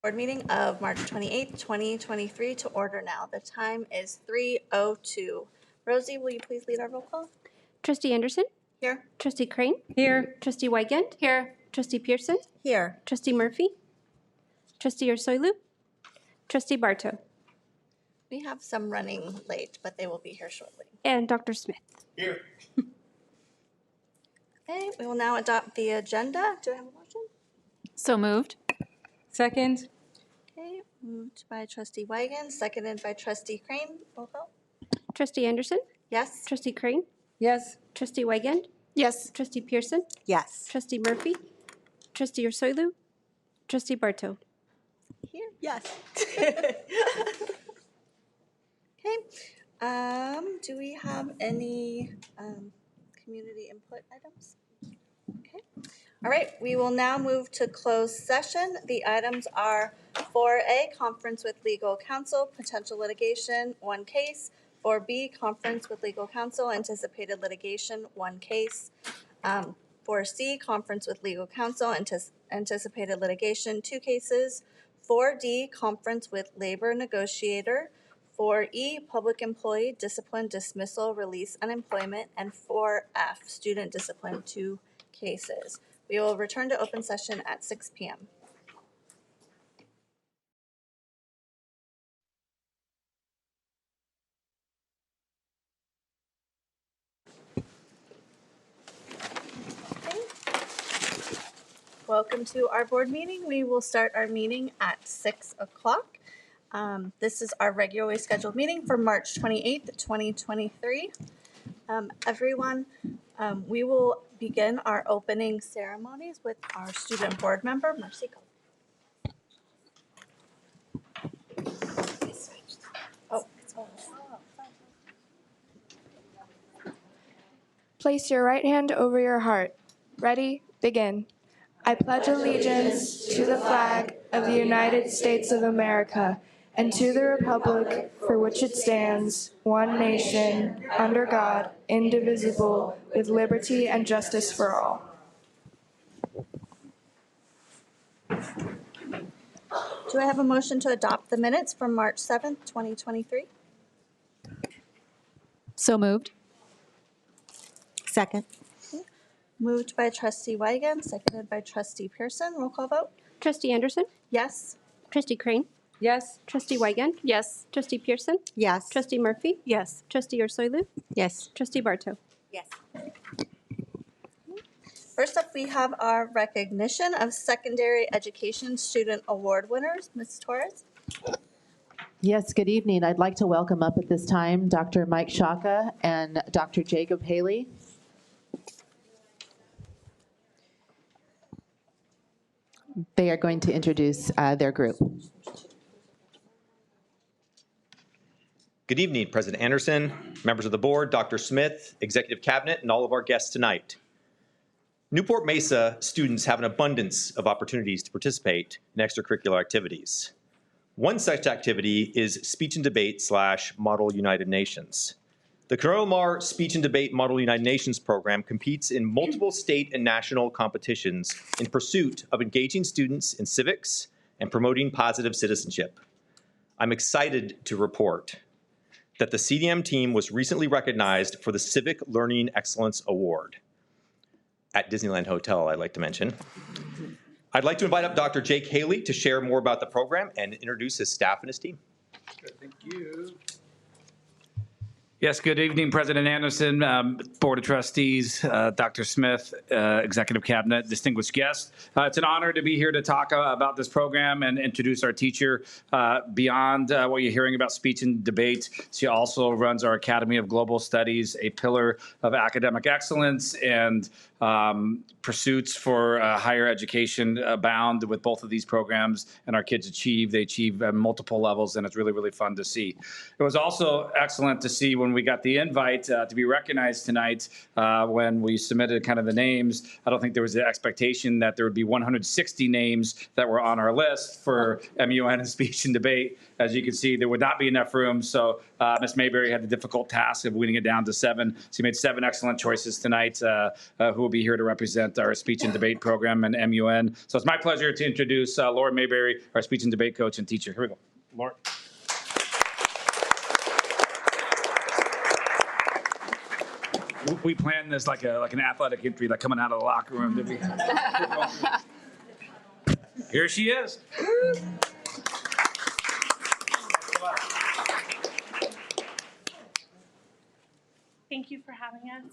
Board meeting of March 28th, 2023 to order now. The time is 3:02. Rosie, will you please lead our roll call? Trustee Anderson? Here. Trustee Crane? Here. Trustee Wigand? Here. Trustee Pearson? Here. Trustee Murphy? Trustee Ursoilu? Trustee Barto? We have some running late, but they will be here shortly. And Dr. Smith? Here. Okay, we will now adopt the agenda. Do I have a motion? So moved. Second. Okay, moved by Trustee Wigand, seconded by Trustee Crane. Roll call. Trustee Anderson? Yes. Trustee Crane? Yes. Trustee Wigand? Yes. Trustee Pearson? Yes. Trustee Murphy? Trustee Ursoilu? Trustee Barto? Here. Yes. Okay. Do we have any community input items? Okay. All right, we will now move to closed session. The items are 4A, conference with legal counsel, potential litigation, 1 case. 4B, conference with legal counsel, anticipated litigation, 1 case. 4C, conference with legal counsel, anticipated litigation, 2 cases. 4D, conference with labor negotiator. 4E, public employee discipline, dismissal, release, unemployment. And 4F, student discipline, 2 cases. We will return to open session at 6 p.m. Welcome to our board meeting. We will start our meeting at 6 o'clock. This is our regularly scheduled meeting for March 28th, 2023. Everyone, we will begin our opening ceremonies with our student board member, Mercy Cole. Place your right hand over your heart. Ready? Begin. I pledge allegiance to the flag of the United States of America and to the republic for which it stands, one nation, under God, indivisible, with liberty and justice for all. Do I have a motion to adopt the minutes from March 7th, 2023? So moved. Second. Moved by Trustee Wigand, seconded by Trustee Pearson. Roll call vote. Trustee Anderson? Yes. Trustee Crane? Yes. Trustee Wigand? Yes. Trustee Pearson? Yes. Trustee Murphy? Yes. Trustee Ursoilu? Yes. Trustee Barto? Yes. First up, we have our recognition of secondary education student award winners. Ms. Torres? Yes, good evening. I'd like to welcome up at this time Dr. Mike Shaka and Dr. Jacob Haley. They are going to introduce their group. Good evening, President Anderson, members of the board, Dr. Smith, executive cabinet, and all of our guests tonight. Newport-Mesa students have an abundance of opportunities to participate in extracurricular activities. One such activity is Speech and Debate / Model United Nations. The Coromar Speech and Debate Model United Nations program competes in multiple state and national competitions in pursuit of engaging students in civics and promoting positive citizenship. I'm excited to report that the CDM team was recently recognized for the Civic Learning Excellence Award at Disneyland Hotel, I'd like to mention. I'd like to invite up Dr. Jake Haley to share more about the program and introduce his staff and his team. Good, thank you. Yes, good evening, President Anderson, Board of Trustees, Dr. Smith, Executive Cabinet, distinguished guests. It's an honor to be here to talk about this program and introduce our teacher. Beyond what you're hearing about speech and debate, she also runs our Academy of Global Studies, a pillar of academic excellence and pursuits for higher education abound with both of these programs, and our kids achieve. They achieve at multiple levels, and it's really, really fun to see. It was also excellent to see when when we got the invite to be recognized tonight, when we submitted kind of the names, I don't think there was the expectation that there would be 160 names that were on our list for MUN and speech and debate. As you can see, there would not be enough room, so Ms. Mayberry had the difficult task of weeding it down to 7. She made 7 excellent choices tonight, who will be here to represent our speech and debate program and MUN. So it's my pleasure to introduce Laura Mayberry, our speech and debate coach and teacher. Here we go. Laura. We planned this like an athletic entry, like coming out of the locker room. Did we? Here she is. Thank you for having us.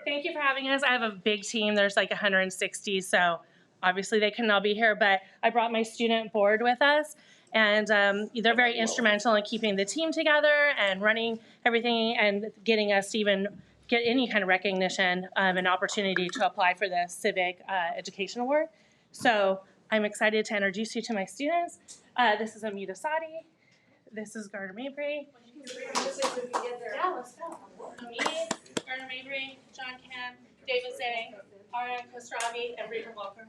Thank you for having us. I have a big team. There's like 160, so obviously they couldn't all be here, but I brought my student board with us, and they're very instrumental in keeping the team together and running everything and getting us to even get any kind of recognition and opportunity to apply for the Civic Education Award. So I'm excited to introduce you to my students. This is Amita Sadi. This is Gardner Mabry. Yeah, let's go. Me, Gardner Mabry, John Kim, David Zhang, Ariane Kostravi, and Rita Walker.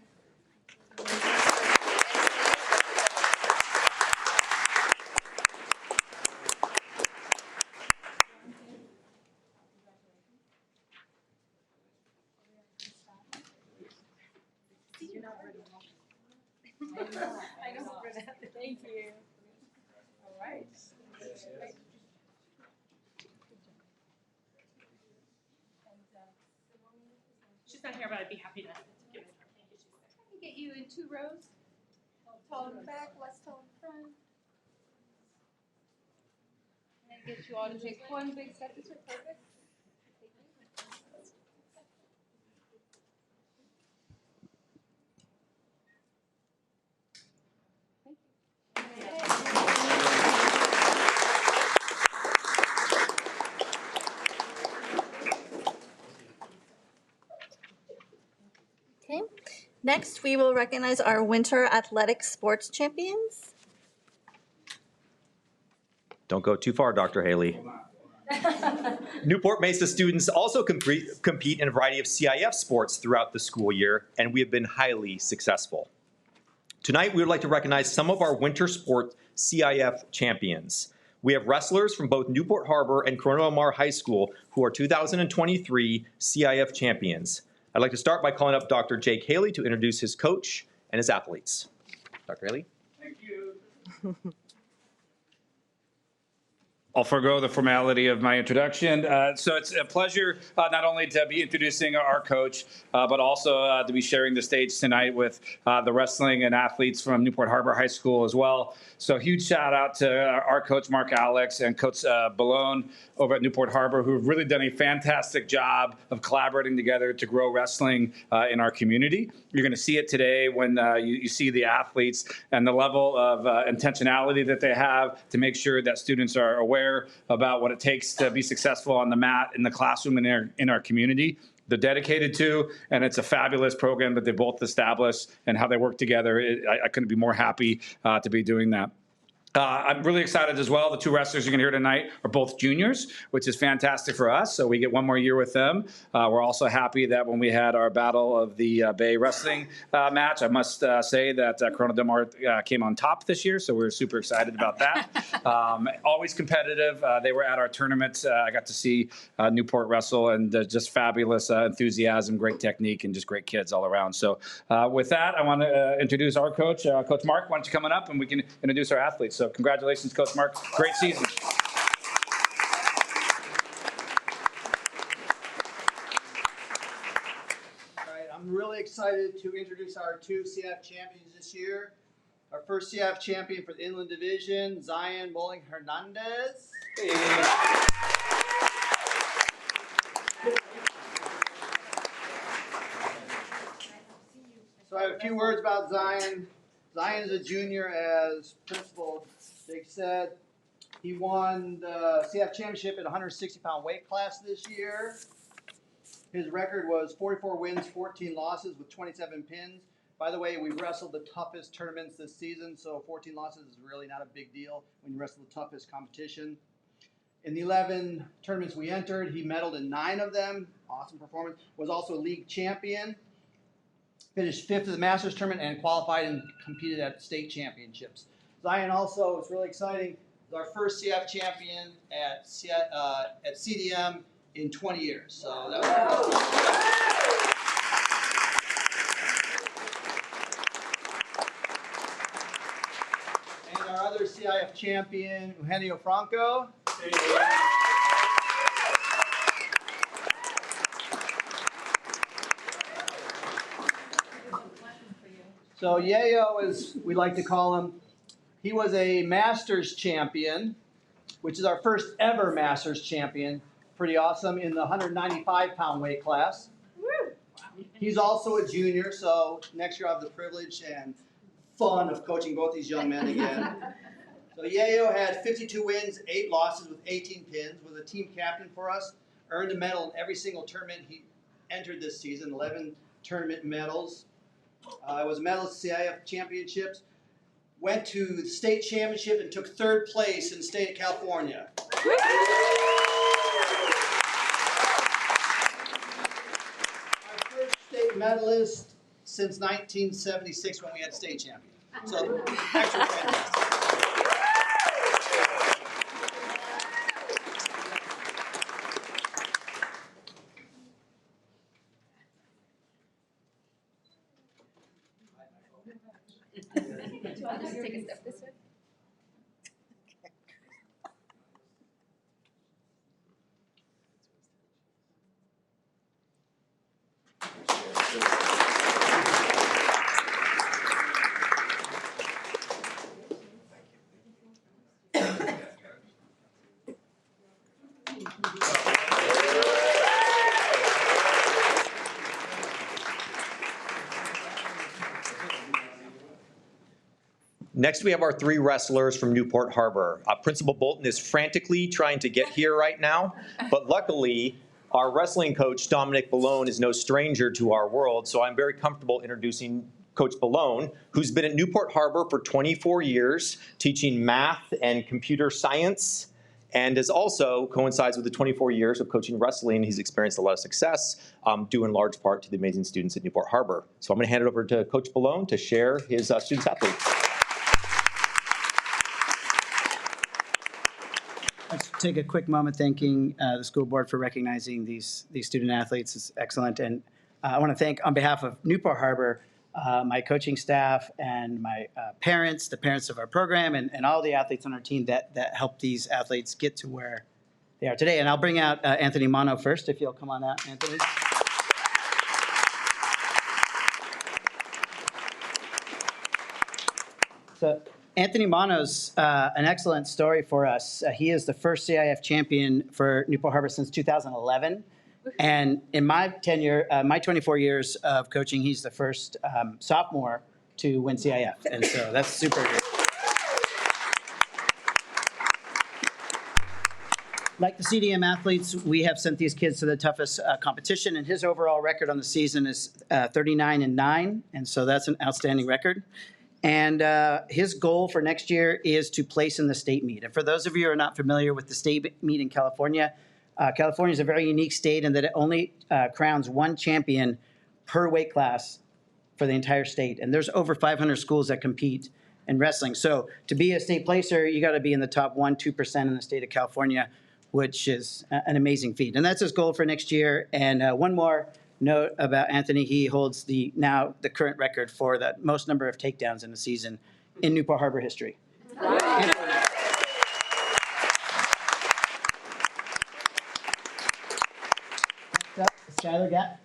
Thank you. All right. She's not here, but I'd be happy to give it to her. Thank you. Get you in 2 rows. Tall in the back, less tall in front. And then get you all to take one big step. This is perfect. Okay. Next, we will recognize our Winter Athletic Sports Champions. Don't go too far, Dr. Haley. Newport-Mesa students also compete in a variety of CIF sports throughout the school year, and we have been highly successful. Tonight, we would like to recognize some of our winter sport CIF champions. We have wrestlers from both Newport Harbor and Corona Del Mar High School who are 2023 CIF champions. I'd like to start by calling up Dr. Jake Haley to introduce his coach and his athletes. Dr. Haley? Thank you. I'll forego the formality of my introduction. So it's a pleasure not only to be introducing our coach, but also to be sharing the stage tonight with the wrestling and athletes from Newport Harbor High School as well. So huge shout out to our coach, Mark Alex, and Coach Ballone over at Newport Harbor, who have really done a fantastic job of collaborating together to grow wrestling in our community. You're going to see it today when you see the athletes and the level of intentionality that they have to make sure that students are aware about what it takes to be successful on the mat, in the classroom, and in our community. They're dedicated to, and it's a fabulous program that they both established, and how they work together. I couldn't be more happy to be doing that. I'm really excited as well. The 2 wrestlers you're going to hear tonight are both juniors, which is fantastic for us. So we get 1 more year with them. We're also happy that when we had our Battle of the Bay wrestling match, I must say that Corona Del Mar came on top this year. So we're super excited about that. Always competitive. They were at our tournament. I got to see Newport wrestle, and just fabulous enthusiasm, great technique, and just great kids all around. So with that, I want to introduce our coach, Coach Mark. Why don't you come on up and we can introduce our athletes. So congratulations, Coach Mark. Great season. All right, I'm really excited to introduce our 2 CF champions this year. Our first CF champion for the Inland Division, Zion Bowling Hernandez. Hey. So I have a few words about Zion. Zion is a junior, as Principal Jake said. He won the CF championship at 160-pound weight class this year. His record was 44 wins, 14 losses with 27 pins. By the way, we wrestled the toughest tournaments this season, so 14 losses is really not a big deal when you wrestle the toughest competition. In the 11 tournaments we entered, he medaled in 9 of them. Awesome performance. Was also a league champion. Finished 5th at the Masters tournament and qualified and competed at state championships. Zion also, it's really exciting, is our first CF champion at CDM in 20 years. So that was and our other CIF champion, Eugenio Franco. So Yayo, as we like to call him, he was a Masters champion, which is our first ever Masters champion. Pretty awesome, in the 195-pound weight class. He's also a junior, so next year I'll have the privilege and fun of coaching both these young men again. So Yayo had 52 wins, 8 losses with 18 pins, was a team captain for us, earned a medal in every single tournament he entered this season, 11 tournament medals. Was a medalist at CIF championships, went to the state championship and took 3rd place in the state of California. Our first state medalist since 1976 when we had state champion. So actually fantastic. Take a step this way. Next, we have our 3 wrestlers from Newport Harbor. Principal Bolton is frantically trying to get here right now, but luckily, our wrestling coach, Dominic Ballone, is no stranger to our world, so I'm very comfortable introducing Coach Ballone, who's been at Newport Harbor for 24 years, teaching math and computer science, and is also coincides with the 24 years of coaching wrestling. He's experienced a lot of success, due in large part to the amazing students at Newport Harbor. So I'm going to hand it over to Coach Ballone to share his students' athletes. Let's take a quick moment thanking the school board for recognizing these student athletes. It's excellent. And I want to thank, on behalf of Newport Harbor, my coaching staff and my parents, the parents of our program, and all the athletes on our team that helped these athletes get to where they are today. And I'll bring out Anthony Mono first, if you'll come on out, Anthony. So Anthony Mono's an excellent story for us. He is the first CIF champion for Newport Harbor since 2011. And in my tenure, my 24 years of coaching, he's the first sophomore to win CIF. And so that's super good. Like the CDM athletes, we have sent these kids to the toughest competition, and his overall record on the season is 39-9, and so that's an outstanding record. And his goal for next year is to place in the state meet. And for those of you who are not familiar with the state meet in California, California is a very unique state in that it only crowns one champion per weight class for the entire state. And there's over 500 schools that compete in wrestling. So to be a state placer, you got to be in the top 1-2% in the state of California, which is an amazing feat. And that's his goal for next year. And one more note about Anthony, he holds the current record for the most number of takedowns in a season in Newport Harbor history.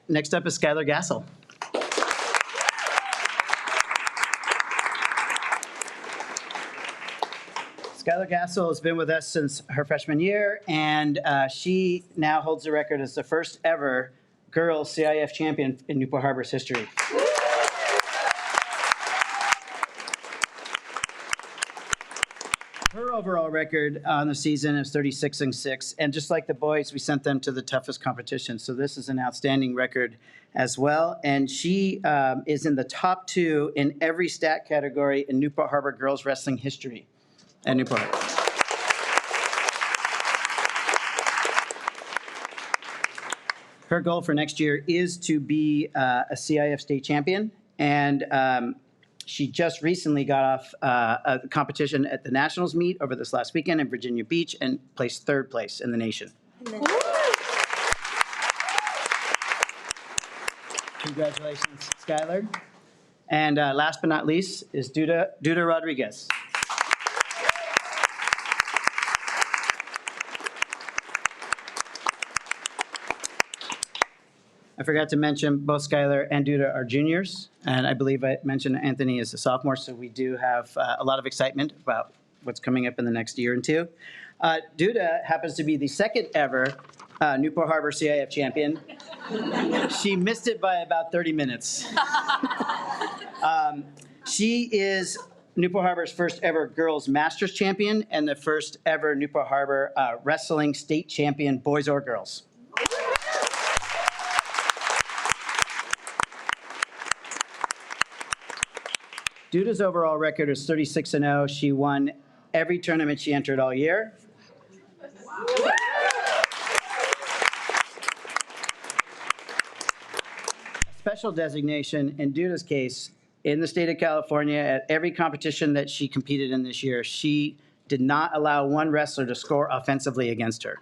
Next up is Skylar Gassel. Skylar Gassel has been with us since her freshman year, and she now holds the record as the first ever girls CIF champion in Newport Harbor's history. Her overall record on the season is 36-6, and just like the boys, we sent them to the toughest competition. So this is an outstanding record as well, and she is in the top 2 in every stat category in Newport Harbor girls wrestling history at Newport Harbor. Her goal for next year is to be a CIF state champion, and she just recently got off a competition at the Nationals meet over this last weekend in Virginia Beach and placed third place in the nation. Congratulations, Skylar. And last but not least is Duda Rodriguez. I forgot to mention both Skylar and Duda are juniors, and I believe I mentioned Anthony is a sophomore, so we do have a lot of excitement about what's coming up in the next year or two. Duda happens to be the second ever Newport Harbor CIF champion. She missed it by about 30 minutes. She is Newport Harbor's first ever girls masters champion and the first ever Newport Harbor wrestling state champion, boys or girls. Duda's overall record is 36-0. She won every tournament she entered all year. A special designation in Duda's case, in the state of California, at every competition that she competed in this year, she did not allow one wrestler to score offensively against her.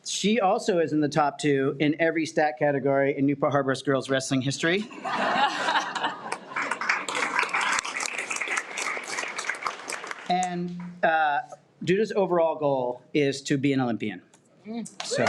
She also is in the top 2 in every stat category in Newport Harbor's girls wrestling history. And Duda's overall goal is to be an Olympian. So.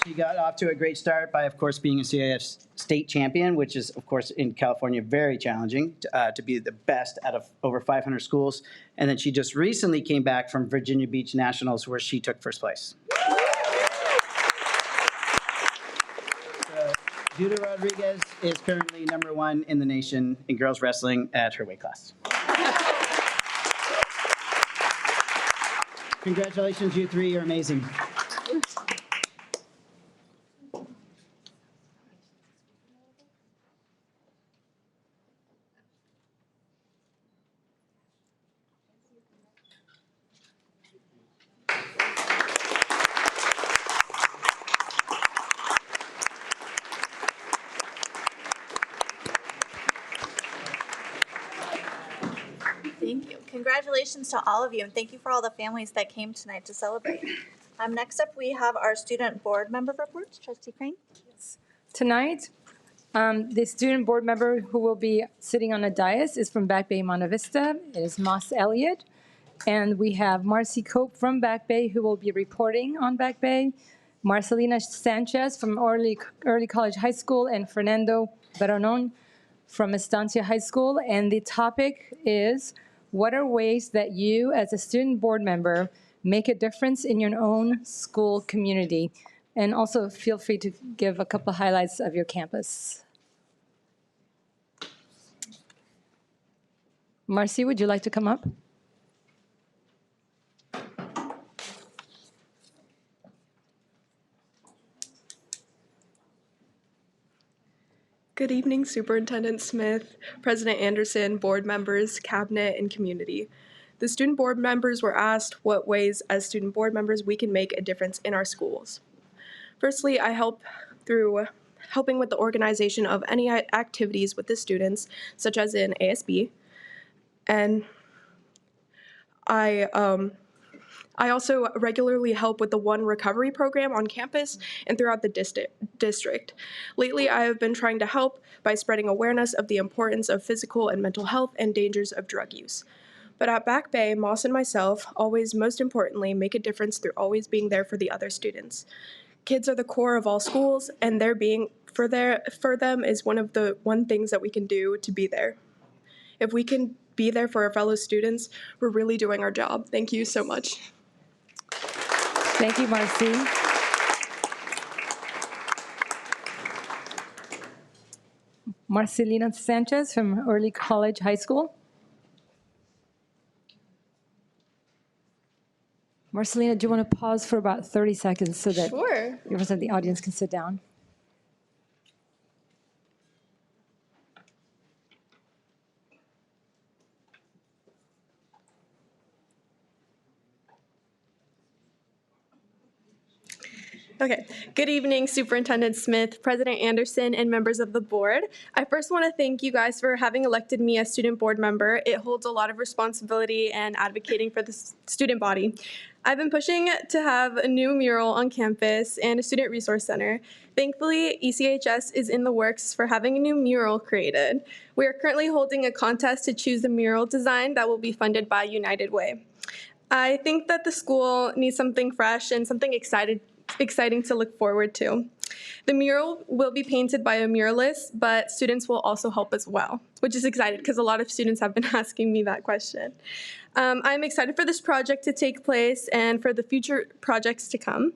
She got off to a great start by, of course, being a CIF state champion, which is, of course, in California, very challenging to be the best out of over 500 schools. And then she just recently came back from Virginia Beach Nationals, where she took first place. So, Duda Rodriguez is currently #1 in the nation in girls wrestling at her weight class. Congratulations, you three. You're amazing. Thank you. Congratulations to all of you, and thank you for all the families that came tonight to celebrate. Next up, we have our student board member reports. Trustee Crane. Tonight, the student board member who will be sitting on a dais is from Back Bay Monte Vista. It is Moss Elliott. And we have Marcy Cope from Back Bay who will be reporting on Back Bay, Marcelina Sanchez from Early College High School, and Fernando Beronon from Estancia High School. And the topic is, what are ways that you as a student board member make a difference in your own school community? And also feel free to give a couple highlights of your campus. Marcy, would you like to come up? Good evening, Superintendent Smith, President Anderson, board members, cabinet, and community. The student board members were asked what ways as student board members we can make a difference in our schools. Firstly, I help through helping with the organization of any activities with the students, such as in ASB. And I also regularly help with the One Recovery program on campus and throughout the district. Lately, I have been trying to help by spreading awareness of the importance of physical and mental health and dangers of drug use. But at Back Bay, Moss and myself always, most importantly, make a difference through always being there for the other students. Kids are the core of all schools, and their being for them is one things that we can do to be there. If we can be there for our fellow students, we're really doing our job. Thank you so much. Thank you, Marcy. Marcelina Sanchez from Early College High School. Marcelina, do you want to pause for about 30 seconds so that members of the audience can sit down? Okay. Good evening, Superintendent Smith, President Anderson, and members of the board. I first want to thank you guys for having elected me as student board member. It holds a lot of responsibility and advocating for the student body. I've been pushing to have a new mural on campus and a student resource center. Thankfully, ECHS is in the works for having a new mural created. We are currently holding a contest to choose the mural design that will be funded by United Way. I think that the school needs something fresh and something exciting to look forward to. The mural will be painted by a muralist, but students will also help as well, which is exciting because a lot of students have been asking me that question. I'm excited for this project to take place and for the future projects to come.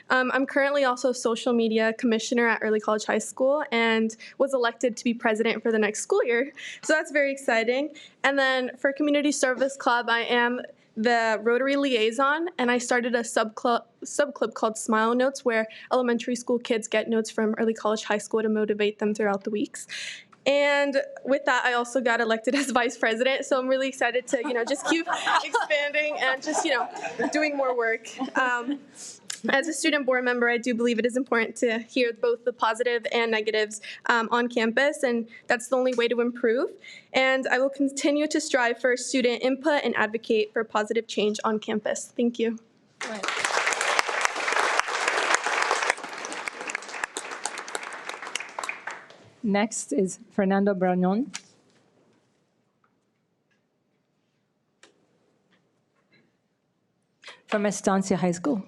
I'm currently also social media commissioner at Early College High School and was elected to be president for the next school year. So that's very exciting. And then for Community Service Club, I am the Rotary Liaison, and I started a sub club called Smile Notes, where elementary school kids get notes from Early College High School to motivate them throughout the weeks. And with that, I also got elected as vice president, so I'm really excited to, just keep expanding and just, doing more work. As a student board member, I do believe it is important to hear both the positive and negatives on campus, and that's the only way to improve. And I will continue to strive for student input and advocate for positive change on campus. Thank you. Next is Fernando Brañón. From Estancia High School.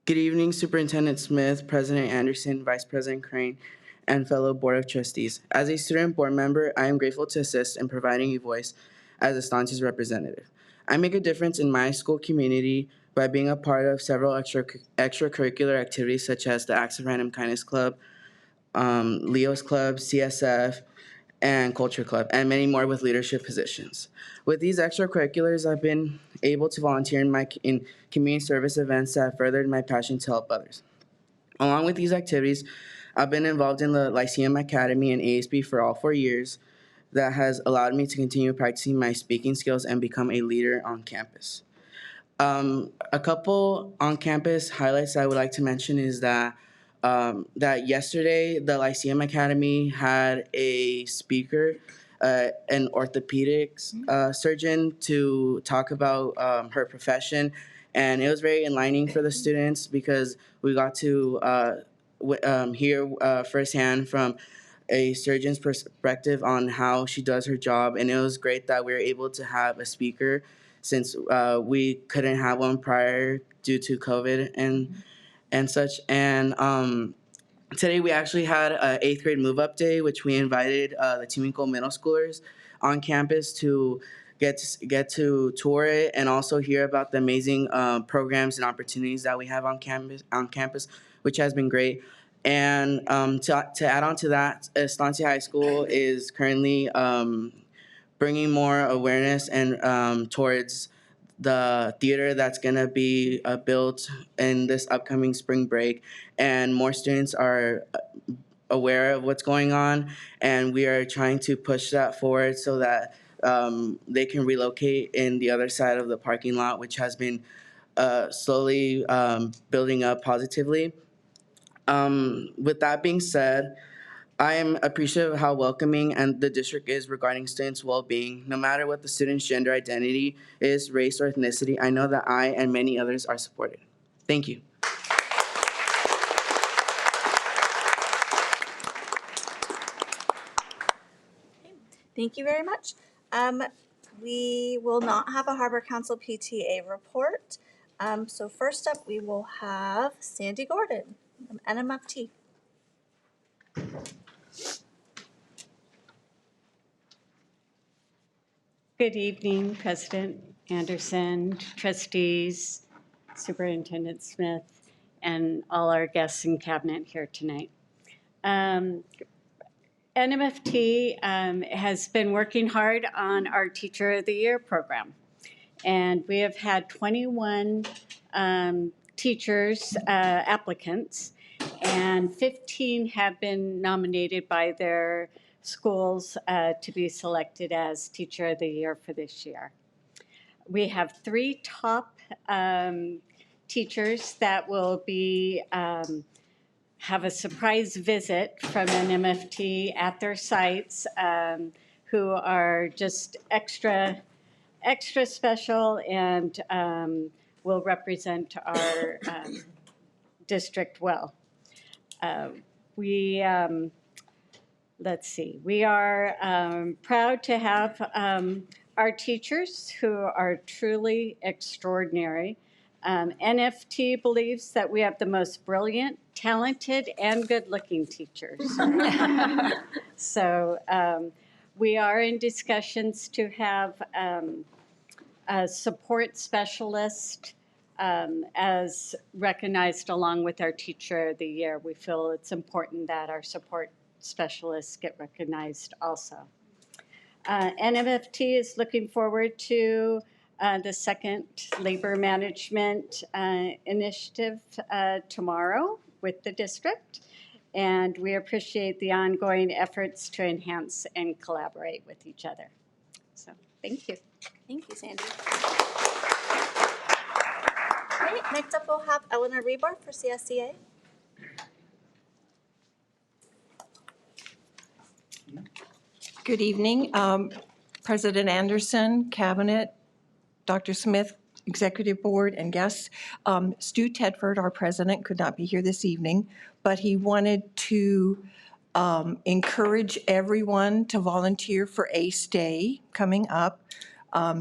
Good evening, Superintendent Smith, President Anderson, Vice President Crane, and fellow Board of Trustees. As a student board member, I am grateful to assist in providing a voice as Estancia's representative. I make a difference in my school community by being a part of several extracurricular activities such as the Acts of Random Kindness Club, Leo's Club, CSF, and Culture Club, and many more with leadership positions. With these extracurriculars, I've been able to volunteer in community service events that have furthered my passion to help others. Along with these activities, I've been involved in the Lyceum Academy and ASB for all 4 years. That has allowed me to continue practicing my speaking skills and become a leader on campus. A couple on-campus highlights I would like to mention is that yesterday the Lyceum Academy had a speaker, an orthopedics surgeon, to talk about her profession, and it was very enlightening for the students because we got to hear firsthand from a surgeon's perspective on how she does her job, and it was great that we were able to have a speaker since we couldn't have one prior due to COVID and such. And today we actually had an 8th grade move-up day, which we invited the Teamico middle schoolers on campus to get to tour it and also hear about the amazing programs and opportunities that we have on campus, which has been great. And to add on to that, Estancia High School is currently bringing more awareness and towards the theater that's going to be built in this upcoming spring break, and more students are aware of what's going on, and we are trying to push that forward so that they can relocate in the other side of the parking lot, which has been slowly building up positively. With that being said, I am appreciative of how welcoming and the district is regarding students' well-being. No matter what the student's gender identity is, race, or ethnicity, I know that I and many others are supported. Thank you. Thank you very much. We will not have a Harbor Council PTA report. So first up, we will have Sandy Gordon from NMFT. Good evening, President Anderson, trustees, Superintendent Smith, and all our guests in cabinet here tonight. NMFT has been working hard on our Teacher of the Year program, and we have had 21 teachers applicants, and 15 have been nominated by their schools to be selected as Teacher of the Year for this year. We have 3 top teachers that will be have a surprise visit from NMFT at their sites, who are just extra special and will represent our district well. Let's see, we are proud to have our teachers who are truly extraordinary. NFT believes that we have the most brilliant, talented, and good-looking teachers. So we are in discussions to have a support specialist as recognized along with our Teacher of the Year. We feel it's important that our support specialists get recognized also. NMFT is looking forward to the second labor management initiative tomorrow with the district, and we appreciate the ongoing efforts to enhance and collaborate with each other. So thank you. Thank you, Sandy. Great. Next up, we'll have Eleanor Rebar for CSEA. Good evening, President Anderson, Cabinet, Dr. Smith, Executive Board, and guests. Stu Tedford, our president, could not be here this evening, but he wanted to encourage everyone to volunteer for ACE Day coming up.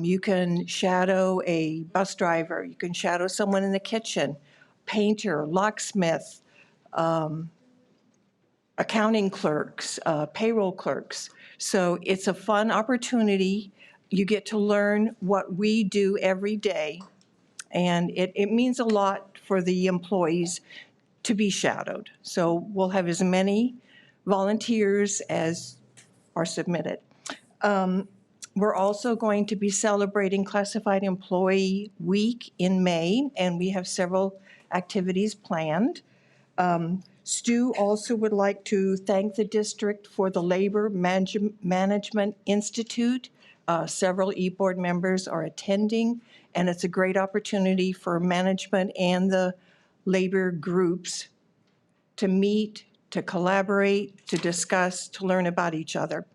You can shadow a bus driver, you can shadow someone in the kitchen, painter, locksmith, accounting clerks, payroll clerks. So it's a fun opportunity. You get to learn what we do every day, and it means a lot for the employees to be shadowed. So we'll have as many volunteers as are submitted. We're also going to be celebrating Classified Employee Week in May, and we have several activities planned. Stu also would like to thank the district for the Labor Management Institute. Several e-board members are attending, and it's a great opportunity for management and the labor groups to meet, to collaborate, to discuss, to learn about each other.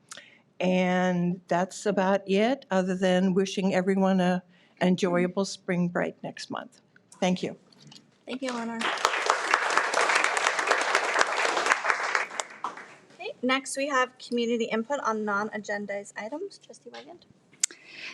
And that's about it, other than wishing everyone an enjoyable spring break next month. Thank you. Thank you, Eleanor. Okay, next we have community input on non-agendized items. Trustee Wygant.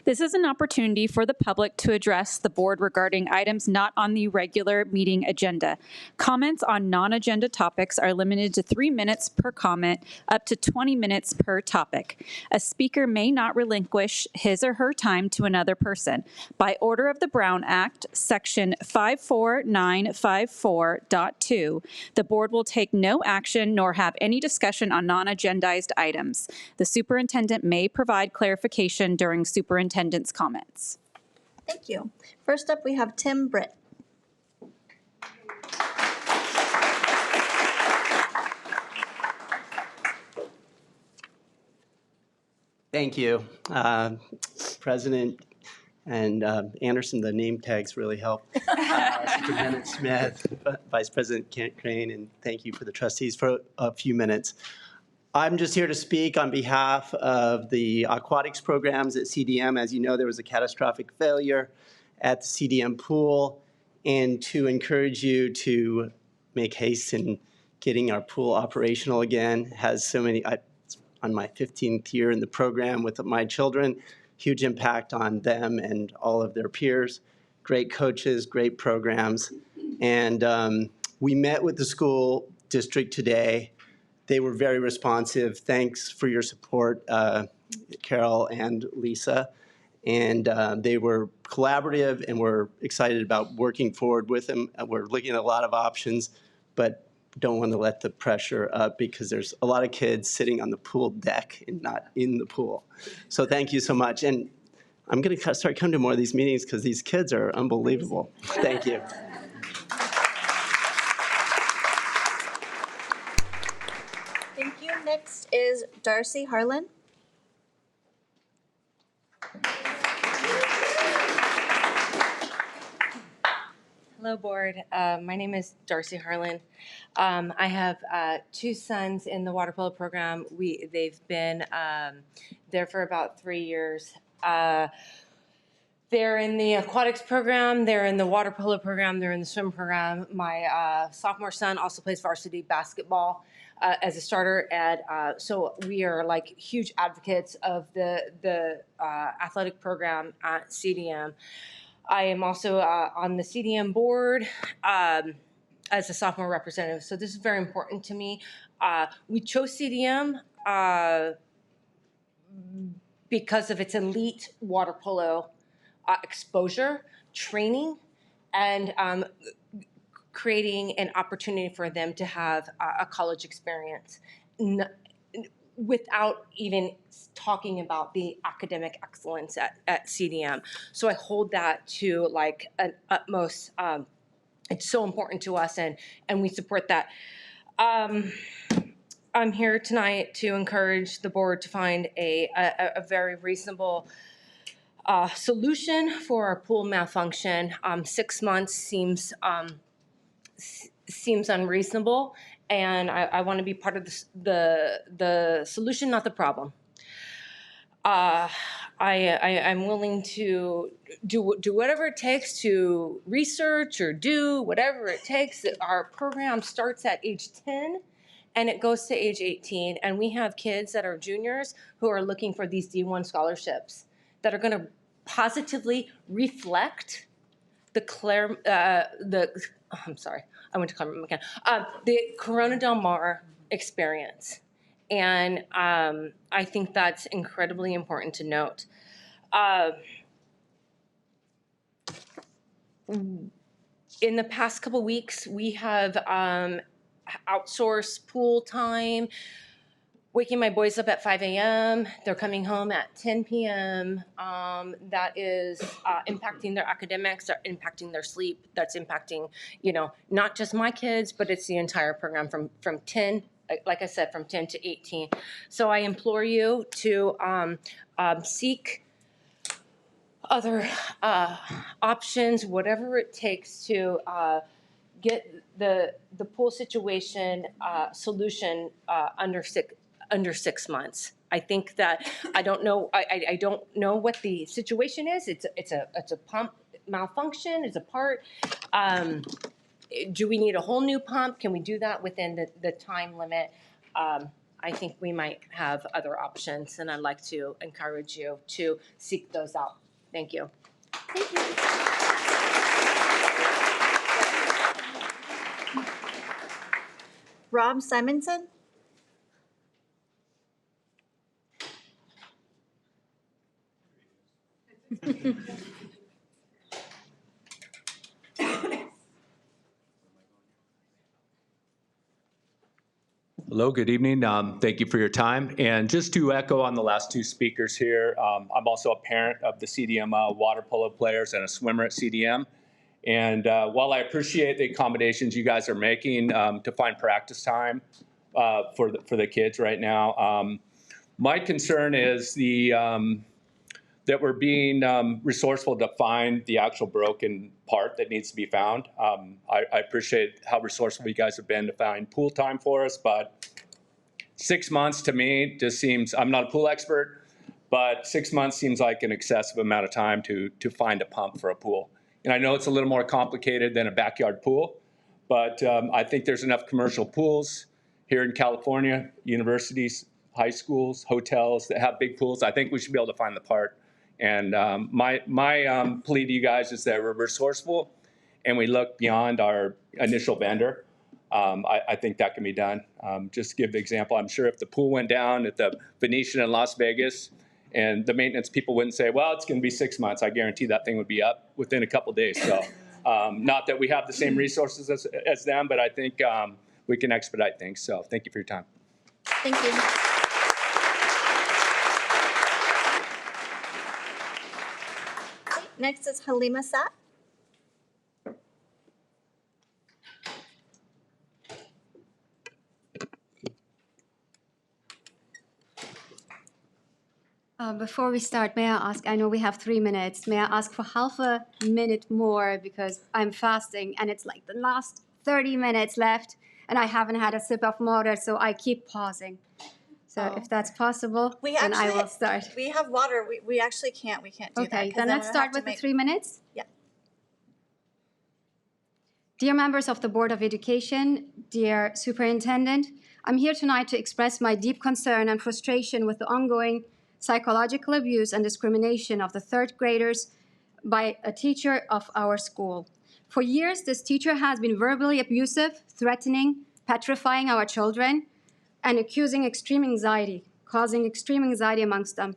This is an opportunity for the public to address the board regarding items not on the regular meeting agenda. Comments on non-agenda topics are limited to 3 minutes per comment, up to 20 minutes per topic. A speaker may not relinquish his or her time to another person. By order of the Brown Act, Section 54954.2, the board will take no action nor have any discussion on non-agendized items. The superintendent may provide clarification during superintendent's comments. Thank you. First up, we have Tim Britt. Thank you, President and Anderson. The name tags really help. Superintendent Smith, Vice President Crane, and thank you for the trustees for a few minutes. I'm just here to speak on behalf of the aquatics programs at CDM. As you know, there was a catastrophic failure at the CDM pool, and to encourage you to make haste in getting our pool operational again. Has so many, on my 15th year in the program with my children, huge impact on them and all of their peers. Great coaches, great programs. And we met with the school district today. They were very responsive. Thanks for your support, Carol and Lisa. And they were collaborative, and we're excited about working forward with them. We're looking at a lot of options, but don't want to let the pressure up because there's a lot of kids sitting on the pool deck and not in the pool. So thank you so much. And I'm going to start coming to more of these meetings because these kids are unbelievable. Thank you. Thank you. Next is Darcy Harlan. Hello, board. My name is Darcy Harlan. I have two sons in the water polo program. They've been there for about 3 years. They're in the aquatics program, they're in the water polo program, they're in the swim program. My sophomore son also plays varsity basketball as a starter so we are like huge advocates of the athletic program at CDM. I am also on the CDM board as a sophomore representative, so this is very important to me. We chose CDM because of its elite water polo exposure, training, and creating an opportunity for them to have a college experience without even talking about the academic excellence at CDM. So I hold that to like an utmost, it's so important to us and we support that. I'm here tonight to encourage the board to find a very reasonable solution for our pool malfunction. 6 months seems unreasonable, and I want to be part of the solution, not the problem. I'm willing to do whatever it takes to research or do whatever it takes. Our program starts at age 10 and it goes to age 18, and we have kids that are juniors who are looking for these D1 scholarships that are going to positively reflect I'm sorry, I went to Claremont McKenna, the Corona Del Mar experience. And I think that's incredibly important to note. In the past couple weeks, we have outsourced pool time, waking my boys up at 5 a.m. They're coming home at 10 p.m. That is impacting their academics, impacting their sleep. That's impacting, not just my kids, but it's the entire program from 10, like I said, from 10 to 18. So I implore you to seek other options, whatever it takes to get the pool situation solution under 6 months. I think that I don't know what the situation is. It's a pump malfunction. It's a part. Do we need a whole new pump? Can we do that within the time limit? I think we might have other options, and I'd like to encourage you to seek those out. Thank you. Thank you. Rob Simonson? Hello, good evening. Thank you for your time. And just to echo on the last two speakers here, I'm also a parent of the CDM water polo players and a swimmer at CDM. And while I appreciate the accommodations you guys are making to find practice time for the kids right now, my concern is that we're being resourceful to find the actual broken part that needs to be found. I appreciate how resourceful you guys have been to find pool time for us, but 6 months to me just seems, I'm not a pool expert, but 6 months seems like an excessive amount of time to find a pump for a pool. And I know it's a little more complicated than a backyard pool, but I think there's enough commercial pools here in California, universities, high schools, hotels that have big pools. I think we should be able to find the part. And my plea to you guys is that we're resourceful and we look beyond our initial vendor. I think that can be done. Just to give the example, I'm sure if the pool went down at the Venetian in Las Vegas and the maintenance people wouldn't say, well, it's going to be 6 months. I guarantee that thing would be up within a couple of days. So not that we have the same resources as them, but I think we can expedite things. So thank you for your time. Thank you. Next is Halima Satt. Before we start, may I ask, I know we have 3 minutes, may I ask for half a minute more because I'm fasting and it's like the last 30 minutes left and I haven't had a sip of water, so I keep pausing. So if that's possible, then I will start. We have water. We actually can't do that. Okay, 'cause then let's we'll start have to with the make- 3 minutes. Yeah. Dear members of the Board of Education, dear Superintendent, I'm here tonight to express my deep concern and frustration with the ongoing psychological abuse and discrimination of the third graders by a teacher of our school. For years, this teacher has been verbally abusive, threatening, petrifying our children, and causing extreme anxiety amongst them.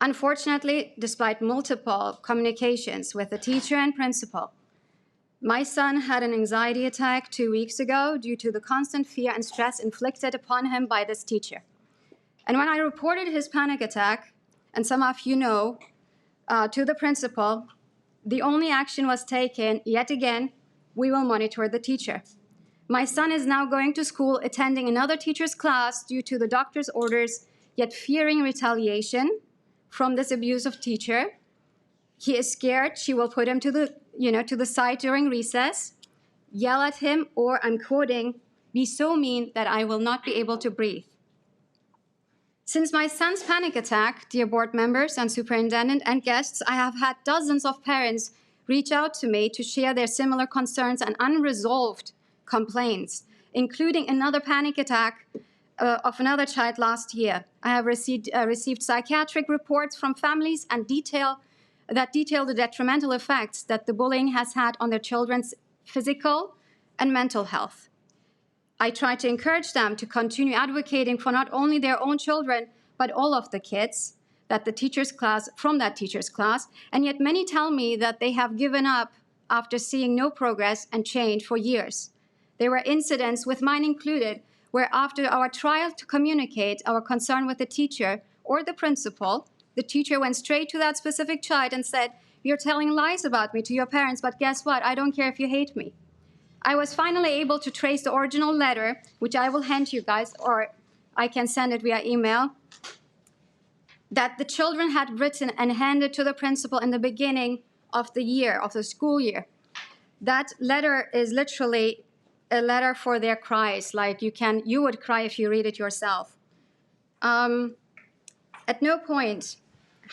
Unfortunately, despite multiple communications with the teacher and principal, my son had an anxiety attack 2 weeks ago due to the constant fear and stress inflicted upon him by this teacher. And when I reported his panic attack, and some of you know, to the principal, the only action was taken, yet again, we will monitor the teacher. My son is now going to school, attending another teacher's class due to the doctor's orders, yet fearing retaliation from this abusive teacher. He is scared she will put him to the side during recess, yell at him, or, I'm quoting, be so mean that I will not be able to breathe. Since my son's panic attack, dear board members and superintendent and guests, I have had dozens of parents reach out to me to share their similar concerns and unresolved complaints, including another panic attack of another child last year. I have received psychiatric reports from families and detail the detrimental effects that the bullying has had on their children's physical and mental health. I try to encourage them to continue advocating for not only their own children, but all of the kids from that teacher's class, and yet many tell me that they have given up after seeing no progress and change for years. There were incidents, with mine included, where after our trial to communicate our concern with the teacher or the principal, the teacher went straight to that specific child and said, "You're telling lies about me to your parents, but guess what? I don't care if you hate me." I was finally able to trace the original letter, which I will hand you guys, or I can send it via email, that the children had written and handed to the principal in the beginning of the school year. That letter is literally a letter for their cries, like you would cry if you read it yourself. At no point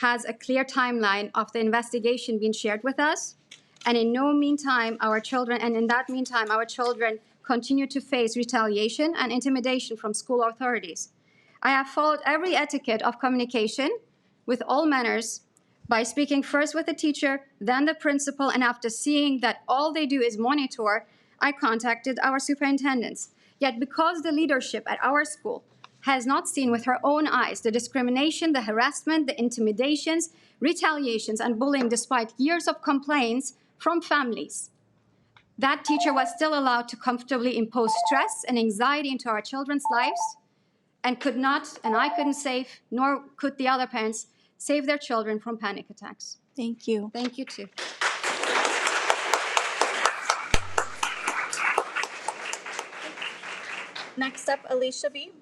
has a clear timeline of the investigation been shared with us, and in that meantime, our children continue to face retaliation and intimidation from school authorities. I have followed every etiquette of communication with all manners by speaking first with the teacher, then the principal, and after seeing that all they do is monitor, I contacted our superintendents. Yet because the leadership at our school has not seen with her own eyes the discrimination, the harassment, the intimidations, retaliations, and bullying despite years of complaints from families, that teacher was still allowed to comfortably impose stress and anxiety into our children's lives and I couldn't save, nor could the other parents, save their children from panic attacks. Thank you. Thank you too. Next up, Alicia B.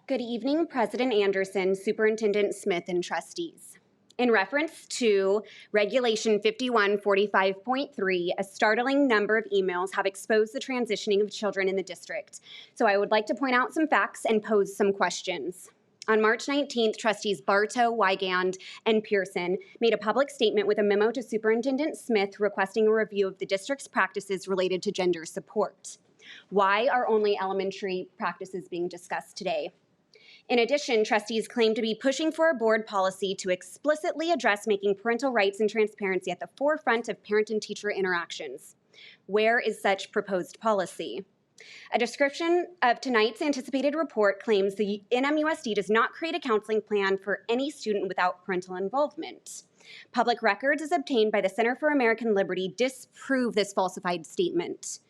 Good evening, President Anderson, Superintendent Smith, and trustees. In reference to Regulation 5145.3, a startling number of emails have exposed the transitioning of children in the district. So I would like to point out some facts and pose some questions. On March 19th, trustees Bartow, Wygand, and Pearson made a public statement with a memo to Superintendent Smith requesting a review of the district's practices related to gender support. Why are only elementary practices being discussed today? In addition, trustees claim to be pushing for a board policy to explicitly address making parental rights and transparency at the forefront of parent and teacher interactions. Where is such proposed policy? A description of tonight's anticipated report claims the NMUSD does not create a counseling plan for any student without parental involvement. Public records as obtained by the Center for American Liberty disprove this falsified statement.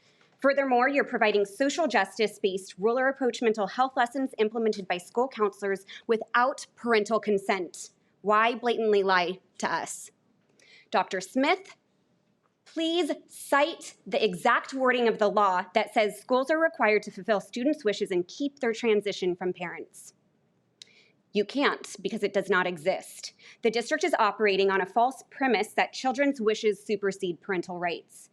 Furthermore, you're providing social justice-based ruler approach mental health lessons implemented by school counselors without parental consent. Why blatantly lie to us? Dr. Smith, please cite the exact wording of the law that says schools are required to fulfill students' wishes and keep their transition from parents. You can't, because it does not exist. The district is operating on a false premise that children's wishes supersede parental rights.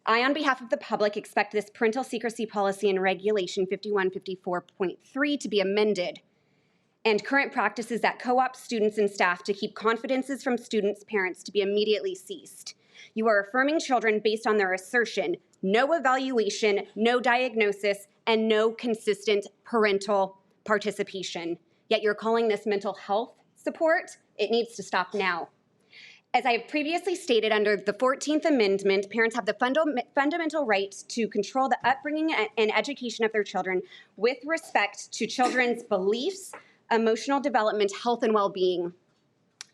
I, on behalf of the public, expect this parental secrecy policy and regulation 5154.3 to be amended, and current practices that co-opt students and staff to keep confidences from students' parents to be immediately ceased. You are affirming children based on their assertion, no evaluation, no diagnosis, and no consistent parental participation. Yet you're calling this mental health support. It needs to stop now. As I have previously stated, under the 14th Amendment, parents have the fundamental right to control the upbringing and education of their children with respect to children's beliefs, emotional development, health, and well-being.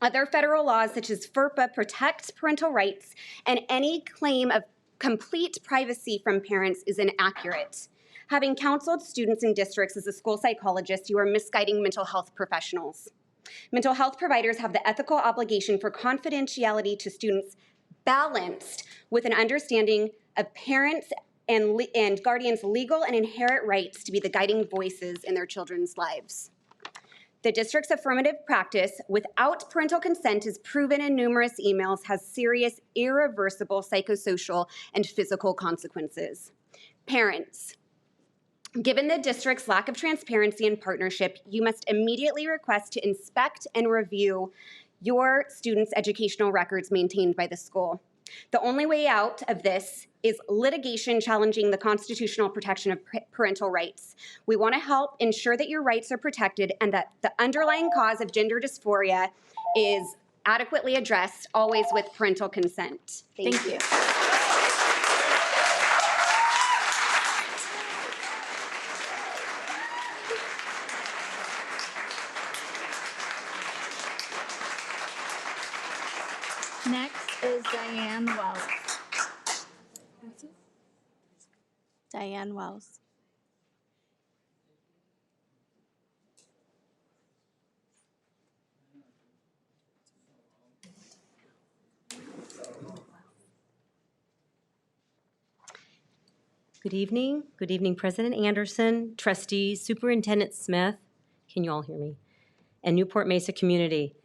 Other federal laws, such as FERPA, protect parental rights, and any claim of complete privacy from parents is inaccurate. Having counseled students in districts as a school psychologist, you are misguiding mental health professionals. Mental health providers have the ethical obligation for confidentiality to students balanced with an understanding of parents and guardians' legal and inherent rights to be the guiding voices in their children's lives. The district's affirmative practice without parental consent is proven in numerous emails has serious, irreversible psychosocial and physical consequences. Parents, given the district's lack of transparency and partnership, you must immediately request to inspect and review your students' educational records maintained by the school. The only way out of this is litigation challenging the constitutional protection of parental rights. We want to help ensure that your rights are protected and that the underlying cause of gender dysphoria is adequately addressed, always with parental consent. Thank you. Next is Diane Wells. Diane Wells. Good evening. Good evening, President Anderson, trustees, Superintendent Smith, can you all hear me? And Newport-Mesa community.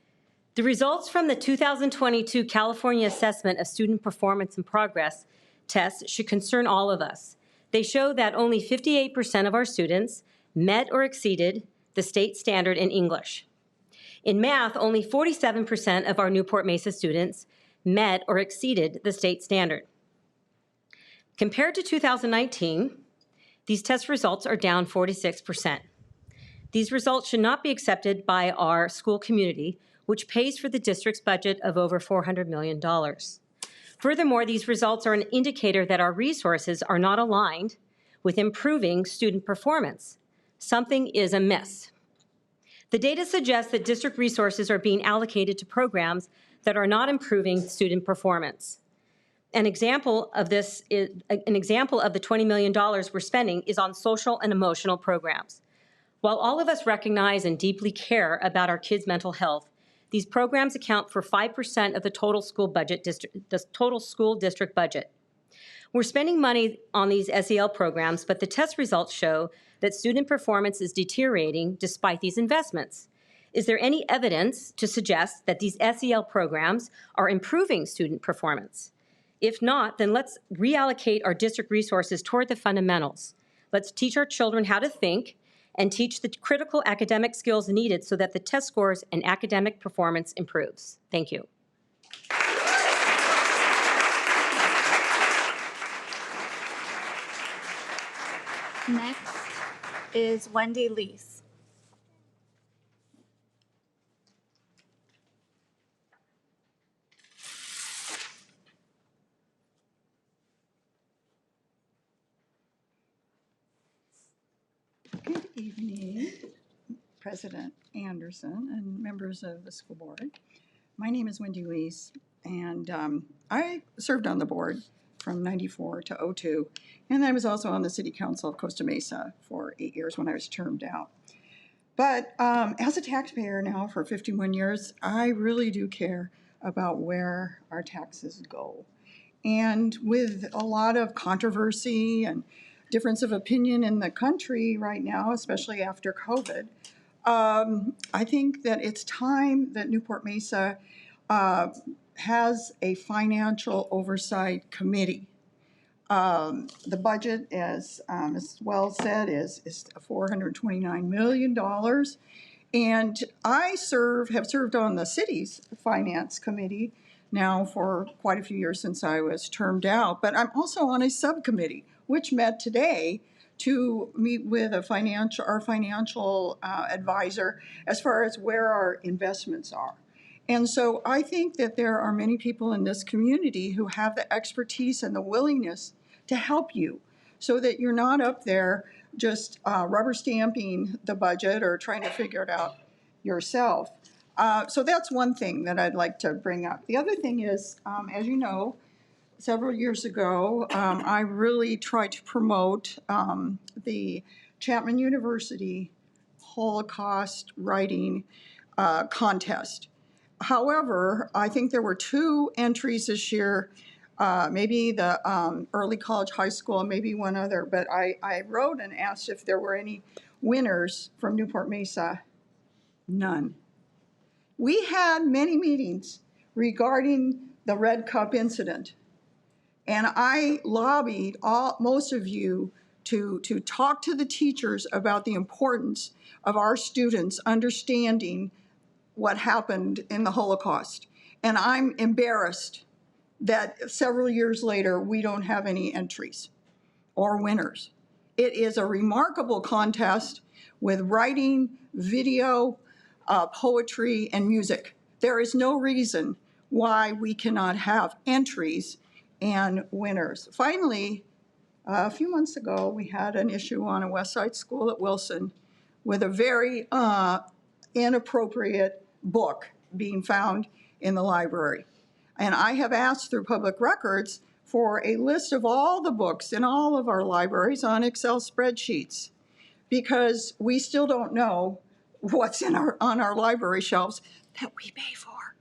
The results from the 2022 California Assessment of Student Performance and Progress test should concern all of us. They show that only 58% of our students met or exceeded the state standard in English. In math, only 47% of our Newport-Mesa students met or exceeded the state standard. Compared to 2019, these test results are down 46%. These results should not be accepted by our school community, which pays for the district's budget of over $400 million. Furthermore, these results are an indicator that our resources are not aligned with improving student performance. Something is amiss. The data suggests that district resources are being allocated to programs that are not improving student performance. An example of the $20 million we're spending is on social and emotional programs. While all of us recognize and deeply care about our kids' mental health, these programs account for 5% of the total school district budget. We're spending money on these SEL programs, but the test results show that student performance is deteriorating despite these investments. Is there any evidence to suggest that these SEL programs are improving student performance? If not, then let's reallocate our district resources toward the fundamentals. Let's teach our children how to think and teach the critical academic skills needed so that the test scores and academic performance improves. Thank you. Next is Wendy Leese. Good evening, President Anderson and members of the school board. My name is Wendy Leese, and I served on the board from 94 to 02, and I was also on the City Council of Costa Mesa for 8 years when I was termed out. But as a taxpayer now for 51 years, I really do care about where our taxes go. And with a lot of controversy and difference of opinion in the country right now, especially after COVID, I think that it's time that Newport-Mesa has a financial oversight committee. The budget, as Wells said, is $429 million. And I have served on the city's finance committee now for quite a few years since I was termed out, but I'm also on a subcommittee, which met today to meet with our financial advisor as far as where our investments are. And so I think that there are many people in this community who have the expertise and the willingness to help you so that you're not up there just rubber stamping the budget or trying to figure it out yourself. So that's one thing that I'd like to bring up. The other thing is, as you know, several years ago, I really tried to promote the Chapman University Holocaust writing contest. However, I think there were 2 entries this year, maybe the early college, high school, maybe one other, but I wrote and asked if there were any winners from Newport-Mesa. None. We had many meetings regarding the Red Cup incident, and I lobbied most of you to talk to the teachers about the importance of our students understanding what happened in the Holocaust. And I'm embarrassed that several years later, we don't have any entries or winners. It is a remarkable contest with writing, video, poetry, and music. There is no reason why we cannot have entries and winners. Finally, a few months ago, we had an issue on a West Side school at Wilson with a very inappropriate book being found in the library. And I have asked through public records for a list of all the books in all of our libraries on Excel spreadsheets, because we still don't know what's on our library shelves that we pay for.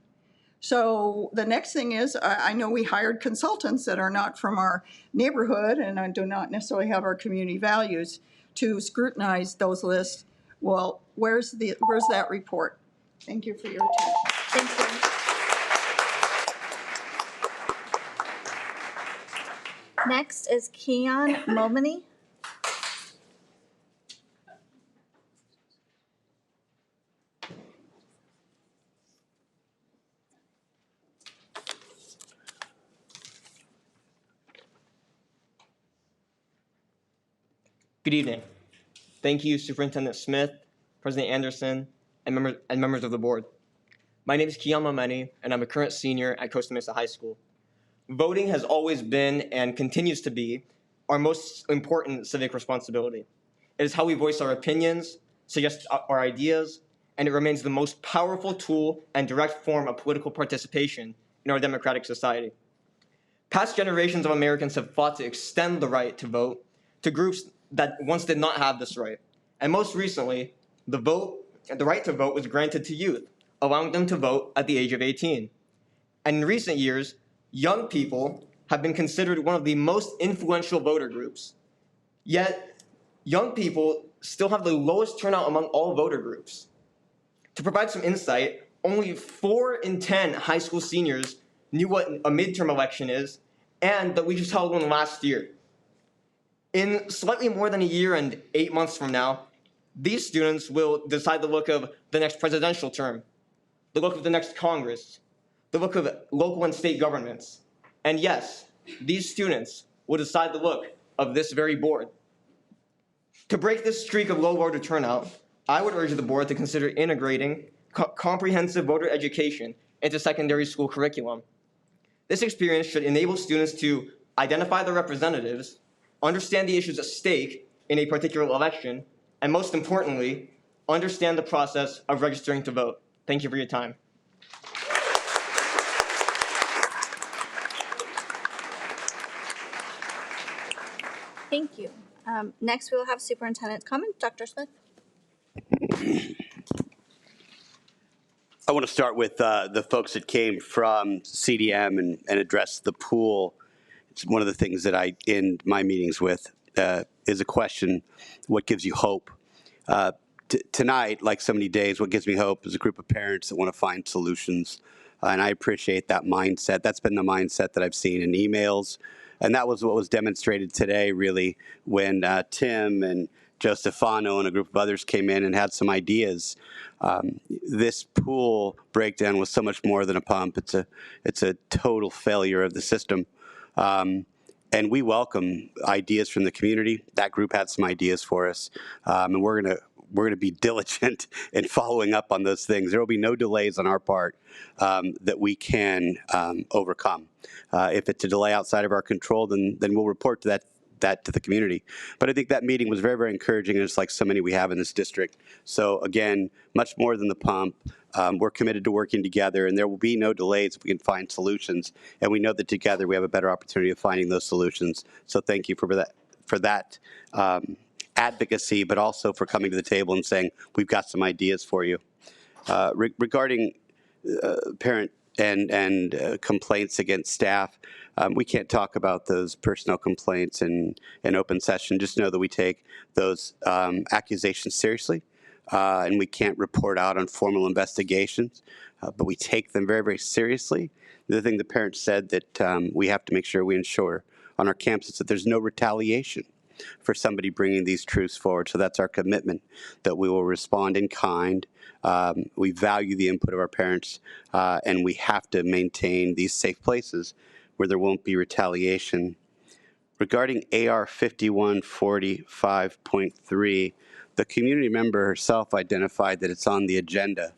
So the next thing is, I know we hired consultants that are not from our neighborhood and do not necessarily have our community values to scrutinize those lists. Well, where's that report? Thank you for your attention. Thank you. Next is Keon Momini. Good evening. Thank you, Superintendent Smith, President Anderson, and members of the board. My name is Keon Momini, and I'm a current senior at Costa Mesa High School. Voting has always been and continues to be our most important civic responsibility. It is how we voice our opinions, suggest our ideas, and it remains the most powerful tool and direct form of political participation in our democratic society. Past generations of Americans have fought to extend the right to vote to groups that once did not have this right. And most recently, the right to vote was granted to youth, allowing them to vote at the age of 18. And in recent years, young people have been considered one of the most influential voter groups. Yet, young people still have the lowest turnout among all voter groups. To provide some insight, only 4 in 10 high school seniors knew what a midterm election is, and that we just held one last year. In slightly more than a year and 8 months from now, these students will decide the look of the next presidential term, the look of the next Congress, the look of local and state governments. And yes, these students will decide the look of this very board. To break this streak of low voter turnout, I would urge the board to consider integrating comprehensive voter education into secondary school curriculum. This experience should enable students to identify their representatives, understand the issues at stake in a particular election, and most importantly, understand the process of registering to vote. Thank you for your time. Thank you. Next, we will have superintendent's comment. Dr. Smith. I want to start with the folks that came from CDM and address the pool. It's one of the things that I end my meetings with is a question, what gives you hope? Tonight, like so many days, what gives me hope is a group of parents that want to find solutions. And I appreciate that mindset. That's been the mindset that I've seen in emails. And that was what was demonstrated today, really, when Tim and Joe Stefano and a group of others came in and had some ideas. This pool breakdown was so much more than a pump. It's a total failure of the system. And we welcome ideas from the community. That group had some ideas for us, and we're gonna be diligent in following up on those things. There will be no delays on our part that we can overcome. If it's a delay outside of our control, then we'll report that to the community. But I think that meeting was very, very encouraging, and it's like so many we have in this district. So again, much more than the pump. We're committed to working together, and there will be no delays if we can find solutions. And we know that together we have a better opportunity of finding those solutions. So thank you for that advocacy, but also for coming to the table and saying we've got some ideas for you. Regarding parent and complaints against staff, we can't talk about those personnel complaints in open session. Just know that we take those accusations seriously. And we can't report out on formal investigations, but we take them very, very seriously. The other thing the parents said that we have to make sure we ensure on our campus that there's no retaliation for somebody bringing these truths forward. So that's our commitment, that we will respond in kind. We value the input of our parents, and we have to maintain these safe places where there won't be retaliation. Regarding AR 5145.3, the community member herself identified that it's on the agenda.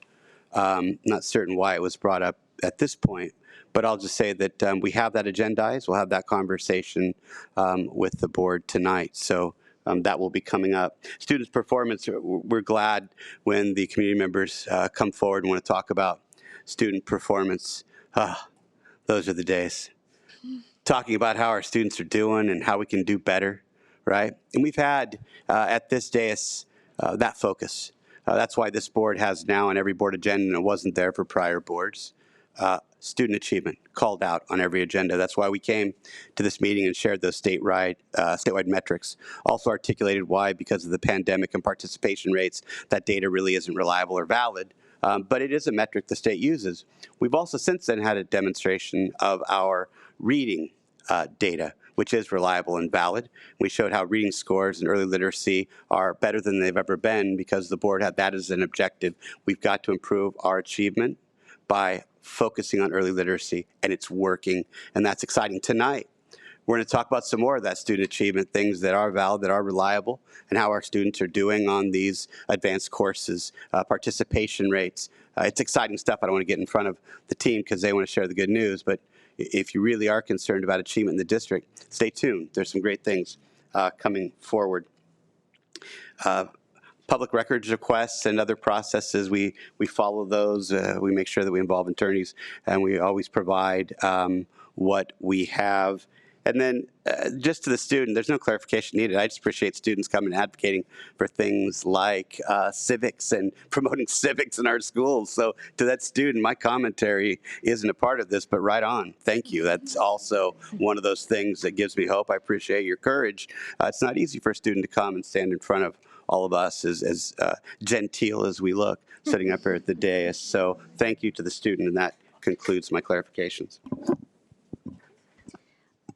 Not certain why it was brought up at this point, but I'll just say that we have that agendized. We'll have that conversation with the board tonight. So that will be coming up. Students' performance, we're glad when the community members come forward and want to talk about student performance. Those are the days. Talking about how our students are doing and how we can do better, right? And we've had at this dais that focus. That's why this board has now on every board agenda, and it wasn't there for prior boards, student achievement called out on every agenda. That's why we came to this meeting and shared those statewide metrics. Also articulated why, because of the pandemic and participation rates, that data really isn't reliable or valid. But it is a metric the state uses. We've also since then had a demonstration of our reading data, which is reliable and valid. We showed how reading scores and early literacy are better than they've ever been because the board had that as an objective. We've got to improve our achievement by focusing on early literacy, and it's working, and that's exciting. Tonight, we're going to talk about some more of that student achievement, things that are valid, that are reliable, and how our students are doing on these advanced courses, participation rates. It's exciting stuff. I don't want to get in front of the team because they want to share the good news, but if you really are concerned about achievement in the district, stay tuned. There's some great things coming forward. Public records requests and other processes, we follow those. We make sure that we involve attorneys, and we always provide what we have. And then just to the student, there's no clarification needed. I just appreciate students coming and advocating for things like civics and promoting civics in our schools. So to that student, my commentary isn't a part of this, but right on. Thank you. That's also one of those things that gives me hope. I appreciate your courage. It's not easy for a student to come and stand in front of all of us as genteel as we look, sitting up here at the dais. So thank you to the student, and that concludes my clarifications.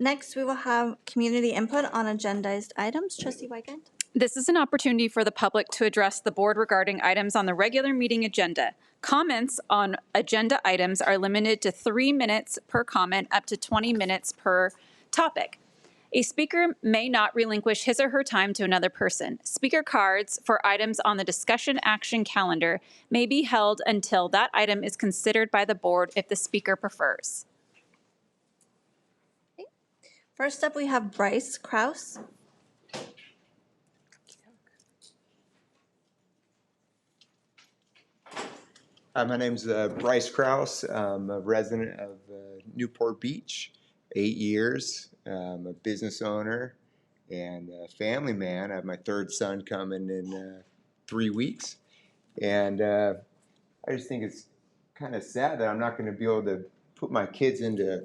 Next, we will have community input on agendized items. Trustee Wygant. This is an opportunity for the public to address the board regarding items on the regular meeting agenda. Comments on agenda items are limited to 3 minutes per comment, up to 20 minutes per topic. A speaker may not relinquish his or her time to another person. Speaker cards for items on the discussion action calendar may be held until that item is considered by the board if the speaker prefers. First up, we have Bryce Kraus. My name's Bryce Kraus. I'm a resident of Newport Beach, 8 years. I'm a business owner and a family man. I have my third son coming in 3 weeks. And I just think it's kind of sad that I'm not going to be able to put my kids into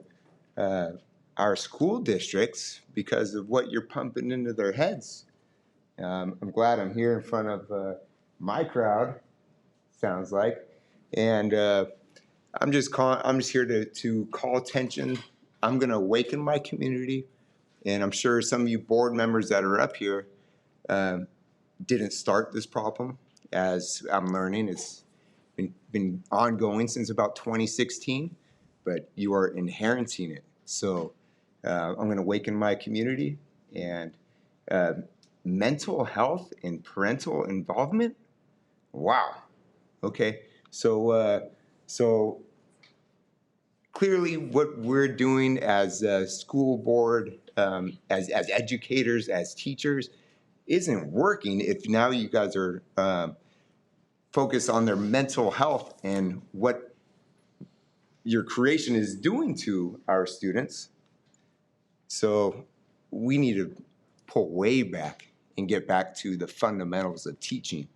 our school districts because of what you're pumping into their heads. I'm glad I'm here in front of my crowd, sounds like, and I'm just here to call attention. I'm going to awaken my community, and I'm sure some of you board members that are up here didn't start this problem. As I'm learning, it's been ongoing since about 2016, but you are inheriting it. So I'm going to awaken my community, and mental health and parental involvement. Wow. Okay. So clearly, what we're doing as a school board, as educators, as teachers, isn't working. If now you guys are focused on their mental health and what your creation is doing to our students. So we need to pull way back and get back to the fundamentals of teaching,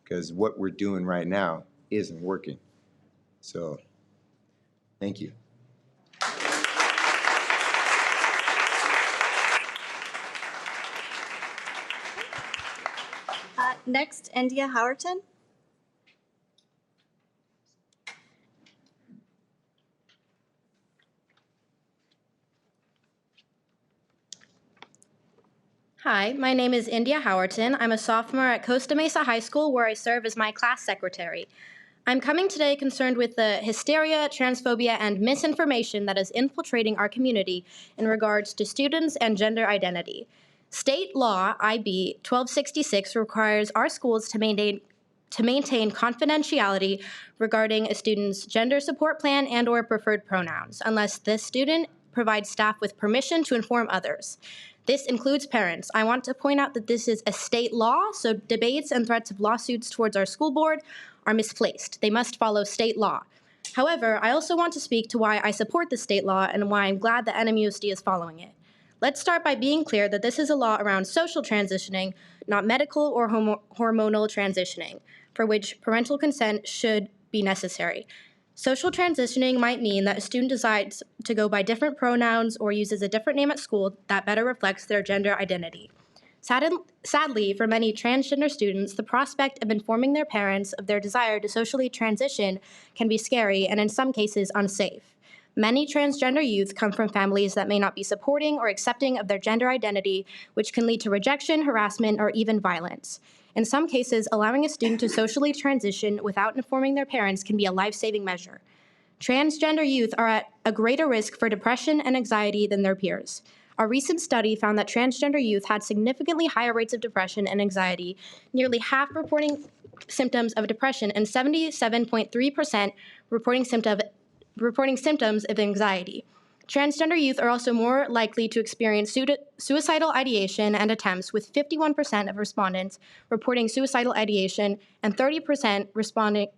because what we're doing right now isn't working. So thank you. Next, India Howerton. Hi, my name is India Howerton. I'm a sophomore at Costa Mesa High School, where I serve as my class secretary. I'm coming today concerned with the hysteria, transphobia, and misinformation that is infiltrating our community in regards to students and gender identity. State law, IB 1266, requires our schools to maintain confidentiality regarding a student's gender support plan and/or preferred pronouns, unless this student provides staff with permission to inform others. This includes parents. I want to point out that this is a state law, so debates and threats of lawsuits towards our school board are misplaced. They must follow state law. However, I also want to speak to why I support the state law and why I'm glad that NMUSD is following it. Let's start by being clear that this is a law around social transitioning, not medical or hormonal transitioning, for which parental consent should be necessary. Social transitioning might mean that a student decides to go by different pronouns or uses a different name at school that better reflects their gender identity. Sadly, for many transgender students, the prospect of informing their parents of their desire to socially transition can be scary and in some cases unsafe. Many transgender youth come from families that may not be supporting or accepting of their gender identity, which can lead to rejection, harassment, or even violence. In some cases, allowing a student to socially transition without informing their parents can be a life-saving measure. Transgender youth are at a greater risk for depression and anxiety than their peers. A recent study found that transgender youth had significantly higher rates of depression and anxiety, nearly half reporting symptoms of depression and 77.3% reporting symptoms of anxiety. Transgender youth are also more likely to experience suicidal ideation and attempts, with 51% of respondents reporting suicidal ideation and 30%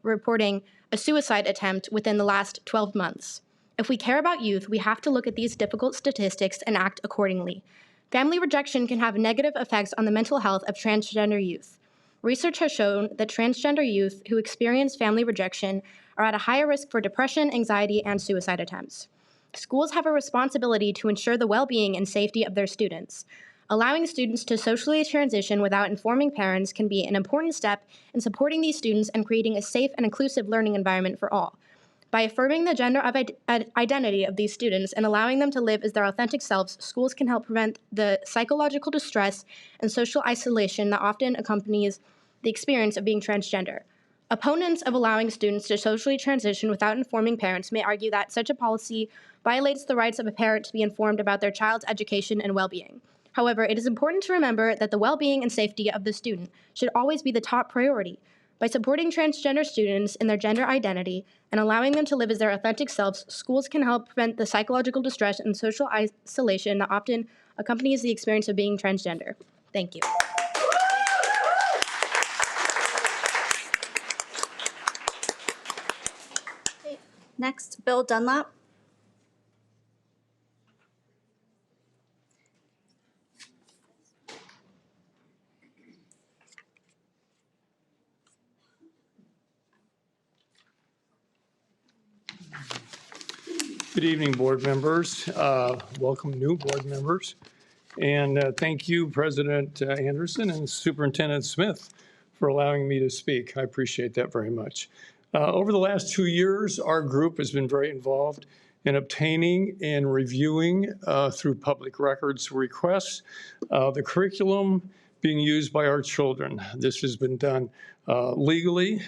reporting a suicide attempt within the last 12 months. If we care about youth, we have to look at these difficult statistics and act accordingly. Family rejection can have negative effects on the mental health of transgender youth. Research has shown that transgender youth who experience family rejection are at a higher risk for depression, anxiety, and suicide attempts. Schools have a responsibility to ensure the well-being and safety of their students. Allowing students to socially transition without informing parents can be an important step in supporting these students and creating a safe and inclusive learning environment for all. By affirming the gender identity of these students and allowing them to live as their authentic selves, schools can help prevent the psychological distress and social isolation that often accompanies the experience of being transgender. Opponents of allowing students to socially transition without informing parents may argue that such a policy violates the rights of a parent to be informed about their child's education and well-being. However, it is important to remember that the well-being and safety of the student should always be the top priority. By supporting transgender students in their gender identity and allowing them to live as their authentic selves, schools can help prevent the psychological distress and social isolation that often accompanies the experience of being transgender. Thank you. Next, Bill Dunlap. Good evening, board members. Welcome new board members. And thank you, President Anderson and Superintendent Smith, for allowing me to speak. I appreciate that very much. Over the last 2 years, our group has been very involved in obtaining and reviewing through public records requests the curriculum being used by our children. This has been done legally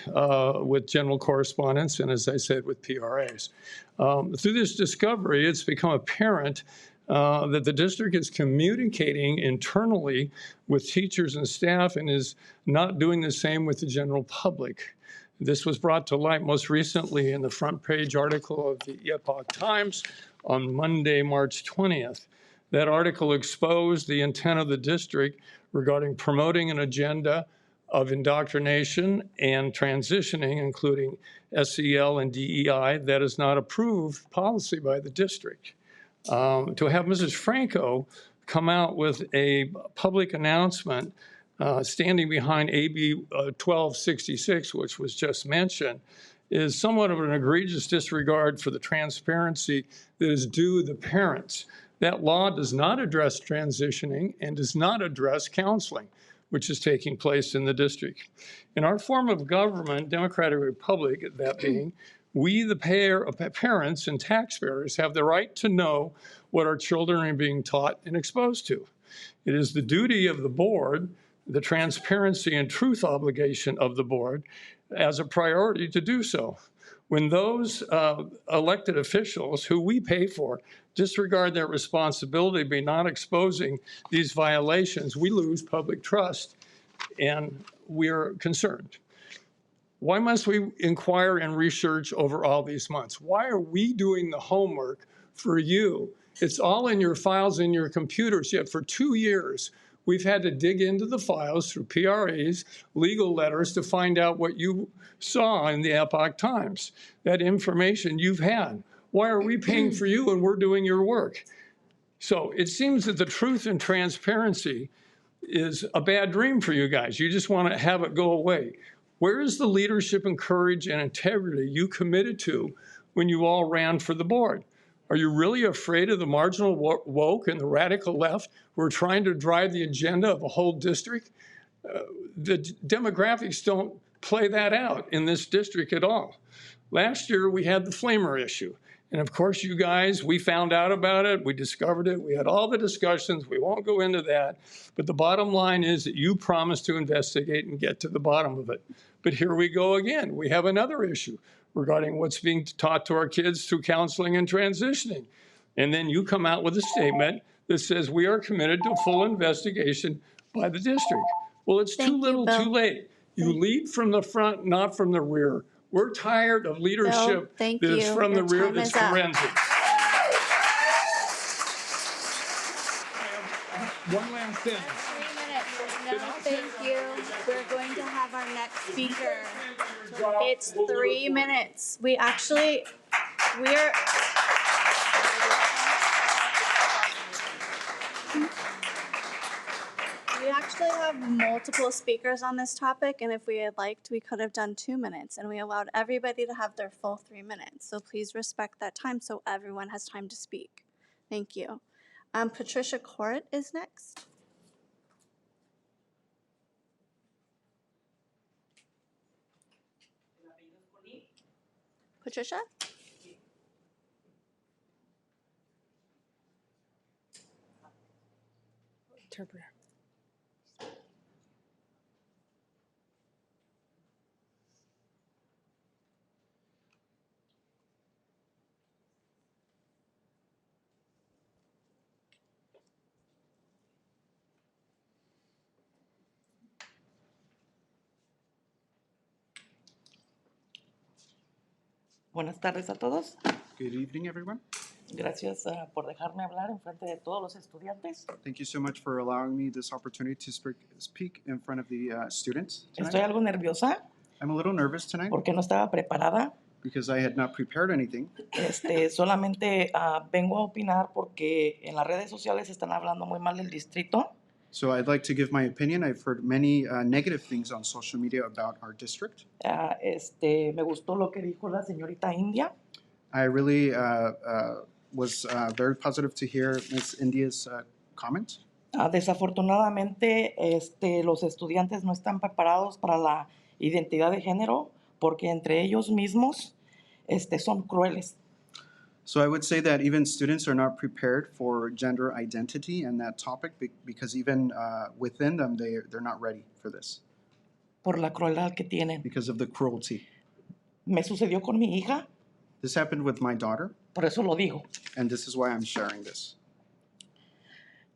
with general correspondence and, as I said, with PRAs. Through this discovery, it's become apparent that the district is communicating internally with teachers and staff and is not doing the same with the general public. This was brought to light most recently in the front page article of the Epoch Times on Monday, March 20th. That article exposed the intent of the district regarding promoting an agenda of indoctrination and transitioning, including SEL and DEI, that is not approved policy by the district. To have Mrs. Franco come out with a public announcement standing behind AB 1266, which was just mentioned, is somewhat of an egregious disregard for the transparency that is due the parents. That law does not address transitioning and does not address counseling, which is taking place in the district. In our form of government, Democratic Republic, that being, we, the parents and taxpayers, have the right to know what our children are being taught and exposed to. It is the duty of the board, the transparency and truth obligation of the board, as a priority to do so. When those elected officials who we pay for disregard their responsibility by not exposing these violations, we lose public trust, and we're concerned. Why must we inquire and research over all these months? Why are we doing the homework for you? It's all in your files in your computers, yet for 2 years, we've had to dig into the files through PRAs, legal letters to find out what you saw in the Epoch Times, that information you've had. Why are we paying for you and we're doing your work? So it seems that the truth and transparency is a bad dream for you guys. You just want to have it go away. Where is the leadership and courage and integrity you committed to when you all ran for the board? Are you really afraid of the marginal woke and the radical left who are trying to drive the agenda of a whole district? The demographics don't play that out in this district at all. Last year, we had the flamer issue. And of course, you guys, we found out about it, we discovered it, we had all the discussions, we won't go into that. But the bottom line is that you promised to investigate and get to the bottom of it. But here we go again. We have another issue regarding what's being taught to our kids through counseling and transitioning. And then you come out with a statement that says we are committed to full investigation by the district. Well, it's too little, too late. You lead from the front, not from the rear. We're tired of leadership that is from the rear that's forensic. One last thing. 3 minutes. No, thank you. We're going to have our next speaker. It's 3 minutes. We actually have multiple speakers on this topic, and if we had liked, we could have done 2 minutes, and we allowed everybody to have their full 3 minutes. So please respect that time so everyone has time to speak. Thank you. Patricia Court is next. Patricia? Interpreter. Buenas tardes a todos. Good evening, everyone. Gracias por dejarme hablar en frente de todos los estudiantes. Thank you so much for allowing me this opportunity to speak in front of the students tonight. Estoy algo nerviosa. I'm a little nervous tonight. Porque no estaba preparada. Because I had not prepared anything. Solamente vengo a opinar porque en las redes sociales están hablando muy mal del distrito. So I'd like to give my opinion. I've heard many negative things on social media about our district. Me gustó lo que dijo la señorita India. I really was very positive to hear Ms. India's comment. Desafortunadamente, los estudiantes no están preparados para la identidad de género porque entre ellos mismos son crueles. So I would say that even students are not prepared for gender identity and that topic because even within them, they're not ready for this. Por la crueldad que tienen. Because of the cruelty. Me sucedió con mi hija. This happened with my daughter. Por eso lo digo. And this is why I'm sharing this.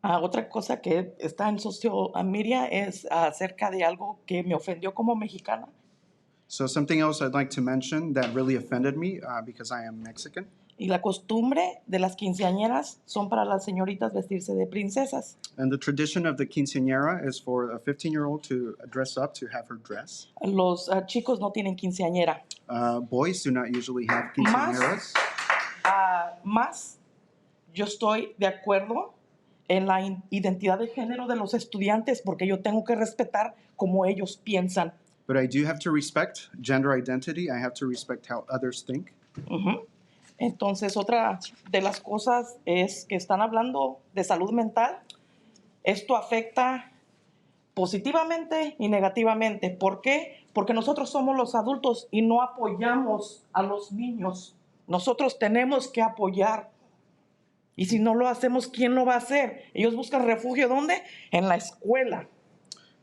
Otra cosa que está en social media es acerca de algo que me ofendió como mexicana. So something else I'd like to mention that really offended me because I am Mexican. Y la costumbre de las quinceañeras son para las señoritas vestirse de princesas. And the tradition of the quinceañera is for a 15-year-old to dress up, to have her dress. Los chicos no tienen quinceañera. Boys do not usually have quinceañeras. Más, yo estoy de acuerdo en la identidad de género de los estudiantes porque yo tengo que respetar cómo ellos piensan. But I do have to respect gender identity. I have to respect how others think. Entonces, otra de las cosas es que están hablando de salud mental. Esto afecta positivamente y negativamente. ¿Por qué? Porque nosotros somos los adultos y no apoyamos a los niños. Nosotros tenemos que apoyar. Y si no lo hacemos, ¿quién lo va a hacer? Ellos buscan refugio, ¿dónde? En la escuela.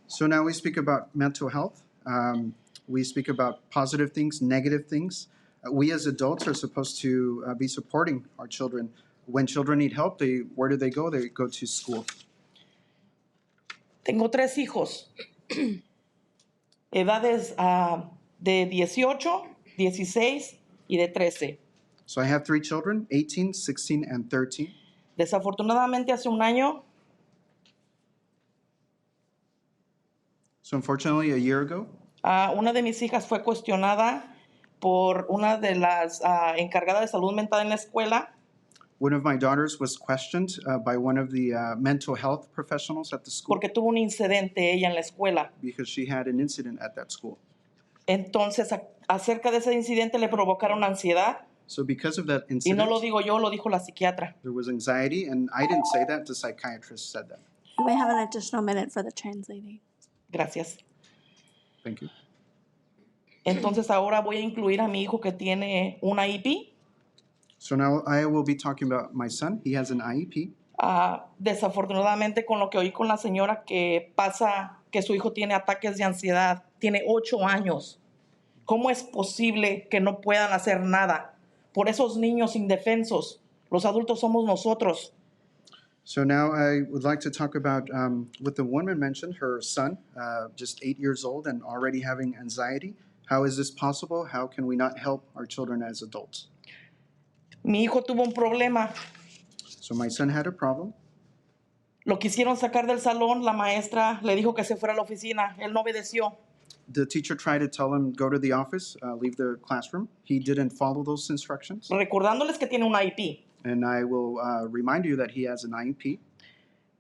So now we speak about mental health. We speak about positive things, negative things. We as adults are supposed to be supporting our children. When children need help, where do they go? They go to school. Tengo 3 hijos. Edades de 18, 16 y de 13. So I have 3 children, 18, 16, and 13. Desafortunadamente hace un año. So unfortunately, a year ago. Una de mis hijas fue cuestionada por una de las encargadas de salud mental en la escuela. One of my daughters was questioned by one of the mental health professionals at the school. Porque tuvo un incidente ella en la escuela. Because she had an incident at that school. Entonces, acerca de ese incidente le provocaron ansiedad. So because of that Y incident, no lo digo yo, lo dijo la psiquiatra. there was anxiety, and I didn't say that, the psychiatrist said that. You may have an additional minute for the translating. Gracias. Thank you. Entonces ahora voy a incluir a mi hijo que tiene una IEP. So now I will be talking about my son. He has an IEP. Desafortunadamente con lo que oí con la señora que pasa que su hijo tiene ataques de ansiedad, tiene 8 años. ¿Cómo es posible que no puedan hacer nada por esos niños indefensos? Los adultos somos nosotros. So now I would like to talk about what the woman mentioned, her son, just 8 years old and already having anxiety. How is this possible? How can we not help our children as adults? Mi hijo tuvo un problema. So my son had a problem. Lo quisieron sacar del salón, la maestra le dijo que se fuera a la oficina. Él no obedeció. The teacher tried to tell him, go to the office, leave the classroom. He didn't follow those instructions. Recordándoles que tiene un IEP. And I will remind you that he has an IEP.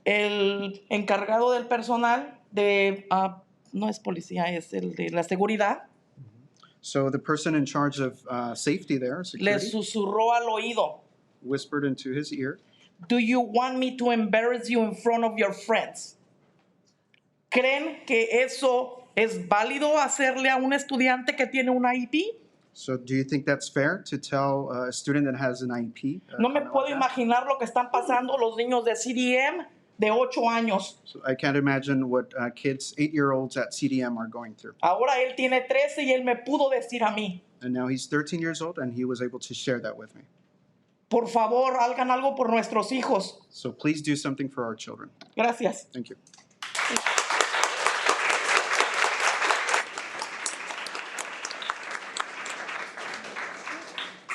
El encargado del personal de, no es policía, es el de la seguridad. So the person in charge of safety there, Le security, susurró al oído. whispered into his ear, Do you want me to embarrass you in front of your friends? ¿Creen que eso es válido hacerle a un estudiante que tiene un IEP? so do you think that's fair to tell a student that has an IEP? No me puedo imaginar lo que están pasando los niños de CDM de 8 años. So I can't imagine what kids, 8-year-olds at CDM are going through. Ahora él tiene 13 y él me pudo decir a mí, And now he's 13 years old and he was able to share that with me. por favor, hagan algo por nuestros hijos. So please do something for our children. Gracias. Thank you.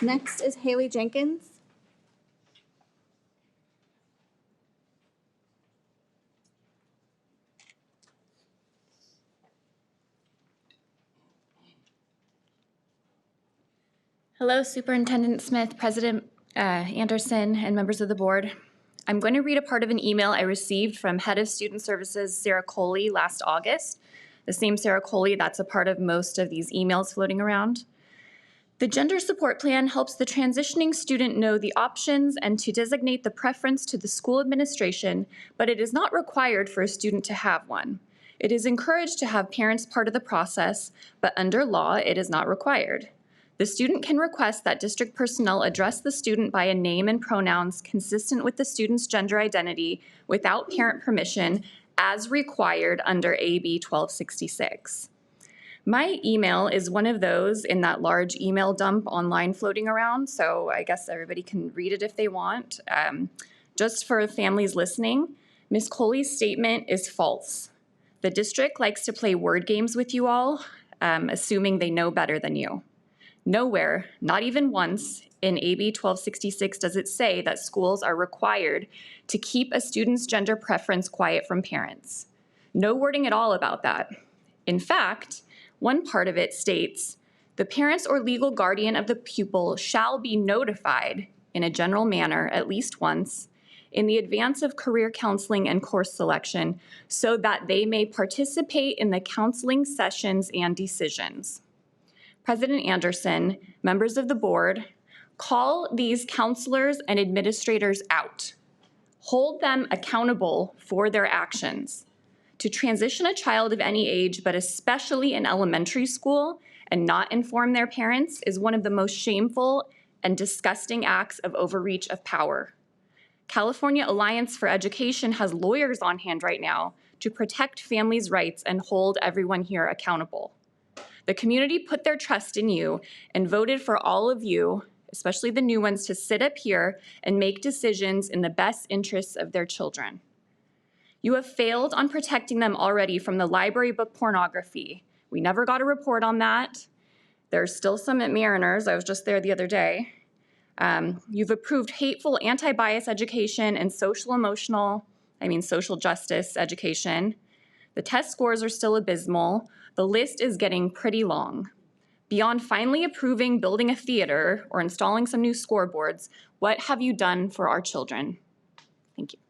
Next is Haley Jenkins. Hello, Superintendent Smith, President Anderson, and members of the board. I'm going to read a part of an email I received from Head of Student Services Sarah Coley last August. The same Sarah Coley that's a part of most of these emails floating around. The Gender Support Plan helps the transitioning student know the options and to designate the preference to the school administration, but it is not required for a student to have one. It is encouraged to have parents part of the process, but under law, it is not required. The student can request that district personnel address the student by a name and pronouns consistent with the student's gender identity without parent permission as required under AB 1266. My email is one of those in that large email dump online floating around, so I guess everybody can read it if they want. Just for families listening, Ms. Coley's statement is false. The district likes to play word games with you all, assuming they know better than you. Nowhere, not even once, in AB 1266 does it say that schools are required to keep a student's gender preference quiet from parents. No wording at all about that. In fact, one part of it states, the parents or legal guardian of the pupil shall be notified in a general manner at least once in the advance of career counseling and course selection so that they may participate in the counseling sessions and decisions. President Anderson, members of the board, call these counselors and administrators out. Hold them accountable for their actions. To transition a child of any age, but especially in elementary school, and not inform their parents is one of the most shameful and disgusting acts of overreach of power. California Alliance for Education has lawyers on hand right now to protect families' rights and hold everyone here accountable. The community put their trust in you and voted for all of you, especially the new ones, to sit up here and make decisions in the best interests of their children. You have failed on protecting them already from the library book pornography. We never got a report on that. There's still some at Mariners. I was just there the other day. You've approved hateful anti-bias education and social justice education. The test scores are still abysmal. The list is getting pretty long. Beyond finally approving building a theater or installing some new scoreboards, what have you done for our children? Thank you.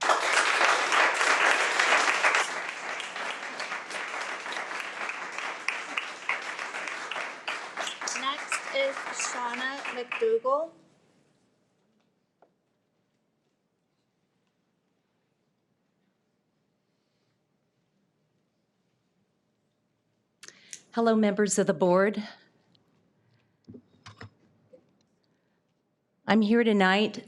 Next is Shauna McDougall. Hello, members of the board. I'm here tonight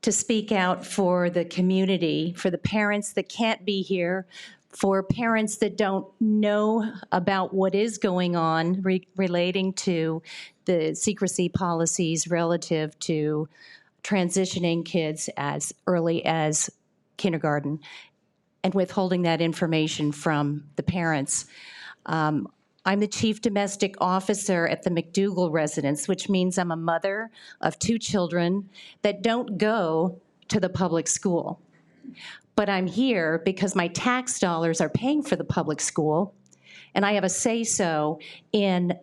to speak out for the community, for the parents that can't be here, for parents that don't know about what is going on relating to the secrecy policies relative to transitioning kids as early as kindergarten and withholding that information from the parents. I'm the chief domestic officer at the McDougall residence, which means I'm a mother of 2 children that don't go to the public school. But I'm here because my tax dollars are paying for the public school, and I have a say-so in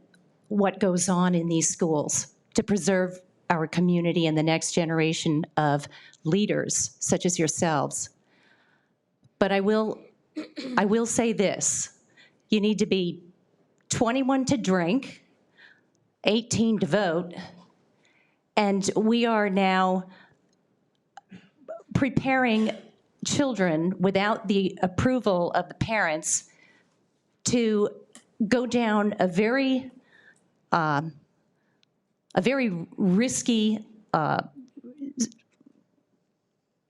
what goes on in these schools to preserve our community and the next generation of leaders such as yourselves. But I will say this, you need to be 21 to drink, 18 to vote, and we are now preparing children without the approval of the parents to go down a very risky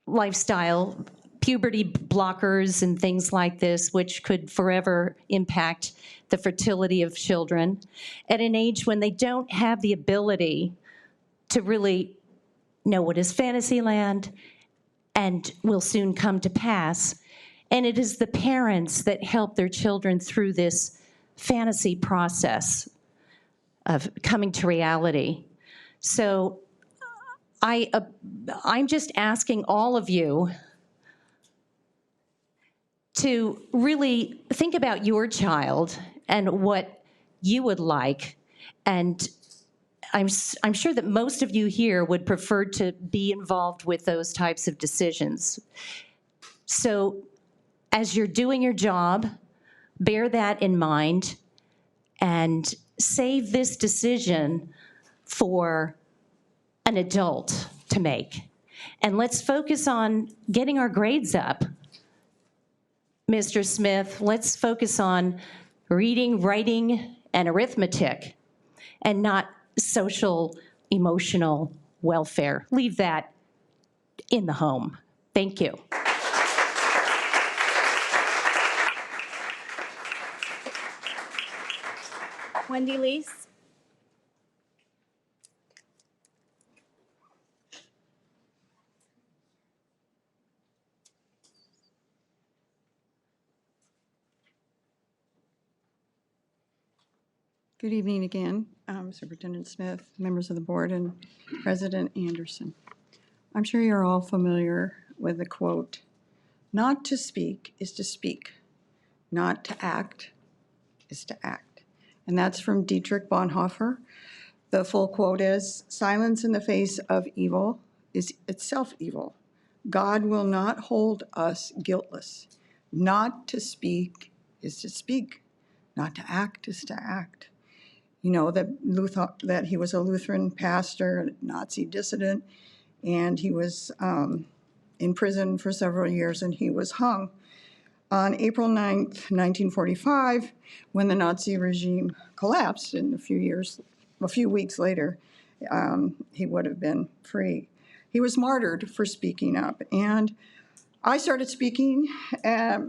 lifestyle, puberty blockers and things like this, which could forever impact the fertility of children at an age when they don't have the ability to really know what is fantasy land and will soon come to pass. And it is the parents that help their children through this fantasy process of coming to reality. So I'm just asking all of you to really think about your child and what you would like. And I'm sure that most of you here would prefer to be involved with those types of decisions. So as you're doing your job, bear that in mind and save this decision for an adult to make. And let's focus on getting our grades up. Mr. Smith, let's focus on reading, writing, and arithmetic, and not social, emotional welfare. Leave that in the home. Thank you. Wendy Lees. Good evening again, Superintendent Smith, members of the board, and President Anderson. I'm sure you're all familiar with the quote, "Not to speak is to speak. Not to act is to act." And that's from Dietrich Bonhoeffer. The full quote is, "Silence in the face of evil is itself evil. God will not hold us guiltless. Not to speak is to speak. Not to act is to act." You know that he was a Lutheran pastor, a Nazi dissident, and he was in prison for several years, and he was hung on April 9th, 1945, when the Nazi regime collapsed. And a few weeks later, he would have been free. He was martyred for speaking up. And I started speaking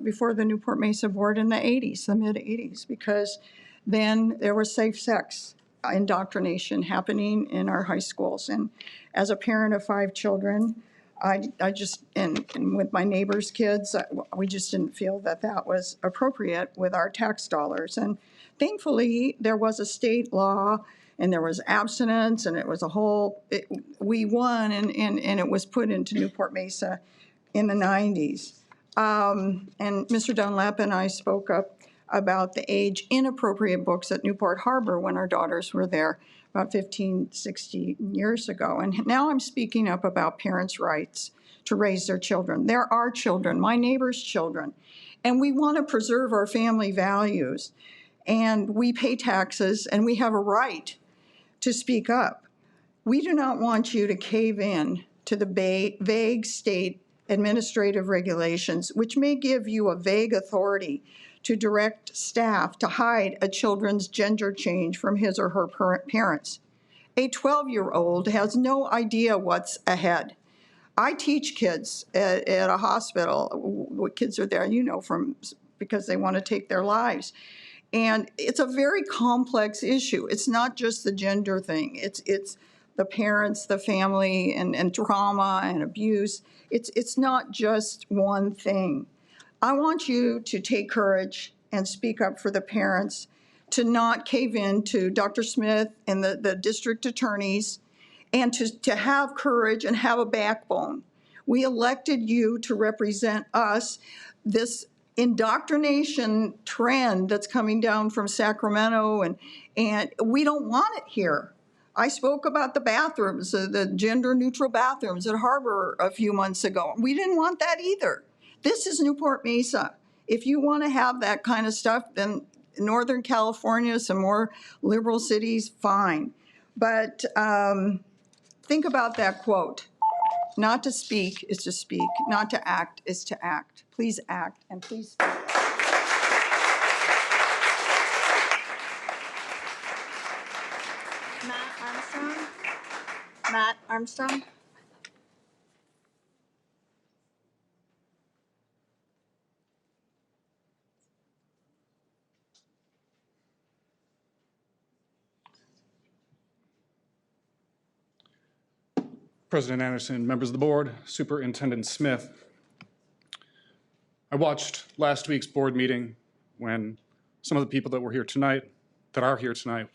before the Newport-Mesa board in the 80s, the mid-80s, because then there was safe sex indoctrination happening in our high schools. And as a parent of 5 children, I just, and with my neighbors' kids, we just didn't feel that that was appropriate with our tax dollars. And thankfully, there was a state law, and there was abstinence, and it was we won, and it was put into Newport-Mesa in the 90s. And Mr. Dunlap and I spoke up about the age-inappropriate books at Newport Harbor when our daughters were there about 15, 16 years ago. And now I'm speaking up about parents' rights to raise their children. They're our children, my neighbors' children, and we want to preserve our family values. And we pay taxes, and we have a right to speak up. We do not want you to cave in to the vague state administrative regulations, which may give you a vague authority to direct staff to hide a children's gender change from his or her parents. A 12-year-old has no idea what's ahead. I teach kids at a hospital. What kids are there, you know, because they want to take their lives. And it's a very complex issue. It's not just the gender thing. It's the parents, the family, and trauma and abuse. It's not just one thing. I want you to take courage and speak up for the parents, to not cave in to Dr. Smith and the district attorneys, and to have courage and have a backbone. We elected you to represent us. This indoctrination trend that's coming down from Sacramento, and we don't want it here. I spoke about the bathrooms, the gender-neutral bathrooms at Harbor a few months ago. We didn't want that either. This is Newport-Mesa. If you want to have that kind of stuff, then Northern California, some more liberal cities, fine. But think about that quote. Not to speak is to speak. Not to act is to act. Please act, and please speak. Matt Armstrong. President Anderson, members of the board, Superintendent Smith. I watched last week's board meeting when some of the people that are here tonight,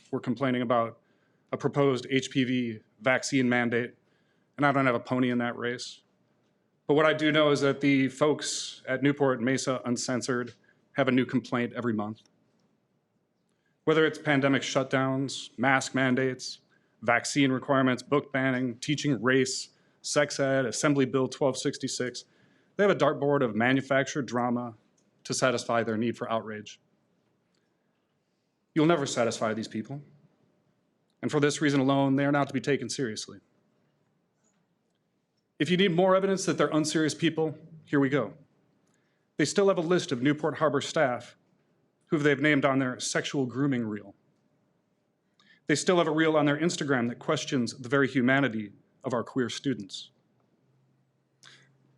were complaining about a proposed HPV vaccine mandate, and I don't have a pony in that race. But what I do know is that the folks at Newport-Mesa Uncensored have a new complaint every month. Whether it's pandemic shutdowns, mask mandates, vaccine requirements, book banning, teaching race, sex ed, Assembly Bill 1266, they have a dartboard of manufactured drama to satisfy their need for outrage. You'll never satisfy these people. And for this reason alone, they are not to be taken seriously. If you need more evidence that they're unserious people, here we go. They still have a list of Newport Harbor staff who they've named on their sexual grooming reel. They still have a reel on their Instagram that questions the very humanity of our queer students.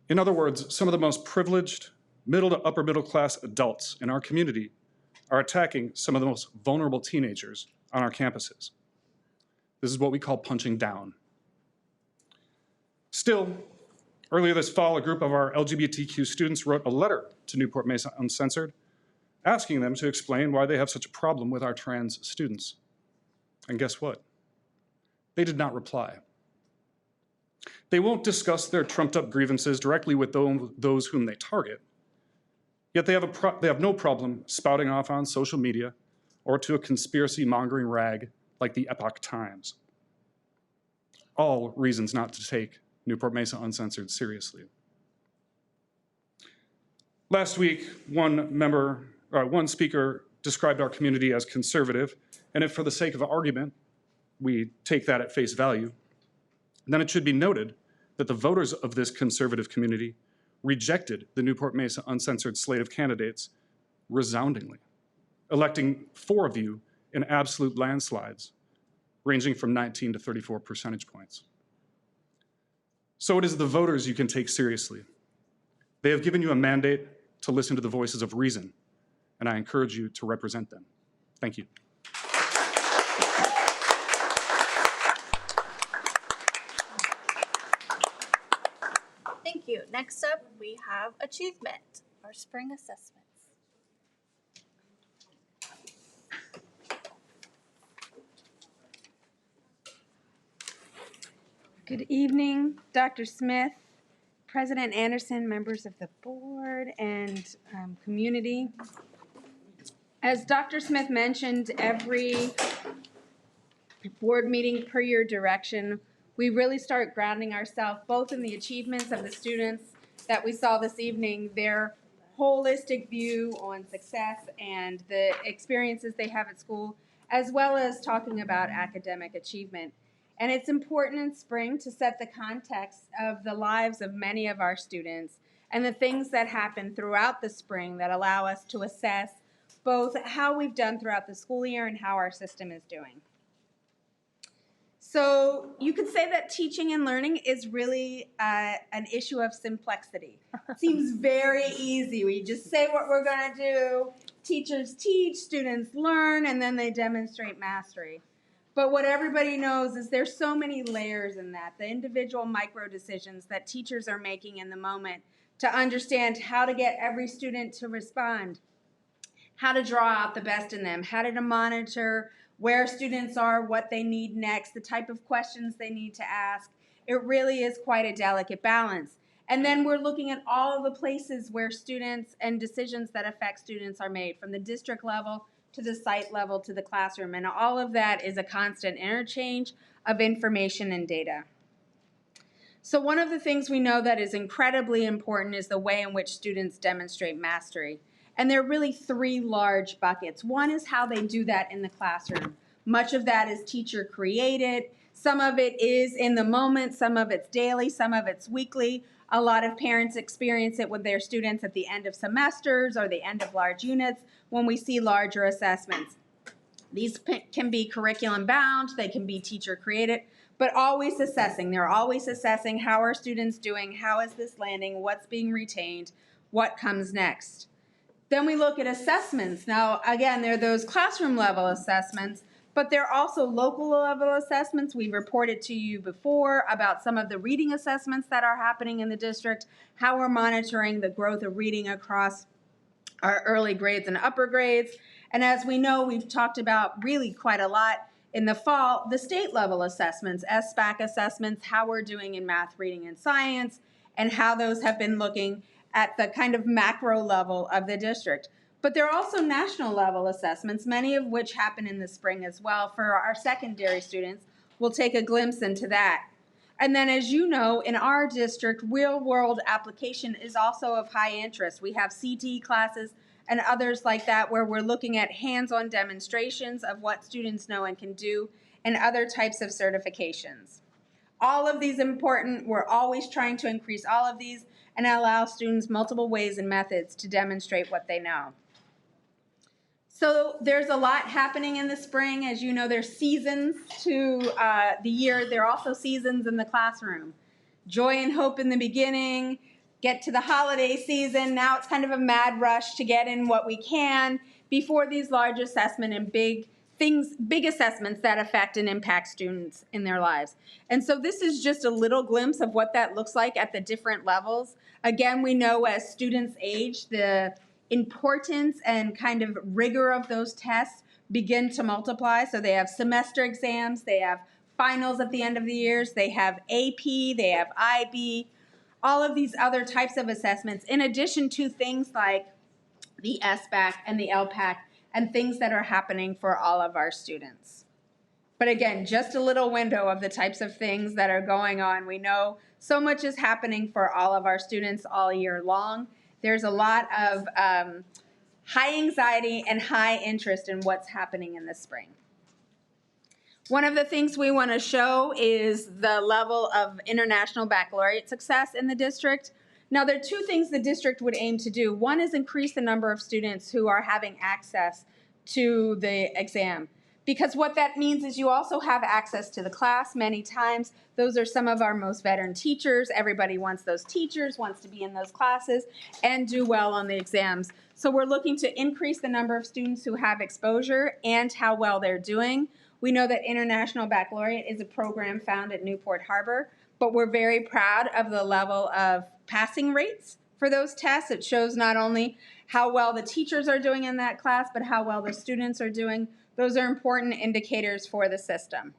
In other words, some of the most privileged middle to upper middle class adults in our community are attacking some of the most vulnerable teenagers on our campuses. This is what we call punching down. Still, earlier this fall, a group of our LGBTQ students wrote a letter to Newport-Mesa Uncensored, asking them to explain why they have such a problem with our trans students. And guess what? They did not reply. They won't discuss their trumped-up grievances directly with those whom they target, yet they have no problem spouting off on social media or to a conspiracy-mongering rag like the Epoch Times. All reasons not to take Newport-Mesa Uncensored seriously. Last week, one speaker described our community as conservative, and if for the sake of argument, we take that at face value, then it should be noted that the voters of this conservative community rejected the Newport-Mesa Uncensored slate of candidates resoundingly, electing 4 of you in absolute landslides, ranging from 19 to 34 percentage points. So it is the voters you can take seriously. They have given you a mandate to listen to the voices of reason, and I encourage you to represent them. Thank you. Thank you. Next up, we have achievement, our spring assessments. Good evening, Dr. Smith, President Anderson, members of the board, and community. As Dr. Smith mentioned, every board meeting per your direction, we really start grounding ourselves both in the achievements of the students that we saw this evening, their holistic view on success and the experiences they have at school, as well as talking about academic achievement. And it's important in spring to set the context of the lives of many of our students and the things that happen throughout the spring that allow us to assess both how we've done throughout the school year and how our system is doing. So you could say that teaching and learning is really an issue of simplicity. It seems very easy. We just say what we're going to do. Teachers teach, students learn, and then they demonstrate mastery. But what everybody knows is there's so many layers in that, the individual micro decisions that teachers are making in the moment to understand how to get every student to respond, how to draw out the best in them, how to monitor where students are, what they need next, the type of questions they need to ask. It really is quite a delicate balance. And then we're looking at all of the places where students and decisions that affect students are made, from the district level to the site level to the classroom. And all of that is a constant interchange of information and data. So one of the things we know that is incredibly important is the way in which students demonstrate mastery. And there are really 3 large buckets. One is how they do that in the classroom. Much of that is teacher created. Some of it is in the moment, some of it's daily, some of it's weekly. A lot of parents experience it with their students at the end of semesters or the end of large units when we see larger assessments. These can be curriculum bound, they can be teacher created, but always assessing. They're always assessing how are students doing, how is this landing, what's being retained, what comes next. Then we look at assessments. Now, again, there are those classroom level assessments, but there are also local level assessments. We've reported to you before about some of the reading assessments that are happening in the district, how we're monitoring the growth of reading across our early grades and upper grades. And as we know, we've talked about really quite a lot in the fall, the state level assessments, SBAC assessments, how we're doing in math, reading, and science, and how those have been looking at the kind of macro level of the district. But there are also national level assessments, many of which happen in the spring as well for our secondary students. We'll take a glimpse into that. And then, as you know, in our district, real-world application is also of high interest. We have CT classes and others like that where we're looking at hands-on demonstrations of what students know and can do and other types of certifications. All of these important, we're always trying to increase all of these and allow students multiple ways and methods to demonstrate what they know. So there's a lot happening in the spring. As you know, there's seasons to the year. There are also seasons in the classroom. Joy and hope in the beginning, get to the holiday season. Now it's kind of a mad rush to get in what we can before these large assessment and big assessments that affect and impact students in their lives. And so this is just a little glimpse of what that looks like at the different levels. Again, we know as students age, the importance and kind of rigor of those tests begin to multiply. So they have semester exams, they have finals at the end of the years, they have AP, they have IB, all of these other types of assessments, in addition to things like the SBAC and the LPAC and things that are happening for all of our students. But again, just a little window of the types of things that are going on. We know so much is happening for all of our students all year long. There's a lot of high anxiety and high interest in what's happening in the spring. One of the things we want to show is the level of international baccalaureate success in the district. Now, there are two things the district would aim to do. One is increase the number of students who are having access to the exam. Because what that means is you also have access to the class many times. Those are some of our most veteran teachers. Everybody wants those teachers, wants to be in those classes, and do well on the exams. So we're looking to increase the number of students who have exposure and how well they're doing. We know that International Baccalaureate is a program found at Newport Harbor, but we're very proud of the level of passing rates for those tests. It shows not only how well the teachers are doing in that class, but how well the students are doing. Those are important indicators for the system.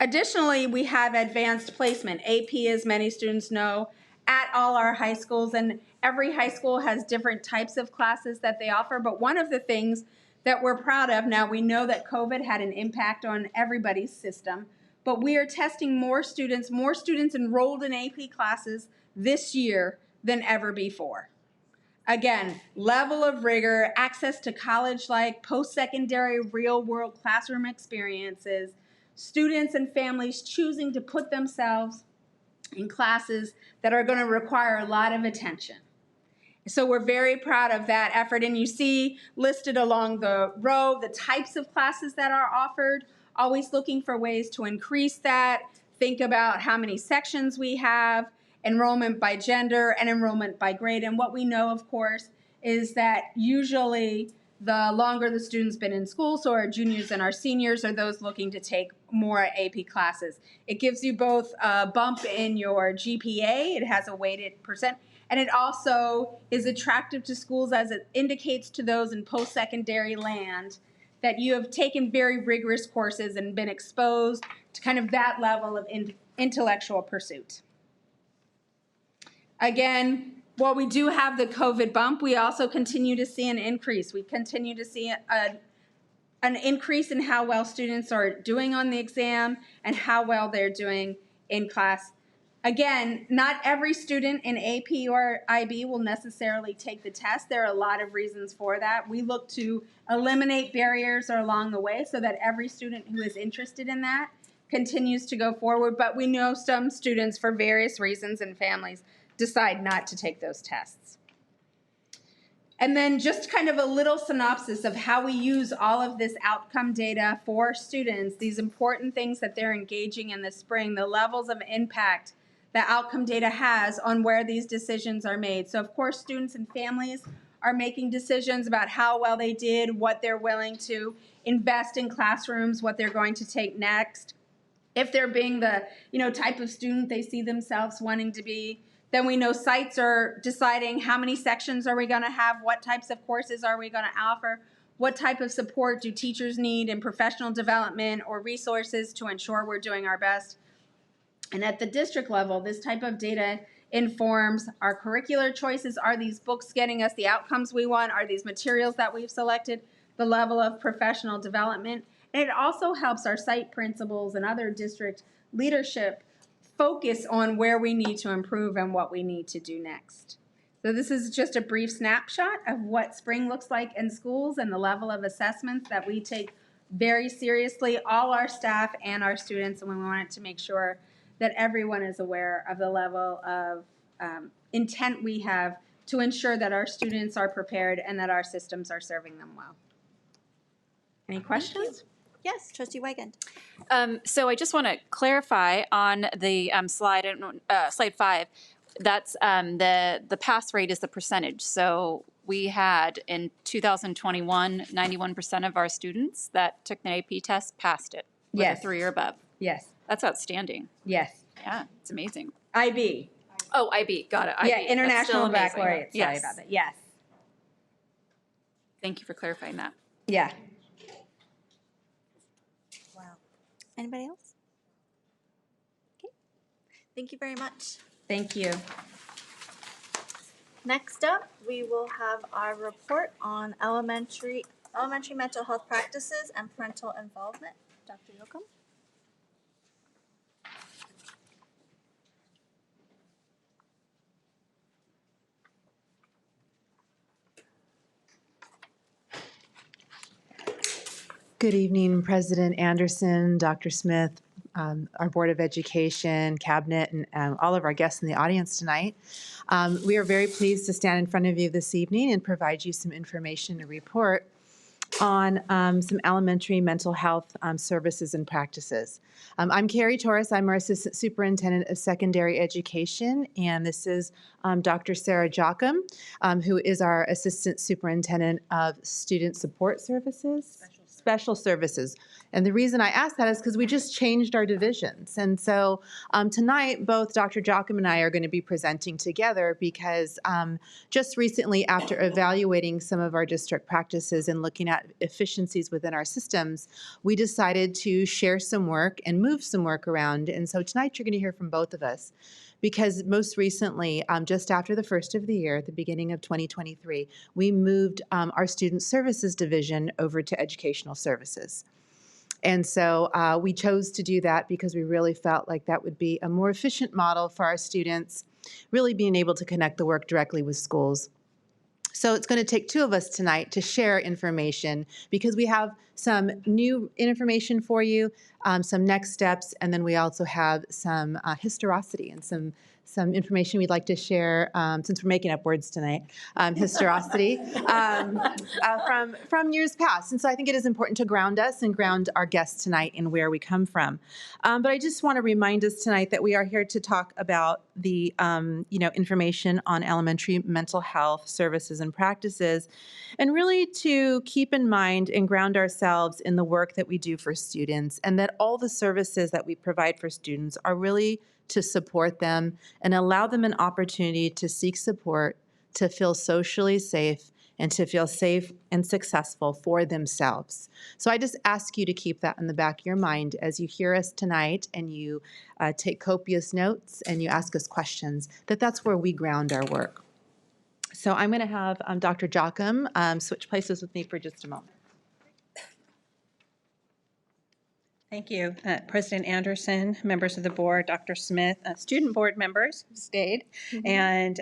Additionally, we have advanced placement, AP, as many students know, at all our high schools, and every high school has different types of classes that they offer, but one of the things that we're proud of, now we know that COVID had an impact on everybody's system, but we are testing more students enrolled in AP classes this year than ever before. Again, level of rigor, access to college-like, post-secondary, real-world classroom experiences, students and families choosing to put themselves in classes that are going to require a lot of attention. So we're very proud of that effort, and you see listed along the row the types of classes that are offered, always looking for ways to increase that. Think about how many sections we have, enrollment by gender, and enrollment by grade. And what we know, of course, is that usually the longer the student's been in school, so our juniors and our seniors are those looking to take more AP classes. It gives you both a bump in your GPA, it has a weighted percent, and it also is attractive to schools as it indicates to those in post-secondary land that you have taken very rigorous courses and been exposed to kind of that level of intellectual pursuit. Again, while we do have the COVID bump, we also continue to see an increase. We continue to see an increase in how well students are doing on the exam and how well they're doing in class. Again, not every student in AP or IB will necessarily take the test. There are a lot of reasons for that. We look to eliminate barriers along the way so that every student who is interested in that continues to go forward. But we know some students, for various reasons and families, decide not to take those tests. And then just kind of a little synopsis of how we use all of this outcome data for students, these important things that they're engaging in the spring, the levels of impact that outcome data has on where these decisions are made. So of course, students and families are making decisions about how well they did, what they're willing to invest in classrooms, what they're going to take next. If they're being the type of student they see themselves wanting to be, then we know sites are deciding how many sections are we going to have, what types of courses are we going to offer, what type of support do teachers need in professional development or resources to ensure we're doing our best. And at the district level, this type of data informs our curricular choices. Are these books getting us the outcomes we want? Are these materials that we've selected the level of professional development? And it also helps our site principals and other district leadership focus on where we need to improve and what we need to do next. So this is just a brief snapshot of what spring looks like in schools and the level of assessments that we take very seriously, all our staff and our students, and we wanted to make sure that everyone is aware of the level of intent we have to ensure that our students are prepared and that our systems are serving them well. Any questions? Yes, Trustee Wigand. So I just want to clarify on the slide 5. That's the pass rate is the percentage. So we had in 2021, 91% of our students that took the AP test passed it with Yes. a 3 or above. Yes. That's outstanding. Yes. Yeah, it's amazing. IB. Oh, IB, got it. IB. Yeah, That's still International amazing. Baccalaureate. Sorry Yes. about that. Yes. Thank you for clarifying that. Yeah. Wow. Anybody else? Okay. Thank you very much. Thank you. Next up, we will have our report on elementary mental health practices and parental involvement. Dr. Yoakum? Good evening, President Anderson, Dr. Smith, our Board of Education, Cabinet, and all of our guests in the audience tonight. We are very pleased to stand in front of you this evening and provide you some information to report on some elementary mental health services and practices. I'm Carrie Torres. I'm our Assistant Superintendent of Secondary Education, and this is Dr. Sarah Jocham, who is our Assistant Superintendent of Student Support Services. Special Services. And the reason I ask that is because we just changed our divisions. And so tonight, both Dr. Jocham and I are going to be presenting together because just recently, after evaluating some of our district practices and looking at efficiencies within our systems, we decided to share some work and move some work around. And so tonight, you're going to hear from both of us. Because most recently, just after the first of the year, at the beginning of 2023, we moved our Student Services Division over to Educational Services. And so we chose to do that because we really felt like that would be a more efficient model for our students, really being able to connect the work directly with schools. So it's going to take two of us tonight to share information because we have some new information for you, some next steps, and then we also have some historicity and some information we'd like to share, since we're making up words tonight, historicity from years past. And so I think it is important to ground us and ground our guests tonight in where we come from. But I just want to remind us tonight that we are here to talk about the information on elementary mental health services and practices, and really to keep in mind and ground ourselves in the work that we do for students, and that all the services that we provide for students are really to support them and allow them an opportunity to seek support, to feel socially safe, and to feel safe and successful for themselves. So I just ask you to keep that in the back of your mind as you hear us tonight and you take copious notes and you ask us questions, that's where we ground our work. So I'm going to have Dr. Jocham switch places with me for just a moment. Thank you, President Anderson, members of the board, Dr. Smith, student board members who stayed, and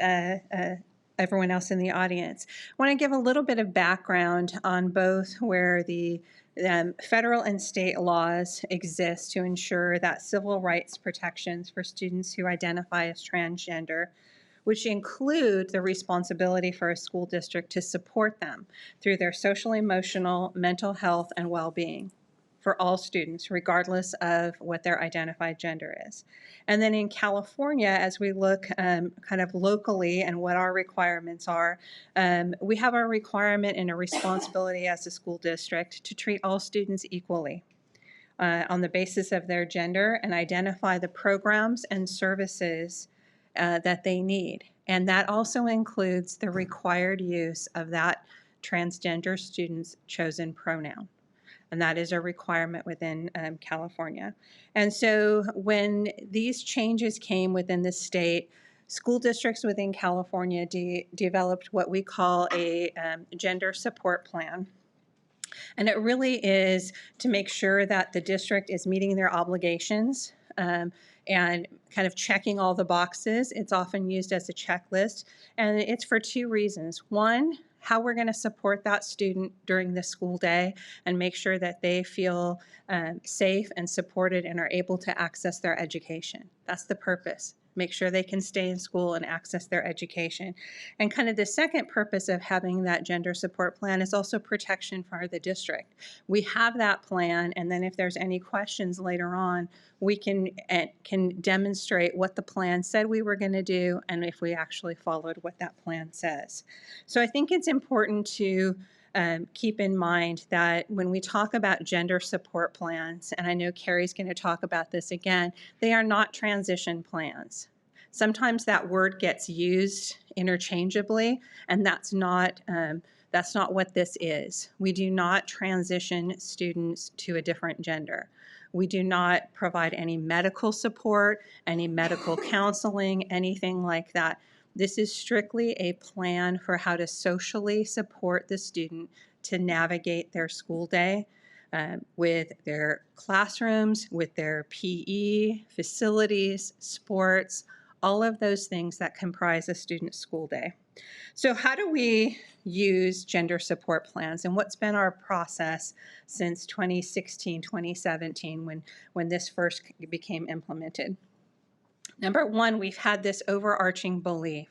everyone else in the audience. I want to give a little bit of background on both where the federal and state laws exist to ensure that civil rights protections for students who identify as transgender, which include the responsibility for a school district to support them through their social, emotional, mental health, and well-being for all students, regardless of what their identified gender is. And then in California, as we look kind of locally and what our requirements are, we have a requirement and a responsibility as a school district to treat all students equally on the basis of their gender and identify the programs and services that they need. And that also includes the required use of that transgender student's chosen pronoun. And that is a requirement within California. And so when these changes came within the state, school districts within California developed what we call a gender support plan. And it really is to make sure that the district is meeting their obligations and kind of checking all the boxes. It's often used as a checklist, and it's for two reasons. One, how we're going to support that student during the school day and make sure that they feel safe and supported and are able to access their education. That's the purpose. Make sure they can stay in school and access their education. And kind of the second purpose of having that gender support plan is also protection for the district. We have that plan, and then if there's any questions later on, we can demonstrate what the plan said we were going to do and if we actually followed what that plan says. So I think it's important to keep in mind that when we talk about gender support plans, and I know Carrie's going to talk about this again, they are not transition plans. Sometimes that word gets used interchangeably, and that's not what this is. We do not transition students to a different gender. We do not provide any medical support, any medical counseling, anything like that. This is strictly a plan for how to socially support the student to navigate their school day with their classrooms, with their PE, facilities, sports, all of those things that comprise a student's school day. So how do we use gender support plans, and what's been our process since 2016, 2017 when this first became implemented? Number one, we've had this overarching belief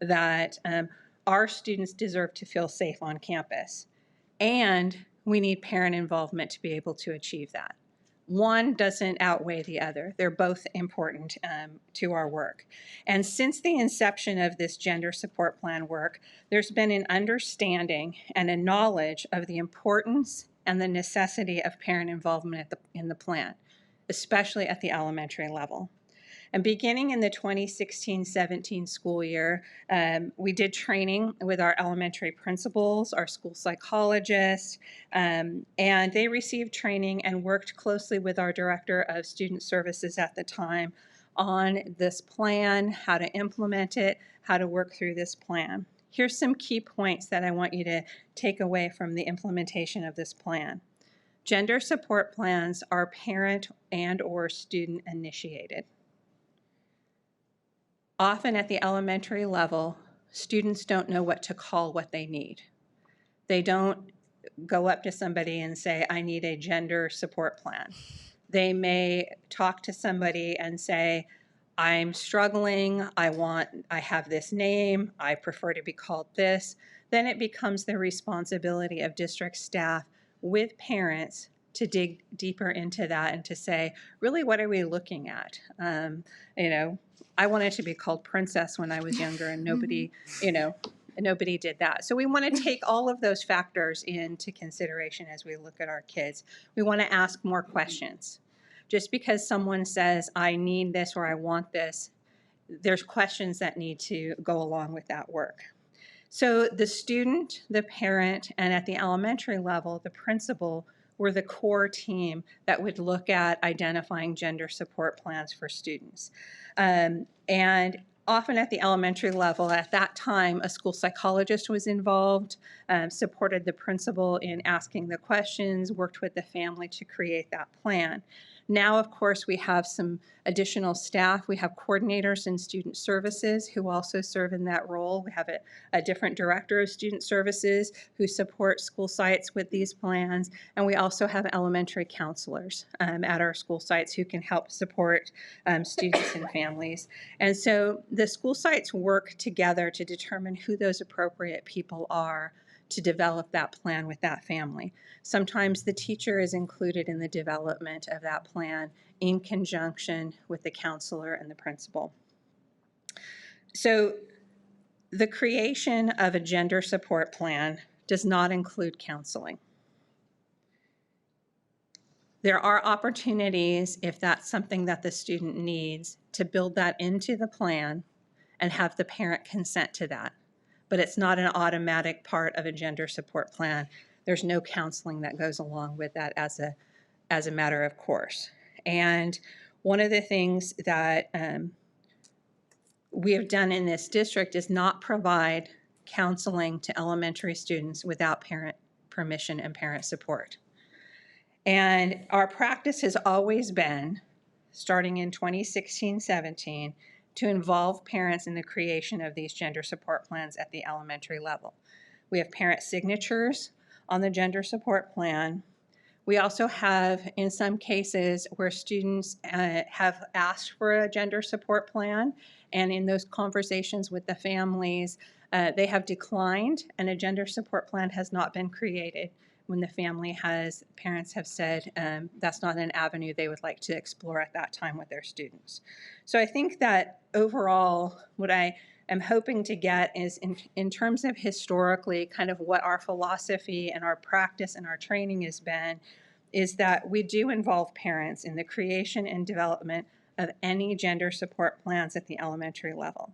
that our students deserve to feel safe on campus, and we need parent involvement to be able to achieve that. One doesn't outweigh the other. They're both important to our work. And since the inception of this gender support plan work, there's been an understanding and a knowledge of the importance and the necessity of parent involvement in the plan, especially at the elementary level. And beginning in the 2016-17 school year, we did training with our elementary principals, our school psychologists, and they received training and worked closely with our director of student services at the time on this plan, how to implement it, how to work through this plan. Here's some key points that I want you to take away from the implementation of this plan. Gender support plans are parent and/or student initiated. Often at the elementary level, students don't know what to call what they need. They don't go up to somebody and say, I need a gender support plan. They may talk to somebody and say, I'm struggling, I have this name, I prefer to be called this. Then it becomes the responsibility of district staff with parents to dig deeper into that and to say, really, what are we looking at? I wanted to be called Princess when I was younger, and nobody did that. So we want to take all of those factors into consideration as we look at our kids. We want to ask more questions. Just because someone says, I need this or I want this, there's questions that need to go along with that work. So the student, the parent, and at the elementary level, the principal were the core team that would look at identifying gender support plans for students. And often at the elementary level, at that time, a school psychologist was involved, supported the principal in asking the questions, worked with the family to create that plan. Now, of course, we have some additional staff. We have coordinators in student services who also serve in that role. We have a different director of student services who support school sites with these plans. And we also have elementary counselors at our school sites who can help support students and families. And so the school sites work together to determine who those appropriate people are to develop that plan with that family. Sometimes the teacher is included in the development of that plan in conjunction with the counselor and the principal. So the creation of a gender support plan does not include counseling. There are opportunities, if that's something that the student needs, to build that into the plan and have the parent consent to that. But it's not an automatic part of a gender support plan. There's no counseling that goes along with that as a matter of course. And one of the things that we have done in this district is not provide counseling to elementary students without parent permission and parent support. And our practice has always been starting in 2016-17, to involve parents in the creation of these gender support plans at the elementary level. We have parent signatures on the gender support plan. We also have, in some cases, where students have asked for a gender support plan, and in those conversations with the families, they have declined, and a gender support plan has not been created when the parents have said that's not an avenue they would like to explore at that time with their students. So I think that overall, what I am hoping to get is in terms of historically kind of what our philosophy and our practice and our training has been, is that we do involve parents in the creation and development of any gender support plans at the elementary level.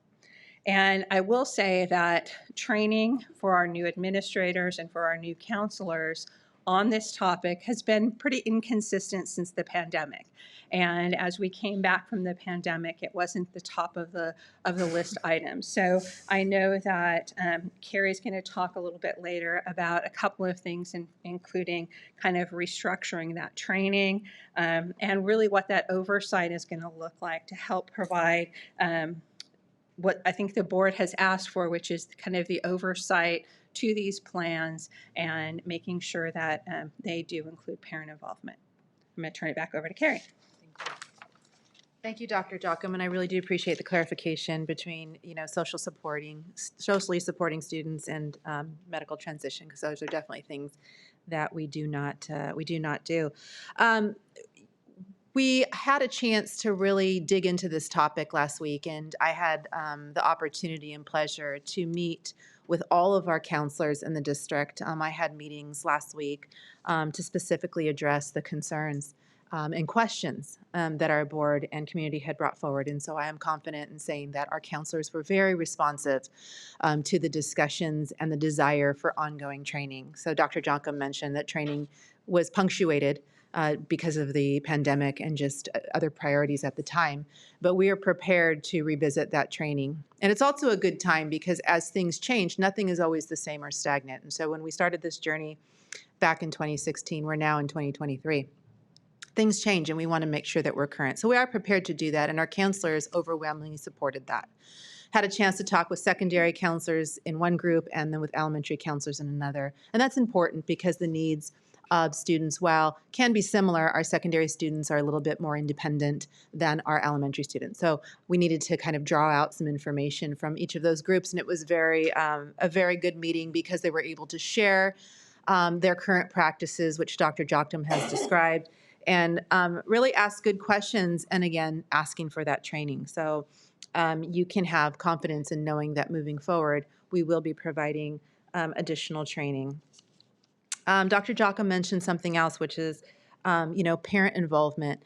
And I will say that training for our new administrators and for our new counselors on this topic has been pretty inconsistent since the pandemic. And as we came back from the pandemic, it wasn't the top of the list items. So I know that Carrie's going to talk a little bit later about a couple of things, including kind of restructuring that training and really what that oversight is going to look like to help provide what I think the board has asked for, which is kind of the oversight to these plans and making sure that they do include parent involvement. I'm going to turn it back over to Carrie. Thank you, Dr. Jocham, and I really do appreciate the clarification between, socially supporting students and medical transition, because those are definitely things that we do not do. We had a chance to really dig into this topic last week, and I had the opportunity and pleasure to meet with all of our counselors in the district. I had meetings last week to specifically address the concerns and questions that our board and community had brought forward. And so I am confident in saying that our counselors were very responsive to the discussions and the desire for ongoing training. So Dr. Jocham mentioned that training was punctuated because of the pandemic and just other priorities at the time. But we are prepared to revisit that training. And it's also a good time because as things change, nothing is always the same or stagnant. And so when we started this journey back in 2016, we're now in 2023. Things change and we want to make sure that we're current. So we are prepared to do that, and our counselors overwhelmingly supported that. Had a chance to talk with secondary counselors in one group and then with elementary counselors in another. And that's important because the needs of students, while can be similar, our secondary students are a little bit more independent than our elementary students. So we needed to kind of draw out some information from each of those groups, and it was a very good meeting because they were able to share their current practices, which Dr. Jocham has described, and really ask good questions, and again, asking for that training. So you can have confidence in knowing that moving forward, we will be providing additional training. Dr. Jocham mentioned something else, which is, parent involvement.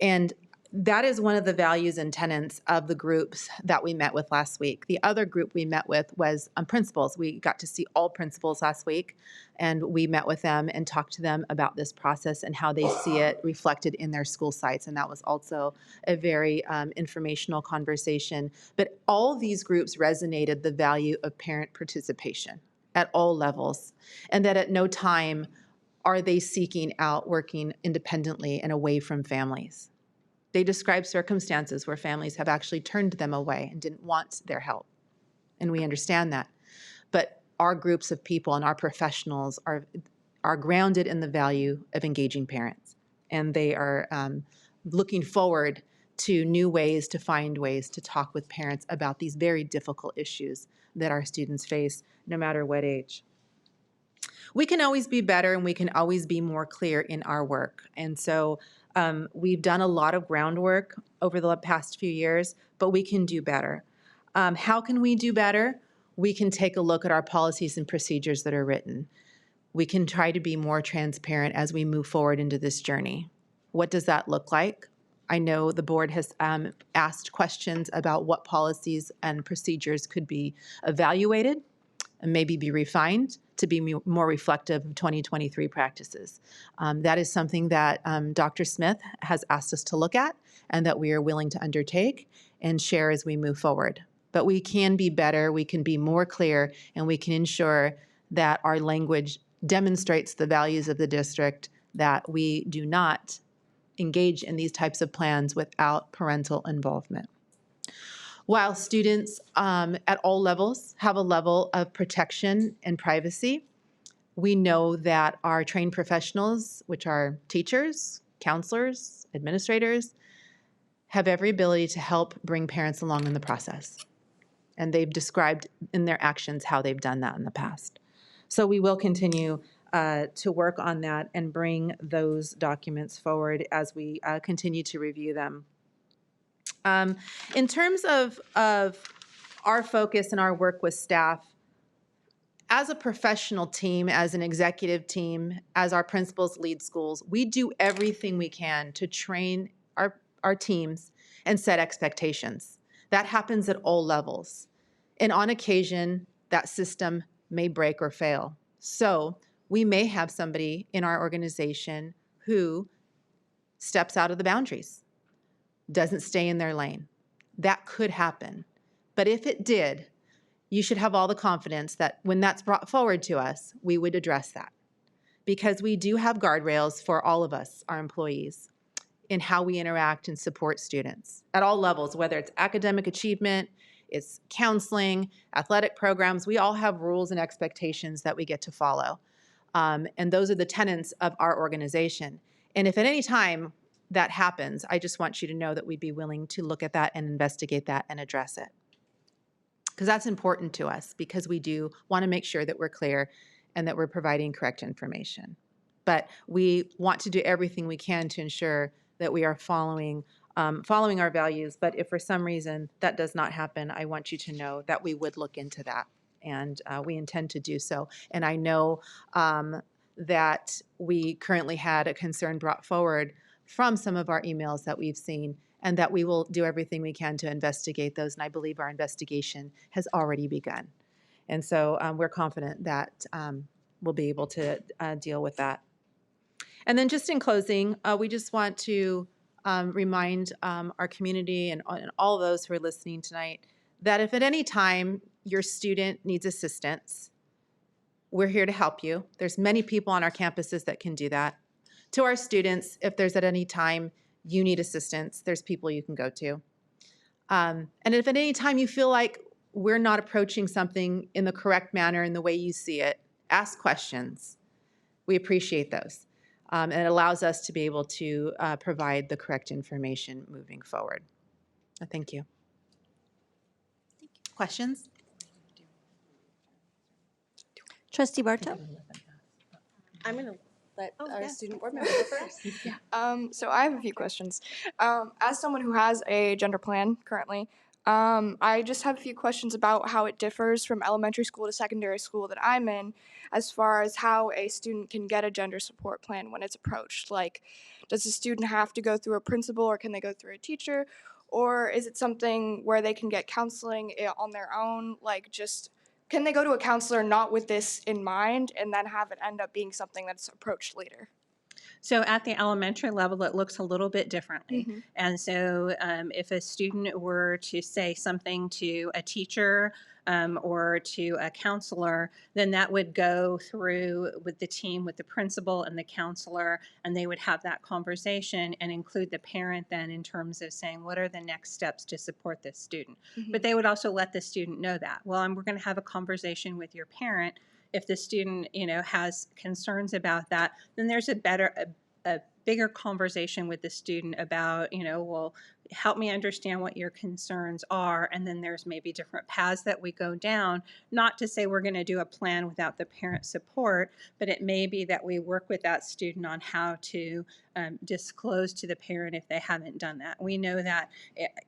And that is one of the values and tenets of the groups that we met with last week. The other group we met with was principals. We got to see all principals last week, and we met with them and talked to them about this process and how they see it reflected in their school sites. And that was also a very informational conversation. But all of these groups resonated the value of parent participation at all levels, and that at no time are they seeking out working independently and away from families. They describe circumstances where families have actually turned them away and didn't want their help, and we understand that. But our groups of people and our professionals are grounded in the value of engaging parents, and they are looking forward to new ways to find ways to talk with parents about these very difficult issues that our students face, no matter what age. We can always be better, and we can always be more clear in our work. And so we've done a lot of groundwork over the past few years, but we can do better. How can we do better? We can take a look at our policies and procedures that are written. We can try to be more transparent as we move forward into this journey. What does that look like? I know the board has asked questions about what policies and procedures could be evaluated and maybe be refined to be more reflective of 2023 practices. That is something that Dr. Smith has asked us to look at and that we are willing to undertake and share as we move forward. But we can be better, we can be more clear, and we can ensure that our language demonstrates the values of the district, that we do not engage in these types of plans without parental involvement. While students at all levels have a level of protection and privacy, we know that our trained professionals, which are teachers, counselors, administrators, have every ability to help bring parents along in the process. And they've described in their actions how they've done that in the past. So we will continue to work on that and bring those documents forward as we continue to review them. In terms of our focus and our work with staff, as a professional team, as an executive team, as our principals lead schools, we do everything we can to train our teams and set expectations. That happens at all levels. And on occasion, that system may break or fail. So we may have somebody in our organization who steps out of the boundaries, doesn't stay in their lane. That could happen. But if it did, you should have all the confidence that when that's brought forward to us, we would address that. Because we do have guardrails for all of us, our employees, in how we interact and support students at all levels, whether it's academic achievement, it's counseling, athletic programs. We all have rules and expectations that we get to follow. And those are the tenets of our organization. And if at any time that happens, I just want you to know that we'd be willing to look at that and investigate that and address it. Because that's important to us, because we do want to make sure that we're clear and that we're providing correct information. But we want to do everything we can to ensure that we are following our values. But if for some reason that does not happen, I want you to know that we would look into that, and we intend to do so. And I know that we currently had a concern brought forward from some of our emails that we've seen, and that we will do everything we can to investigate those. And I believe our investigation has already begun. And so we're confident that we'll be able to deal with that. And then just in closing, we just want to remind our community and all of those who are listening tonight that if at any time your student needs assistance, we're here to help you. There's many people on our campuses that can do that. To our students, if there's at any time you need assistance, there's people you can go to. And if at any time you feel like we're not approaching something in the correct manner in the way you see it, ask questions. We appreciate those. And it allows us to be able to provide the correct information moving forward. Thank you. Questions? Trustee Barto? I'm going to let our student board member go first. So I have a few questions. As someone who has a gender plan currently, I just have a few questions about how it differs from elementary school to secondary school that I'm in, as far as how a student can get a gender support plan when it's approached. Like, does the student have to go through a principal, or can they go through a teacher? Or is it something where they can get counseling on their own? Like, just, can they go to a counselor not with this in mind and then have it end up being something that's approached later? So at the elementary level, it looks a little bit differently. Mm-hmm. And so if a student were to say something to a teacher or to a counselor, then that would go through with the team, with the principal and the counselor, and they would have that conversation and include the parent then in terms of saying, what are the next steps to support this student? Mm-hmm. But they would also let the student know that. Well, we're going to have a conversation with your parent. If the student, has concerns about that, then there's a bigger conversation with the student about, well, help me understand what your concerns are. And then there's maybe different paths that we go down, not to say we're going to do a plan without the parent support, but it may be that we work with that student on how to disclose to the parent if they haven't done that. We know that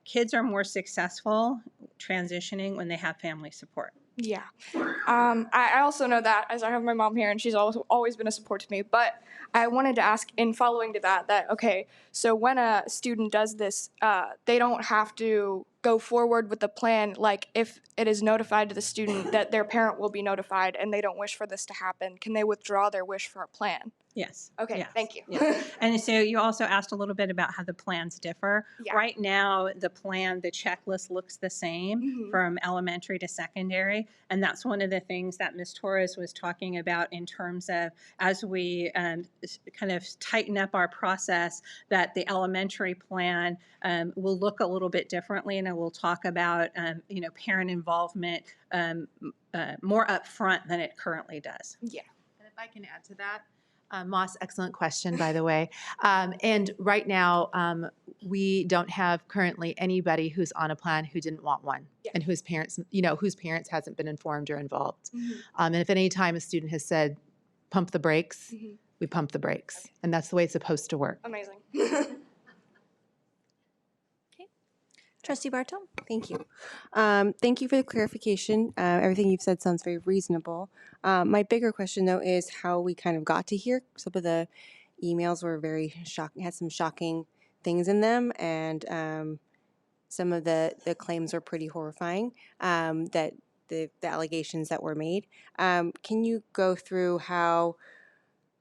kids are more successful transitioning when they have family support. Yeah. I also know that, as I have my mom here, and she's always been a support to me, but I wanted to ask, in following to that, okay, so when a student does this, they don't have to go forward with the plan, like if it is notified to the student that their parent will be notified and they don't wish for this to happen, can they withdraw their wish for a plan? Yes. Okay, Yes. thank you. Yes. And so you also asked a little bit about how the plans differ. Yeah. Right now, the checklist looks the same from elementary to secondary. And that's one of the things that Ms. Torres was talking about in terms of as we kind of tighten up our process, that the elementary plan will look a little bit differently. And it will talk about, parent involvement more upfront than it currently does. Yeah. And if I can add to that, Moss, excellent question, by the way. And right now, we don't have currently anybody who's on a plan who didn't want one, and whose parents hasn't been informed or involved. And if any time a student has said, pump the brakes, we pump the brakes. And that's the way it's supposed to work. Amazing. Trustee Barto? Thank you. Thank you for the clarification. Everything you've said sounds very reasonable. My bigger question, though, is how we kind of got to here. Some of the emails were very shocking, had some shocking things in them, and some of the claims were pretty horrifying, that the allegations that were made. Can you go through how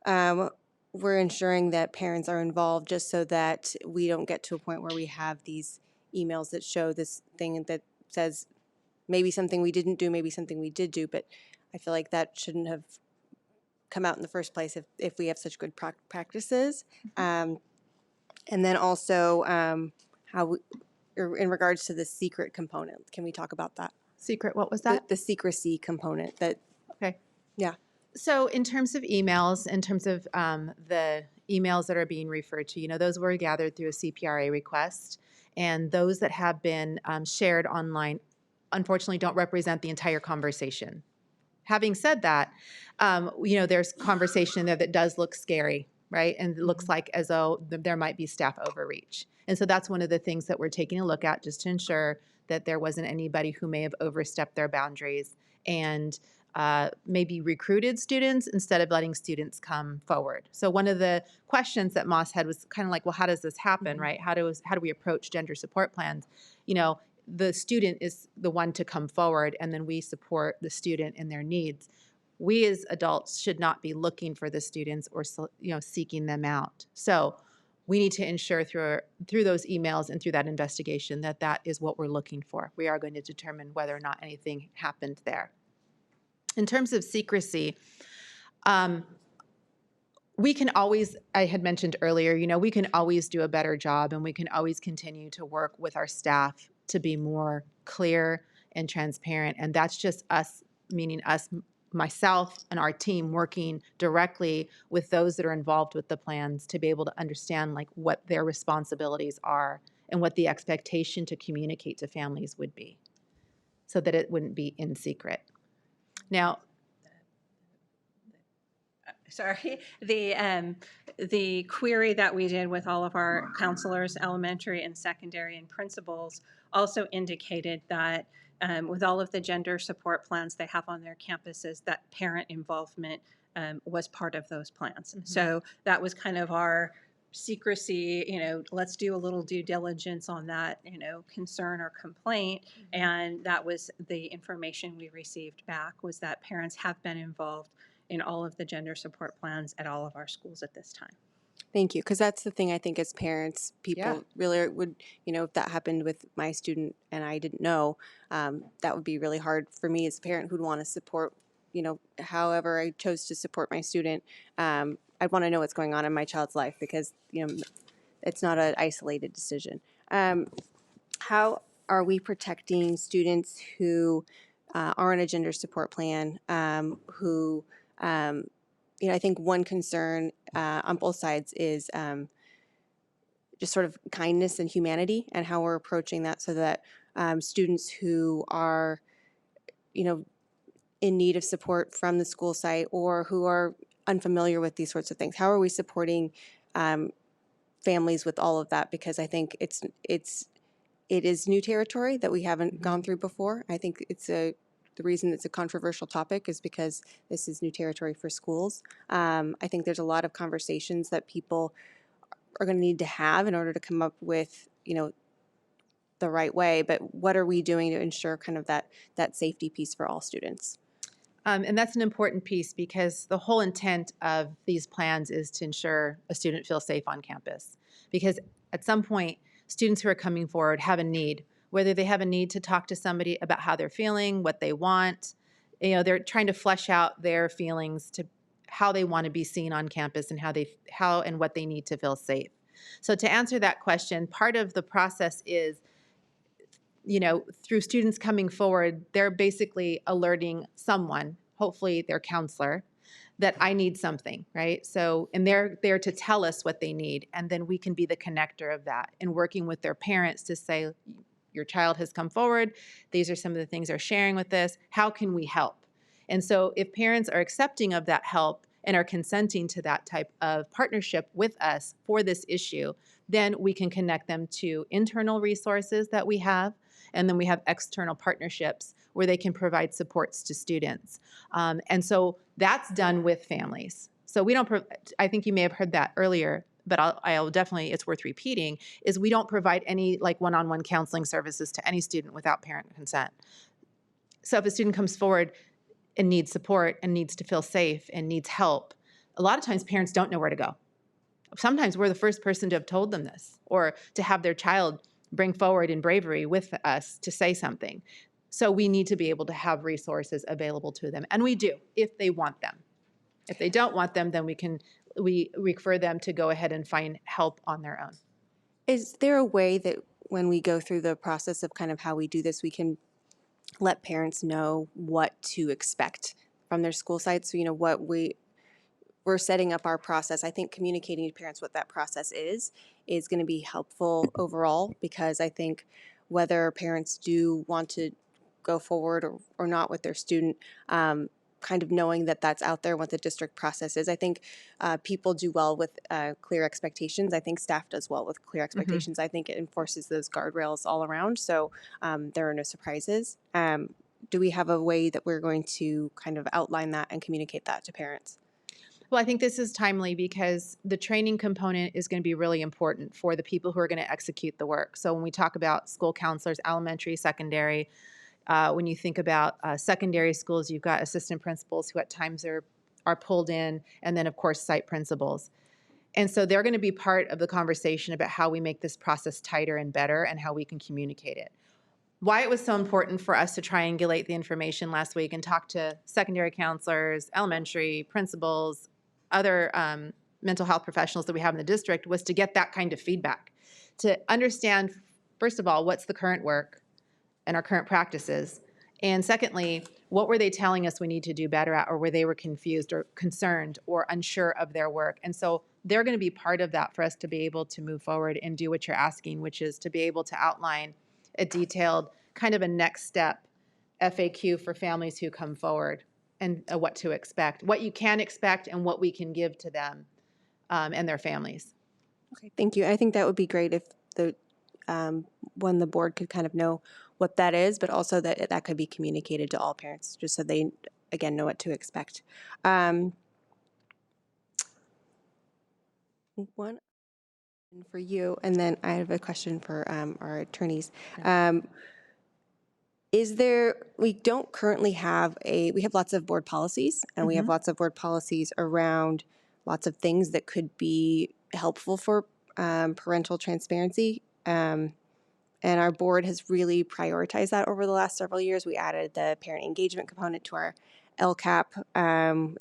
we're ensuring that parents are involved, just so that we don't get to a point where we have these emails that show this thing that says maybe something we didn't do, maybe something we did do, but I feel like that shouldn't have come out in the first place if we have such good practices. And then also in regards to the secret component, can we talk about that? Secret, what was that? The secrecy component that. Okay. Yeah. So in terms of emails, in terms of the emails that are being referred to, those were gathered through a CPRA request. And those that have been shared online, unfortunately, don't represent the entire conversation. Having said that, there's conversation there that does look scary, right? And it looks like as though there might be staff overreach. And so that's one of the things that we're taking a look at, just to ensure that there wasn't anybody who may have overstepped their boundaries and maybe recruited students instead of letting students come forward. So one of the questions that Moss had was kind of like, well, how does this happen, right? How do we approach gender support plans? The student is the one to come forward, and then we support the student in their needs. We as adults should not be looking for the students or seeking them out. So we need to ensure through those emails and through that investigation that is what we're looking for. We are going to determine whether or not anything happened there. In terms of secrecy, we can always, I had mentioned earlier, we can always do a better job, and we can always continue to work with our staff to be more clear and transparent. And that's just us, meaning us, myself and our team, working directly with those that are involved with the plans to be able to understand what their responsibilities are and what the expectation to communicate to families would be, so that it wouldn't be in secret. Now, the query that we did with all of our counselors, elementary and secondary, and principals also indicated that with all of the gender support plans they have on their campuses, that parent involvement was part of those plans. So that was kind of our secrecy, let's do a little due diligence on that, concern or complaint. And that was the information we received back, was that parents have been involved in all of the gender support plans at all of our schools at this time. Thank you, because that's the thing I think as parents, people really would, if that happened with my student and I didn't know, that would be really hard for me as a parent who'd want to support, however I chose to support my student. I'd want to know what's going on in my child's life, because, it's not an isolated decision. How are we protecting students who are on a gender support plan, who, I think one concern on both sides is just sort of kindness and humanity, and how we're approaching that, so that students who are, in need of support from the school site, or who are unfamiliar with these sorts of things, how are we supporting families with all of that? Because I think it is new territory that we haven't gone through before. I think the reason it's a controversial topic is because this is new territory for schools. I think there's a lot of conversations that people are going to need to have in order to come up with, the right way, but what are we doing to ensure kind of that safety piece for all students? And that's an important piece because the whole intent of these plans is to ensure a student feels safe on campus. Because at some point, students who are coming forward have a need, whether they have a need to talk to somebody about how they're feeling, what they want. They're trying to flesh out their feelings to how they want to be seen on campus and how and what they need to feel safe. So to answer that question, part of the process is, through students coming forward, they're basically alerting someone, hopefully their counselor, that I need something, right? So, and they're there to tell us what they need, and then we can be the connector of that and working with their parents to say, your child has come forward, these are some of the things they're sharing with us, how can we help? And so if parents are accepting of that help and are consenting to that type of partnership with us for this issue, then we can connect them to internal resources that we have, and then we have external partnerships where they can provide supports to students. And so that's done with families. So we don't, I think you may have heard that earlier, but I'll definitely, it's worth repeating, is we don't provide any like one-on-one counseling services to any student without parent consent. So if a student comes forward and needs support and needs to feel safe and needs help, a lot of times parents don't know where to go. Sometimes we're the first person to have told them this, or to have their child bring forward in bravery with us to say something. So we need to be able to have resources available to them. And we do, if they want them. If they don't want them, then we refer them to go ahead and find help on their own. Is there a way that when we go through the process of kind of how we do this, we can let parents know what to expect from their school sites? So, what we're setting up our process. I think communicating to parents what that process is going to be helpful overall, because I think whether parents do want to go forward or not with their student, kind of knowing that that's out there, what the district process is. I think people do well with clear expectations. I think staff does well with clear expectations. I think it enforces those guardrails all around, so there are no surprises. Do we have a way that we're going to kind of outline that and communicate that to parents? Well, I think this is timely because the training component is going to be really important for the people who are going to execute the work. So when we talk about school counselors, elementary, secondary, when you think about secondary schools, you've got assistant principals who at times are pulled in, and then of course site principals. And so they're going to be part of the conversation about how we make this process tighter and better and how we can communicate it. Why it was so important for us to triangulate the information last week and talk to secondary counselors, elementary principals, other mental health professionals that we have in the district was to get that kind of feedback, to understand, first of all, what's the current work and our current practices, and secondly, what were they telling us we need to do better at, or where they were confused or concerned or unsure of their work. And so they're going to be part of that for us to be able to move forward and do what you're asking, which is to be able to outline a detailed kind of a next step FAQ for families who come forward, and what to expect, what you can expect, and what we can give to them and their families. Okay, thank you. I think that would be great if when the board could kind of know what that is, but also that could be communicated to all parents, just so they, again, know what to expect. One for you, and then I have a question for our attorneys. We don't currently have we have lots of board policies, and we have lots of board policies around lots of things that could be helpful for parental transparency. And our board has really prioritized that over the last several years. We added the parent engagement component to our LCAP.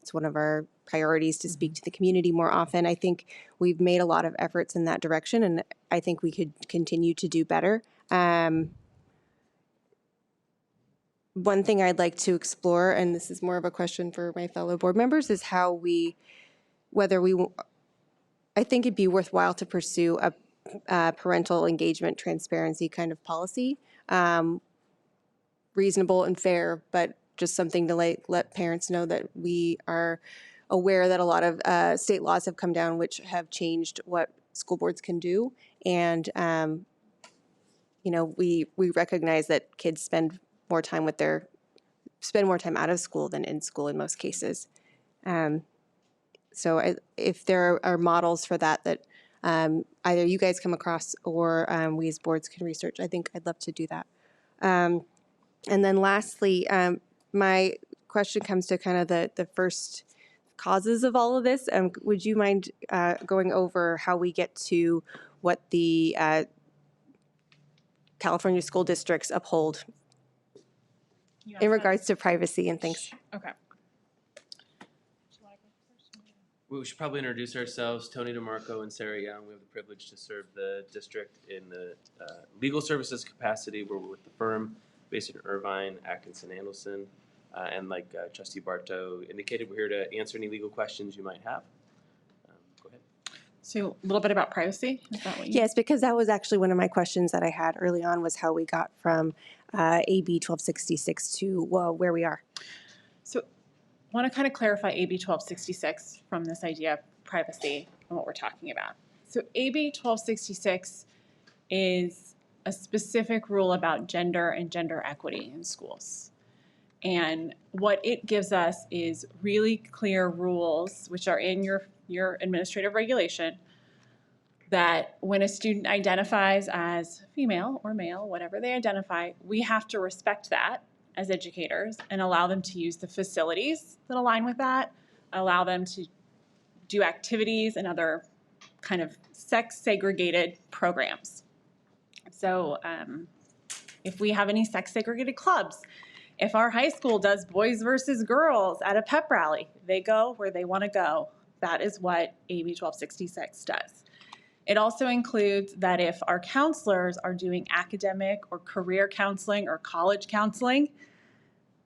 It's one of our priorities to speak to the community more often. I think we've made a lot of efforts in that direction, and I think we could continue to do better. One thing I'd like to explore, and this is more of a question for my fellow board members, is how I think it'd be worthwhile to pursue a parental engagement transparency kind of policy, reasonable and fair, but just something to let parents know that we are aware that a lot of state laws have come down which have changed what school boards can do, and we recognize that kids spend more time out of school than in school in most cases. So if there are models for that either you guys come across or we as boards can research. I think I'd love to do that. And then lastly, my question comes to kind of the first causes of all of this. Would you mind going over how we get to what the California school districts uphold in regards to privacy and things? Okay. We should probably introduce ourselves. Tony DeMarco and Sarah Young. We have the privilege to serve the district in the legal services capacity. We're with the firm based in Irvine, Atkinson, Andelson. And like Trustee Bartow indicated, we're here to answer any legal questions you might have. Go ahead. So a little bit about privacy. Is that what you Yes, because that was actually one of my questions that I had early on, was how we got from AB 1266 to where we are. So I want to kind of clarify AB 1266 from this idea of privacy and what we're talking about. So AB 1266 is a specific rule about gender and gender equity in schools. And what it gives us is really clear rules, which are in your administrative regulation, that when a student identifies as female or male, whatever they identify, we have to respect that as educators and allow them to use the facilities that align with that, allow them to do activities and other kind of sex-segregated programs. So if we have any sex-segregated clubs, if our high school does boys versus girls at a pep rally, they go where they want to go. That is what AB 1266 does. It also includes that if our counselors are doing academic or career counseling or college counseling,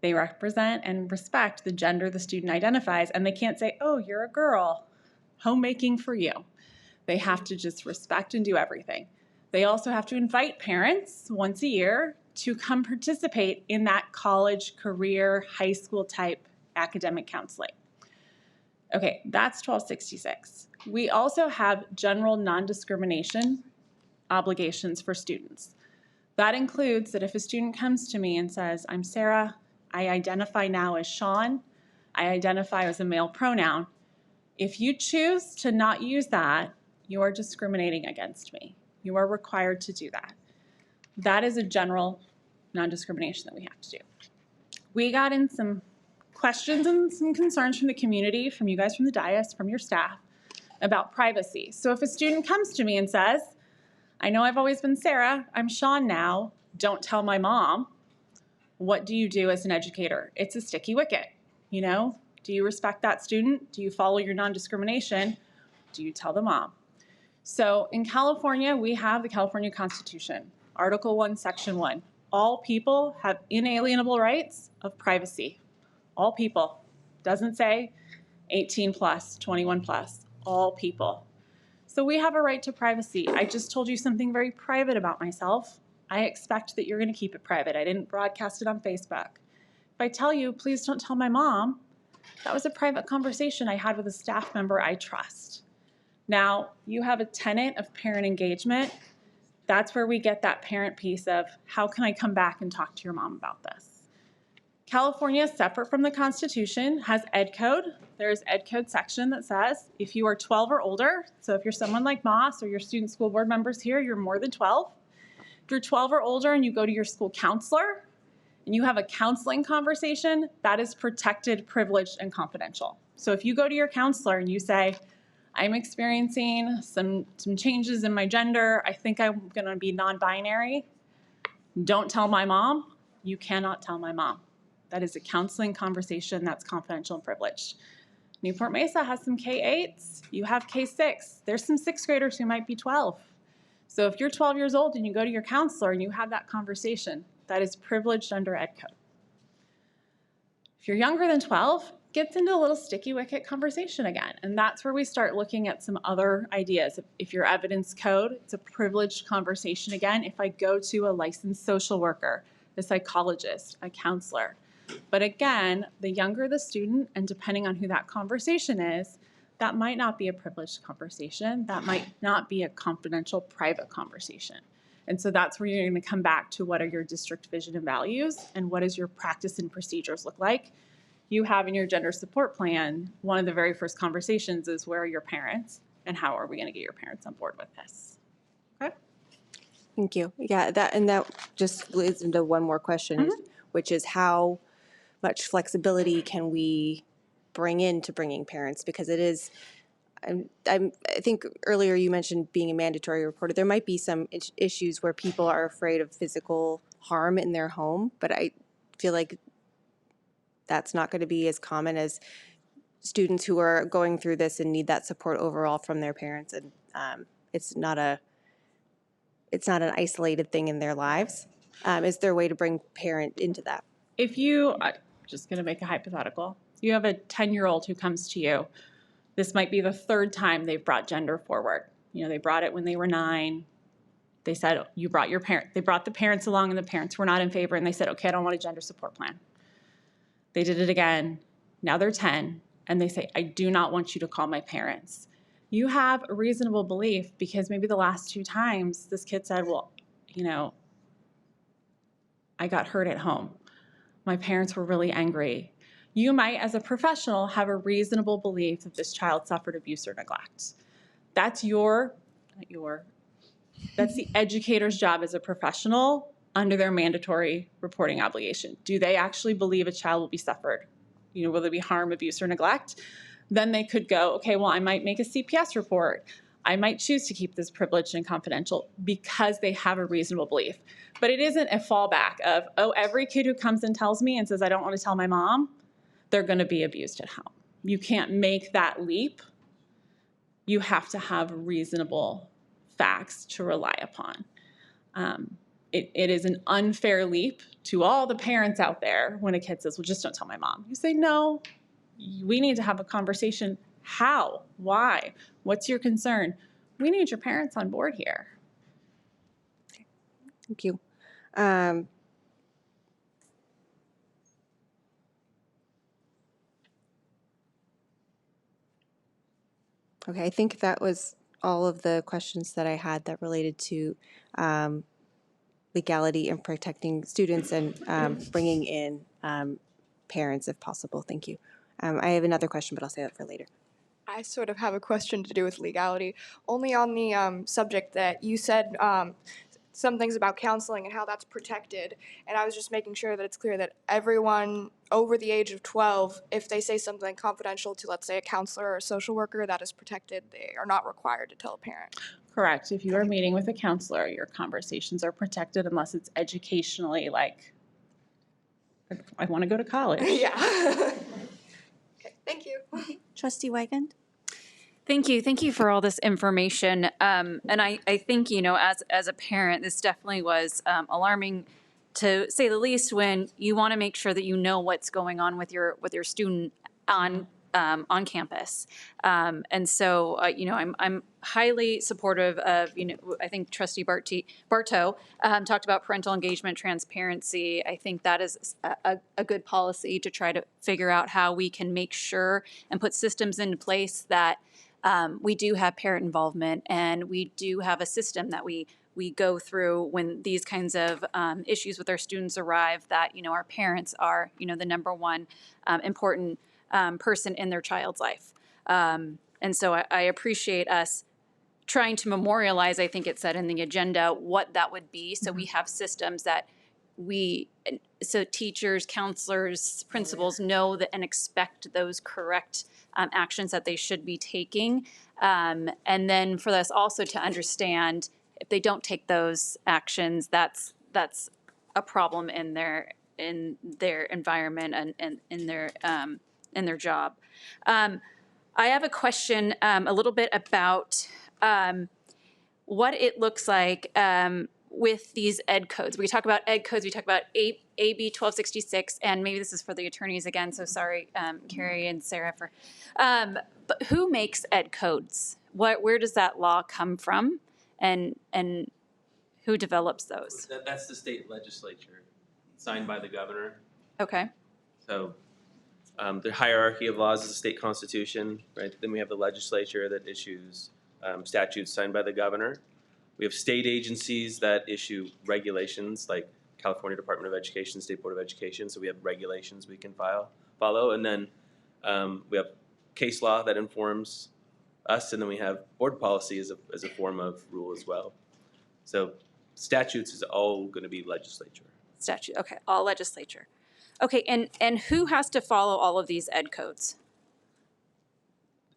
they represent and respect the gender the student identifies, and they can't say, oh, you're a girl, homemaking for you. They have to just respect and do everything. They also have to invite parents once a year to come participate in that college, career, high school type academic counseling. Okay, that's 1266. We also have general non-discrimination obligations for students. That includes that if a student comes to me and says, I'm Sarah, I identify now as Sean, I identify as a male pronoun, if you choose to not use that, you are discriminating against me. You are required to do that. That is a general non-discrimination that we have to do. We got in some questions and some concerns from the community, from you guys from the dais, from your staff, about privacy. So if a student comes to me and says, I know I've always been Sarah, I'm Sean now, don't tell my mom, what do you do as an educator? It's a sticky wicket, you know? Do you respect that student? Do you follow your non-discrimination? Do you tell the mom? So in California, we have the California Constitution, Article 1, Section 1. All people have inalienable rights of privacy. All people. Doesn't say 18 plus, 21 plus. All people. So we have a right to privacy. I just told you something very private about myself. I expect that you're going to keep it private. I didn't broadcast it on Facebook. If I tell you, please don't tell my mom, that was a private conversation I had with a staff member I trust. Now, you have a tenet of parent engagement. That's where we get that parent piece of, how can I come back and talk to your mom about this? California, separate from the Constitution, has Ed Code. There's Ed Code section that says if you are 12 or older, so if you're someone like Moss or your student school board members here, you're more than 12. If you're 12 or older and you go to your school counselor and you have a counseling conversation, that is protected, privileged, and confidential. So if you go to your counselor and you say, I'm experiencing some changes in my gender, I think I'm gonna be non-binary, don't tell my mom. You cannot tell my mom. That is a counseling conversation that's confidential and privileged. Newport-Mesa has some K-8s. You have K-6. There's some 6th graders who might be 12. So if you're 12 years old and you go to your counselor and you have that conversation, that is privileged under Ed Code. If you're younger than 12, gets into a little sticky wicket conversation again. And that's where we start looking at some other ideas. If your evidence code, it's a privileged conversation again. If I go to a licensed social worker, a psychologist, a counselor. But again, the younger the student, and depending on who that conversation is, that might not be a privileged conversation. That might not be a confidential, private conversation. And so that's where you're going to come back to what are your district vision and values, and what does your practice and procedures look like. You have in your gender support plan, one of the very first conversations is, where are your parents? and how are we going to get your parents on board with this? Okay. Thank you. Yeah, that just leads into one more question, which is how much flexibility can we bring into bringing parents? Because it is, I think earlier you mentioned being a mandatory reporter. There might be some issues where people are afraid of physical harm in their home, but I feel like that's not going to be as common as students who are going through this and need that support overall from their parents. And it's not an isolated thing in their lives. Is there a way to bring parent into that? If you, I'm just going to make a hypothetical. You have a 10-year-old who comes to you. This might be the third time they've brought gender forward. They brought it when they were 9. They said, you brought your parent. They brought the parents along and the parents were not in favor. And they said, okay, I don't want a gender support plan. They did it again. Now they're 10. And they say, I do not want you to call my parents. You have a reasonable belief because maybe the last 2 times this kid said, well, I got hurt at home. My parents were really angry. You might, as a professional, have a reasonable belief that this child suffered abuse or neglect. That's that's the educator's job as a professional under their mandatory reporting obligation. Do they actually believe a child will be suffered? Will there be harm, abuse, or neglect? Then they could go, okay, well, I might make a CPS report. I might choose to keep this privileged and confidential because they have a reasonable belief. But it isn't a fallback of, oh, every kid who comes and tells me and says, I don't want to tell my mom, they're going to be abused at home. You can't make that leap. You have to have reasonable facts to rely upon. It is an unfair leap to all the parents out there when a kid says, well, just don't tell my mom. You say, no, we need to have a conversation. How? Why? What's your concern? We need your parents on board here. Thank you. Okay, I think that was all of the questions that I had that related to legality and protecting students and bringing in parents if possible. Thank you. I have another question, but I'll save that for later. I sort of have a question to do with legality, only on the subject that you said some things about counseling and how that's protected. And I was just making sure that it's clear that everyone over the age of 12, if they say something confidential to, let's say, a counselor or a social worker, that is protected. They are not required to tell a parent. Correct. If you are meeting with a counselor, your conversations are protected unless it's educationally like, I want to go to college. Yeah. Okay, thank you. Trustee Wigand? Thank you. Thank you for all this information. And I think, as a parent, this definitely was alarming to say the least when you want to make sure that you know what's going on with your student on campus. And so, I'm highly supportive of, I think Trustee Bartow talked about parental engagement, transparency. I think that is a good policy to try to figure out how we can make sure and put systems into place that we do have parent involvement and we do have a system that we go through when these kinds of issues with our students arrive, that, our parents are, the number one important person in their child's life. And so I appreciate us trying to memorialize, I think it said in the agenda, what that would be. So we have systems that so teachers, counselors, principals know that and expect those correct actions that they should be taking. And then for us also to understand if they don't take those actions, that's a problem in their environment and in their job. I have a question a little bit about what it looks like with these ed codes. We talk about ed codes, we talk about AB 1266, and maybe this is for the attorneys again, so sorry, Carrie and Sarah, but who makes ed codes? Where does that law come from, and who develops those? That's the state legislature, signed by the governor. Okay. So the hierarchy of laws is the state constitution, right? Then we have the legislature that issues statutes signed by the governor. We have state agencies that issue regulations, like California Department of Education, State Board of Education. So we have regulations we can follow. And then we have case law that informs us, and then we have board policy as a form of rule as well. So statutes is all going to be legislature. Statute, okay, all legislature. Okay, and who has to follow all of these ed codes?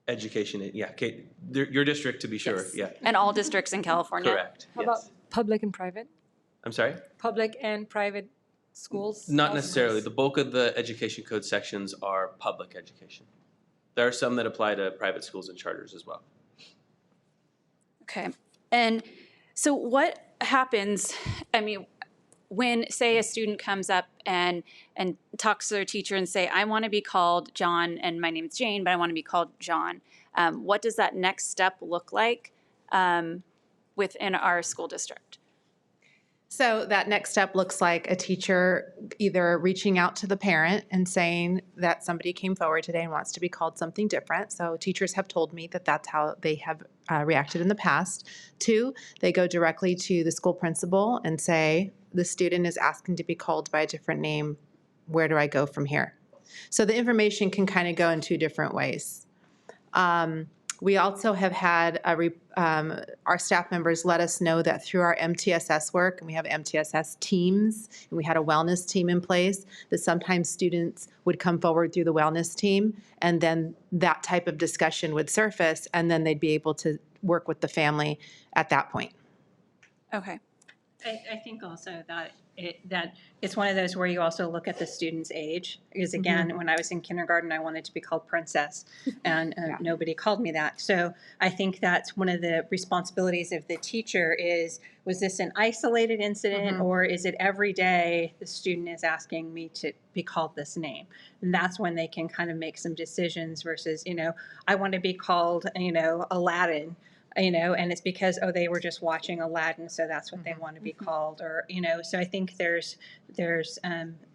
Education, yeah, okay, your district to be sure, Yes. yeah. And all districts in California? Correct, How yes. about public and private? I'm sorry? Public and private schools? Not All necessarily. schools? The bulk of the education code sections are public education. There are some that apply to private schools and charters as well. Okay, and so what happens, I mean, when, say, a student comes up and talks to their teacher and say, I want to be called John, and my name's Jane, but I want to be called John. What does that next step look like within our school district? So that next step looks like a teacher either reaching out to the parent and saying that somebody came forward today and wants to be called something different. So teachers have told me that that's how they have reacted in the past. 2, they go directly to the school principal and say, the student is asking to be called by a different name. Where do I go from here? So the information can kind of go in 2 different ways. We also have had our staff members let us know that through our MTSS work, and we have MTSS teams, and we had a wellness team in place, that sometimes students would come forward through the wellness team, and then that type of discussion would surface, and then they'd be able to work with the family at that point. Okay. I think also that it's one of those where you also look at the student's age. Because again, when I was in kindergarten, I wanted to be called princess, and nobody called me that. So I think that's one of the responsibilities of the teacher is, was this an isolated incident, or is it every day the student is asking me to be called this name? And that's when they can kind of make some decisions versus, I want to be called, Aladdin. And it's because, they were just watching Aladdin, so that's what they want to be called, or, so I think there's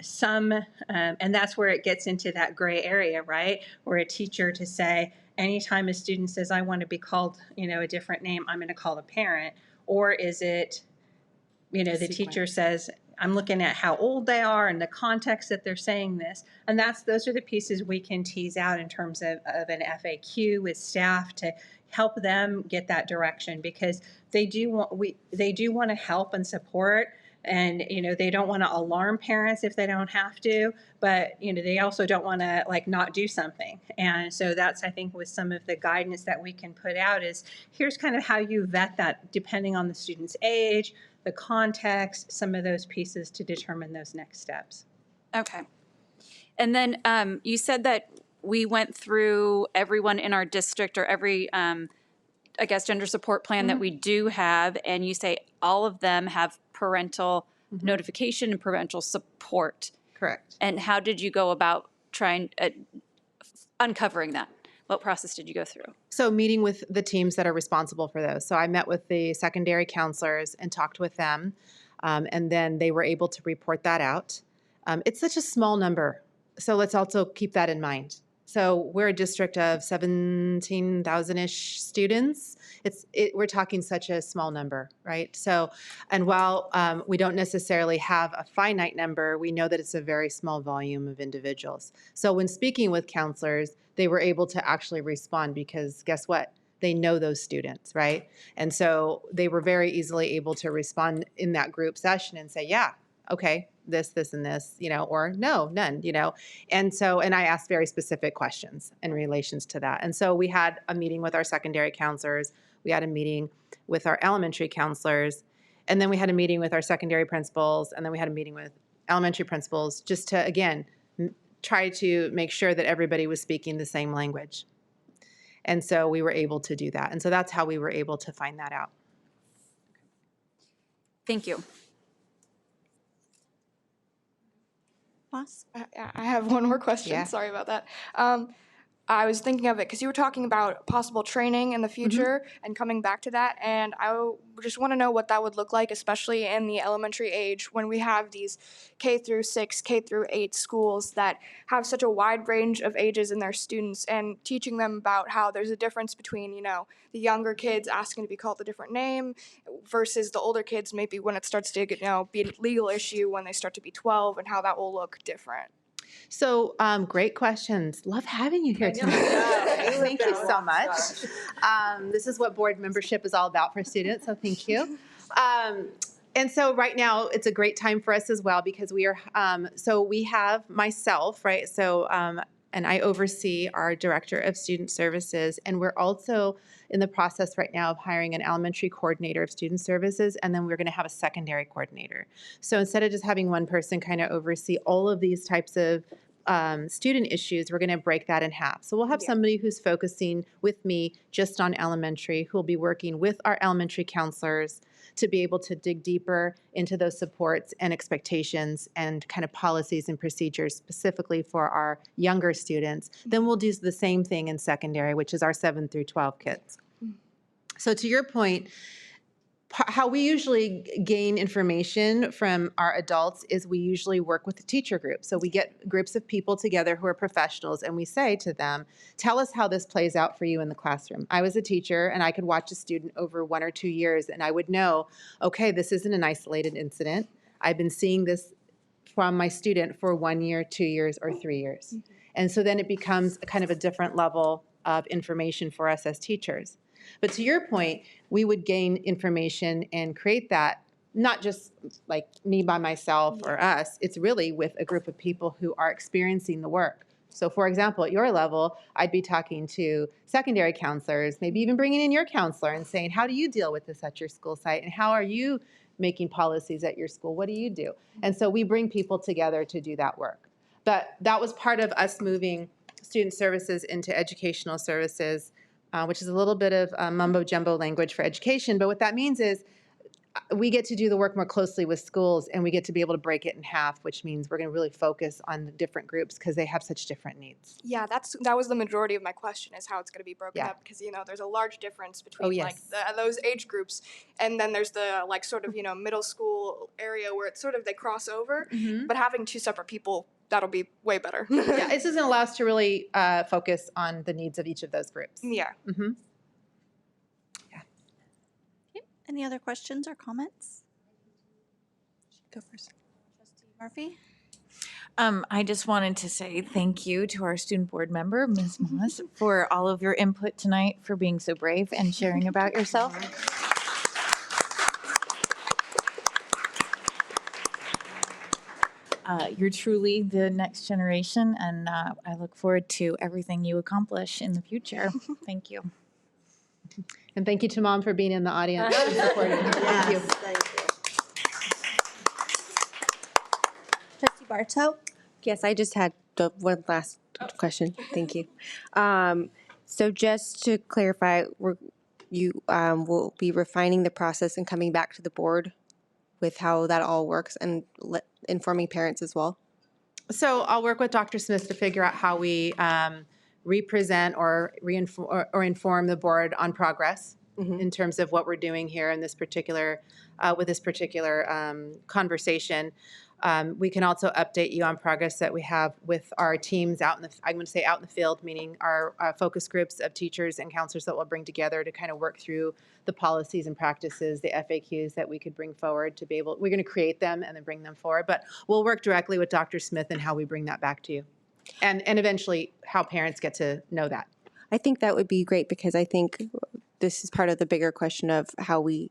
some, and that's where it gets into that gray area, right? Where a teacher to say, anytime a student says, I want to be called, a different name, I'm going to call the parent, or is it, the teacher says, I'm looking at how old they are and the context that they're saying this. And those are the pieces we can tease out in terms of an FAQ with staff to help them get that direction, because they do want to help and support, and they don't want to alarm parents if they don't have to, but they also don't want to not do something. And so that's, I think, with some of the guidance that we can put out is, here's kind of how you vet that depending on the student's age, the context, some of those pieces to determine those next steps. Okay. And then you said that we went through everyone in our district, or every, gender support plan that we do have, and you say all of them have parental notification and parental support. Correct. And how did you go about trying uncovering that? What process did you go through? So meeting with the teams that are responsible for those. So I met with the secondary counselors and talked with them, and then they were able to report that out. It's such a small number, so let's also keep that in mind. So we're a district of 17,000-ish students. We're talking such a small number, right? So, and while we don't necessarily have a finite number, we know that it's a very small volume of individuals. So when speaking with counselors, they were able to actually respond, because guess what? They know those students, right? And so they were very easily able to respond in that group session and say, yeah, okay, this, and this, or no, none, And so, and I asked very specific questions in relations to that. And so we had a meeting with our secondary counselors, we had a meeting with our elementary counselors, and then we had a meeting with our secondary principals, and then we had a meeting with elementary principals, just to, again, try to make sure that everybody was speaking the same language. And so we were able to do that. And so that's how we were able to find that out. Thank you. I have one more question. Yeah. Sorry about that. I was thinking of it because you were talking about possible training in the future and coming back to that, and I just want to know what that would look like, especially in the elementary age when we have these K through 6, K through 8 schools that have such a wide range of ages in their students, and teaching them about how there's a difference between, the younger kids asking to be called a different name versus the older kids, maybe when it starts to be a legal issue when they start to be 12, and how that will look different. So, great questions. Love having you here tonight. Thank you so much. This is what board membership is all about for students, so thank you. And so right now, it's a great time for us as well because we are, so we have myself, right? So, and I oversee our Director of Student Services, and we're also in the process right now of hiring an elementary coordinator of student services, and then we're going to have a secondary coordinator. So instead of just having one person kind of oversee all of these types of student issues, we're going to break that in half. So we'll have somebody who's focusing with me just on elementary, who will be working with our elementary counselors to be able to dig deeper into those supports and expectations and kind of policies and procedures specifically for our younger students. Then we'll do the same thing in secondary, which is our 7 through 12 kids. So to your point, how we usually gain information from our adults is we usually work with the teacher group. So we get groups of people together who are professionals and we say to them, tell us how this plays out for you in the classroom. I was a teacher and I could watch a student over 1 or 2 years and I would know, okay, this isn't an isolated incident. I've been seeing this from my student for 1 year, 2 years, or 3 years. And so then it becomes a kind of a different level of information for us as teachers. But to your point, we would gain information and create that, not just like me by myself or us, it's really with a group of people who are experiencing the work. So for example, at your level, I'd be talking to secondary counselors, maybe even bringing in your counselor and saying, how do you deal with this at your school site? And how are you making policies at your school? What do you do? And so we bring people together to do that work. But that was part of us moving student services into educational services, which is a little bit of mumbo jumbo language for education. But what that means is we get to do the work more closely with schools and we get to be able to break it in half, which means we're going to really focus on the different groups because they have such different needs. Yeah, that was the majority of my question is how it's going to be broken up because, there's a large difference between those age groups. And then there's the sort of, middle school area where it's sort of they cross over. But having 2 separate people, that'll be way better. Yeah, this is going to allow us to really focus on the needs of each of those groups. Yeah. Mm-hmm. Any other questions or comments? Go first. Trustee Murphy? I just wanted to say thank you to our student board member, Ms. Moss, for all of your input tonight, for being so brave and sharing about yourself. You're truly the next generation, and I look forward to everything you accomplish in the future. Thank you. And thank you to Mom for being in the audience and supporting her. Thank you. Trustee Barto? Yes, I just had one last question. Thank you. So just to clarify, you will be refining the process and coming back to the board with how that all works and informing parents as well? So I'll work with Dr. Smith to figure out how we represent or inform the board on progress in terms of what we're doing here in this particular with this particular conversation. We can also update you on progress that we have with our teams out in the, I'm going to say out in the field, meaning our focus groups of teachers and counselors that we'll bring together to kind of work through the policies and practices, the FAQs that we could bring forward to be able, we're going to create them and then bring them forward, but we'll work directly with Dr. Smith and how we bring that back to you. And eventually how parents get to know that. I think that would be great because I think this is part of the bigger question of how we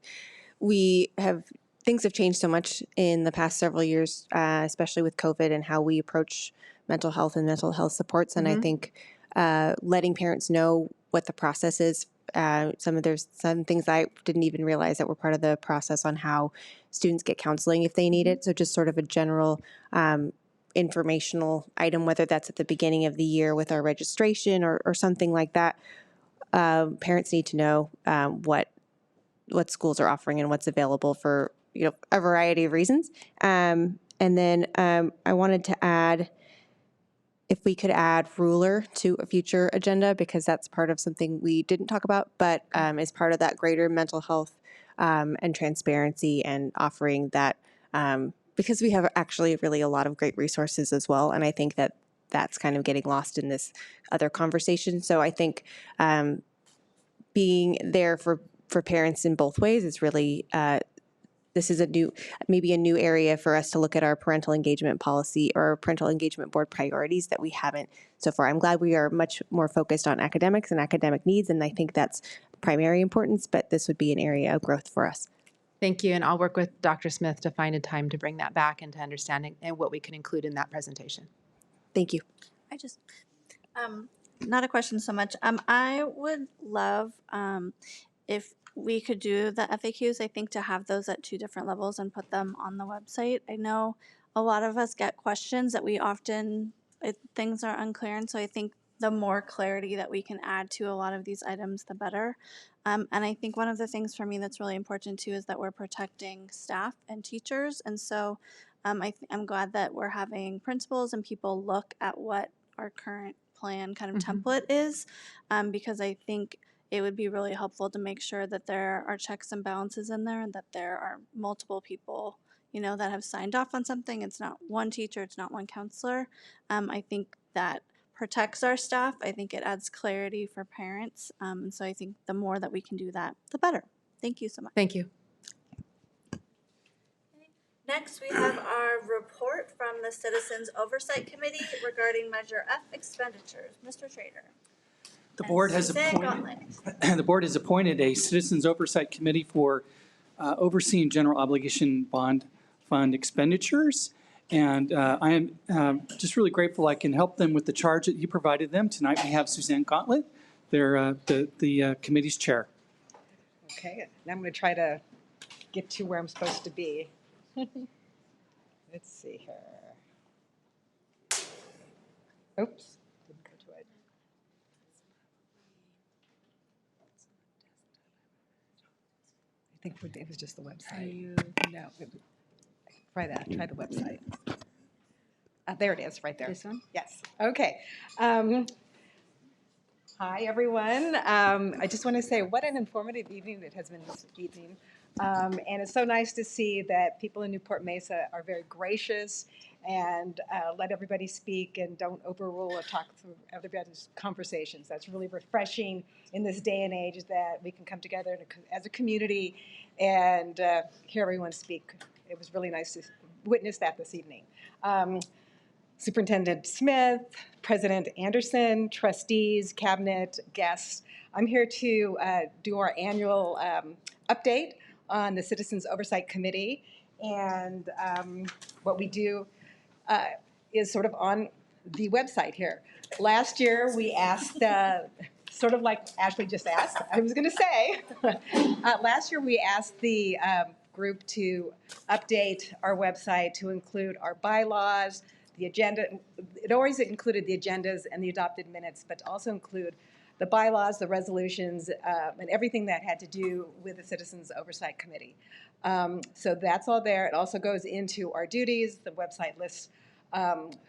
have, things have changed so much in the past several years, especially with COVID and how we approach mental health and mental health supports. And I think letting parents know what the process is, there's some things I didn't even realize that were part of the process on how students get counseling if they need it. So just sort of a general informational item, whether that's at the beginning of the year with our registration or something like that. Parents need to know what schools are offering and what's available for a variety of reasons. And then I wanted to add, if we could add ruler to a future agenda, because that's part of something we didn't talk about, but is part of that greater mental health and transparency and offering that, because we have actually really a lot of great resources as well. And I think that that's kind of getting lost in this other conversation. So I think being there for parents in both ways is really this is maybe a new area for us to look at our parental engagement policy or parental engagement board priorities that we haven't so far. I'm glad we are much more focused on academics and academic needs, and I think that's primary importance, but this would be an area of growth for us. Thank you, and I'll work with Dr. Smith to find a time to bring that back into understanding and what we can include in that presentation. Thank you. I just, not a question so much. I would love if we could do the FAQs, I think, to have those at 2 different levels and put them on the website. I know a lot of us get questions that we often, things are unclear, and so I think the more clarity that we can add to a lot of these items, the better. And I think one of the things for me that's really important too is that we're protecting staff and teachers, and so I'm glad that we're having principals and people look at what our current plan kind of template is, because I think it would be really helpful to make sure that there are checks and balances in there and that there are multiple people, you know, that have signed off on something. It's not one teacher, it's not one counselor. I think that protects our staff. I think it adds clarity for parents. And so I think the more that we can do that, the better. Thank you so much. Thank you. Next, we have our report from the Citizens Oversight Committee regarding Measure F expenditures. Mr. Trader. The board has appointed a Citizens Oversight Committee for overseeing general obligation bond fund expenditures. And I am just really grateful I can help them with the charge that you provided them. Tonight we have Suzanne Gauntlet, they're the committee's chair. Okay, and I'm going to try to get to where I'm supposed to be. Let's see here. Oops, didn't go to it. I think it was just the website. No, try that. Try the website. There it is, right there. This one? Yes. Okay. Hi, everyone. I just want to say what an informative evening it has been this evening. And it's so nice to see that people in Newport-Mesa are very gracious and let everybody speak and don't overrule or talk through everybody's conversations. That's really refreshing in this day and age that we can come together as a community and hear everyone speak. It was really nice to witness that this evening. Superintendent Smith, President Anderson, trustees, cabinet, guests. I'm here to do our annual update on the Citizens Oversight Committee. And what we do is sort of on the website here. Last year, we asked, sort of like Ashley just asked, I was going to say, last year we asked the group to update our website to include our bylaws, the agenda. It always included the agendas and the adopted minutes, but to also include the bylaws, the resolutions, and everything that had to do with the Citizens Oversight Committee. So that's all there. It also goes into our duties. The website lists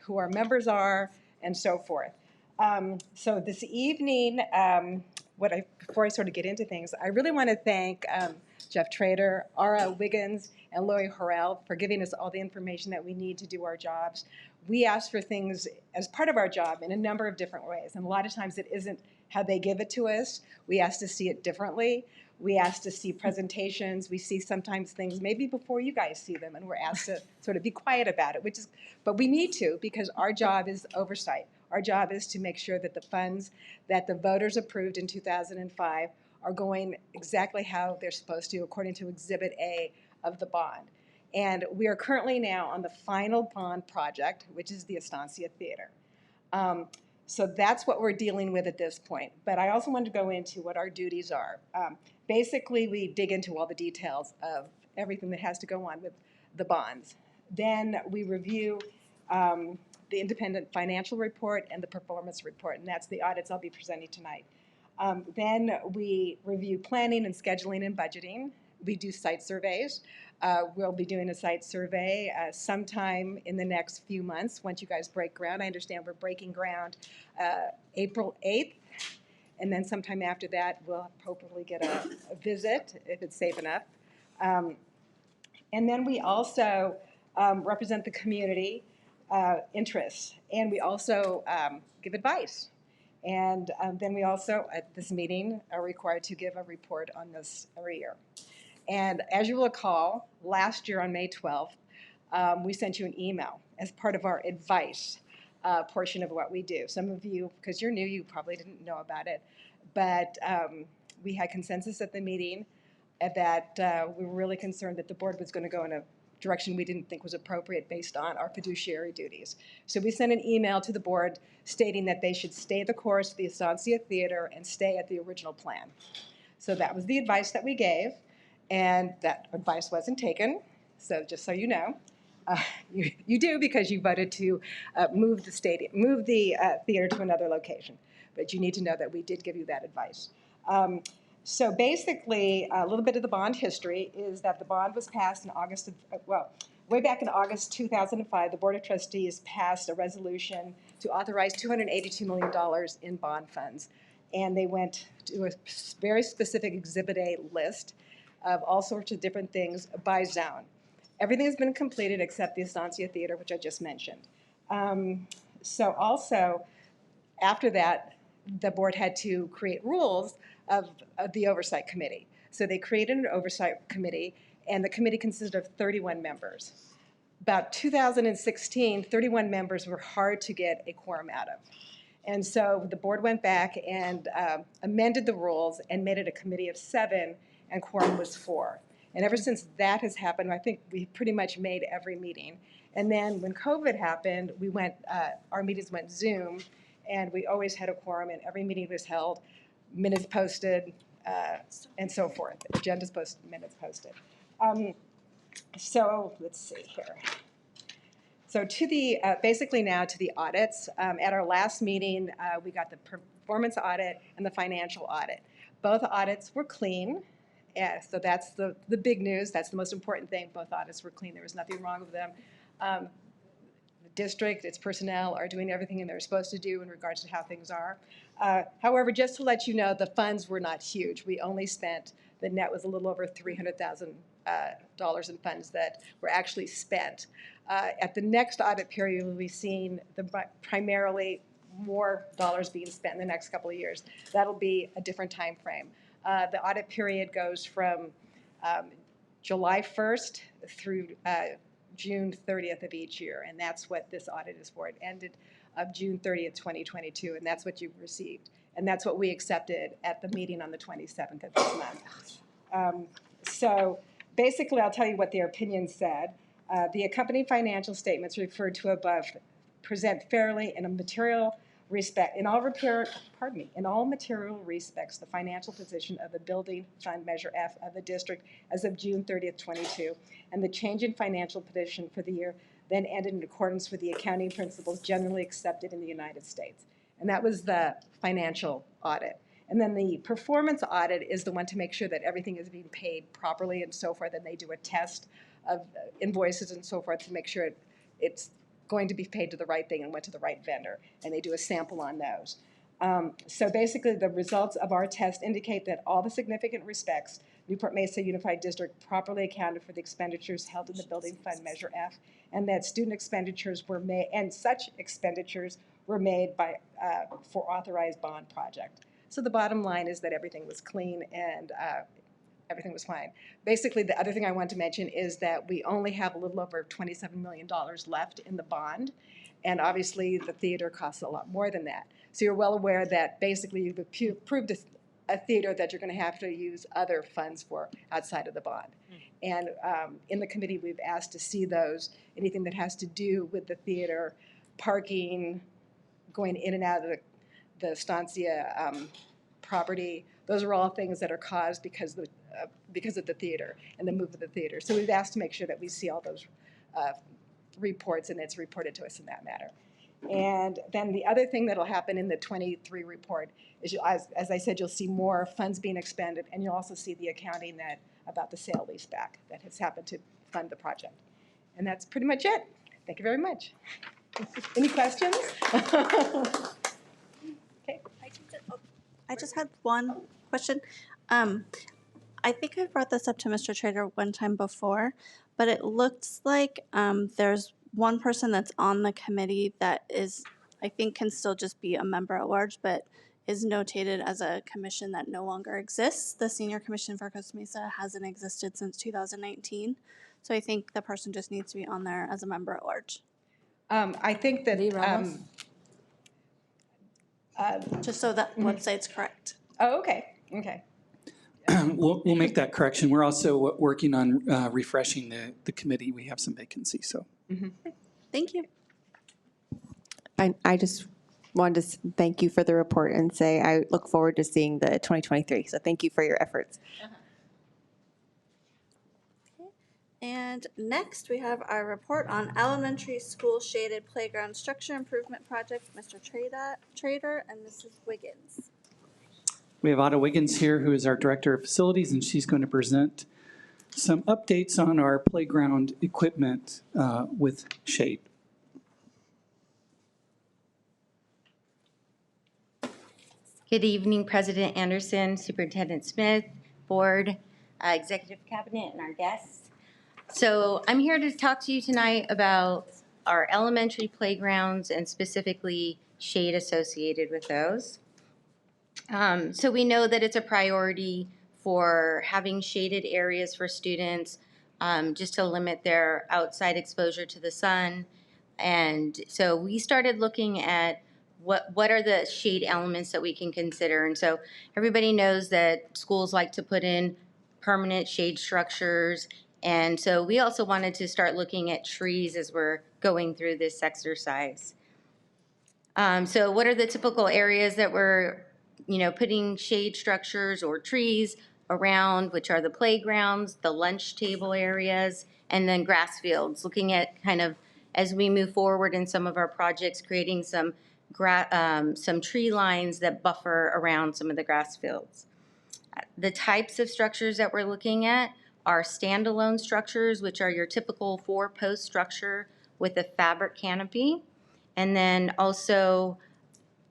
who our members are, and so forth. So this evening, before I sort of get into things, I really want to thank Jeff Trader, Ara Wiggins, and Lori Horrell for giving us all the information that we need to do our jobs. We ask for things as part of our job in a number of different ways, and a lot of times it isn't how they give it to us. We ask to see it differently. We ask to see presentations. We see sometimes things maybe before you guys see them, and we're asked to sort of be quiet about it, but we need to, because our job is oversight. Our job is to make sure that the funds that the voters approved in 2005 are going exactly how they're supposed to, according to Exhibit A of the bond. And we are currently now on the final bond project, which is the Estancia Theater. So that's what we're dealing with at this point. But I also want to go into what our duties are. Basically, we dig into all the details of everything that has to go on with the bonds. Then we review the independent financial report and the performance report, and that's the audits I'll be presenting tonight. Then we review planning and scheduling and budgeting. We do site surveys. We'll be doing a site survey sometime in the next few months once you guys break ground. I understand we're breaking ground April 8th, and then sometime after that we'll hopefully get a visit if it's safe enough. And then we also represent the community interests, and we also give advice. And then we also, at this meeting, are required to give a report on this every year. And as you will recall, last year on May 12th, we sent you an email as part of our advice portion of what we do. Some of you, because you're new, you probably didn't know about it, but we had consensus at the meeting that we were really concerned that the board was going to go in a direction we didn't think was appropriate based on our fiduciary duties. So we sent an email to the board stating that they should stay the course of the Estancia Theater and stay at the original plan. So that was the advice that we gave, and that advice wasn't taken. So just so you know, you do because you voted to move the theater to another location. But you need to know that we did give you that advice. So basically, a little bit of the bond history is that the bond was passed in August of, way back in August 2005, the Board of Trustees passed a resolution to authorize $282 million in bond funds. And they went to a very specific Exhibit A list of all sorts of different things by zone. Everything has been completed except the Estancia Theater, which I just mentioned. So also, after that, the board had to create rules of the Oversight Committee. So they created an Oversight Committee, and the committee consisted of 31 members. About 2016, 31 members were hard to get a quorum out of. And so the board went back and amended the rules and made it a committee of 7, and quorum was 4. And ever since that has happened, I think we pretty much made every meeting. And then when COVID happened, we went, our meetings went Zoom, and we always had a quorum, and every meeting was held, minutes posted, and so forth. Agendas posted, minutes posted. So let's see here. So to the, basically now to the audits. At our last meeting, we got the performance audit and the financial audit. Both audits were clean. So that's the big news. That's the most important thing. Both audits were clean. There was nothing wrong with them. The district, its personnel are doing everything they're supposed to do in regards to how things are. However, just to let you know, the funds were not huge. We only spent, the net was a little over $300,000 in funds that were actually spent. At the next audit period, we'll be seeing primarily more dollars being spent in the next couple of years. That'll be a different time frame. The audit period goes from July 1st through June 30th of each year, and that's what this audit is for. It ended of June 30th, 2022, and that's what you've received. And that's what we accepted at the meeting on the 27th of this month. So basically, I'll tell you what their opinion said. The accompanying financial statements referred to above present fairly in a material respect, in all material respects, the financial position of the building fund Measure F of the district as of June 30th, 22, and the change in financial position for the year then ended in accordance with the accounting principles generally accepted in the United States. And that was the financial audit. And then the performance audit is the one to make sure that everything is being paid properly and so forth, and they do a test of invoices and so forth to make sure it's going to be paid to the right thing and went to the right vendor, and they do a sample on those. So basically, the results of our test indicate that all the significant respects, Newport-Mesa Unified District properly accounted for the expenditures held in the building fund Measure F, and that student expenditures were made, and such expenditures were made by for authorized bond project. So the bottom line is that everything was clean and everything was fine. Basically, the other thing I want to mention is that we only have a little over $27 million left in the bond, and obviously the theater costs a lot more than that. So you're well aware that basically you've approved a theater that you're going to have to use other funds for outside of the bond. And in the committee, we've asked to see those, anything that has to do with the theater, parking, going in and out of the Estancia property. Those are all things that are caused because of the theater and the move of the theater. So we've asked to make sure that we see all those reports, and it's reported to us in that matter. And then the other thing that will happen in the 23 report is, as I said, you'll see more funds being expended, and you'll also see the accounting about the sale leaseback that has happened to fund the project. And that's pretty much it. Thank you very much. Any questions? Okay. I just had one question. I think I brought this up to Mr. Trader one time before, but it looks like there's one person that's on the committee that is, I think, can still just be a member at large, but is notated as a commission that no longer exists. The Senior Commission for Costa Mesa hasn't existed since 2019. So I think the person just needs to be on there as a member at large. I think that, just so that website's correct. oh, okay, okay. We'll make that correction. We're also working on refreshing the committee. We have some vacancies, so. Thank you. I just wanted to thank you for the report and say I look forward to seeing the 2023. So thank you for your efforts. And next we have our report on elementary school shaded playground structure improvement project, Mr. Trader and Mrs. Wiggins. We have Ada Wiggins here, who is our Director of Facilities, and she's going to present some updates on our playground equipment with shade. Good evening, President Anderson, Superintendent Smith, Board, Executive Cabinet, and our guests. So I'm here to talk to you tonight about our elementary playgrounds and specifically shade associated with those. So we know that it's a priority for having shaded areas for students just to limit their outside exposure to the sun. And so we started looking at what are the shade elements that we can consider. And so everybody knows that schools like to put in permanent shade structures. And so we also wanted to start looking at trees as we're going through this exercise. So what are the typical areas that we're putting shade structures or trees around, which are the playgrounds, the lunch table areas, and then grass fields, looking at kind of as we move forward in some of our projects, creating some tree lines that buffer around some of the grass fields. The types of structures that we're looking at are standalone structures, which are your typical 4-post structure with a fabric canopy. And then also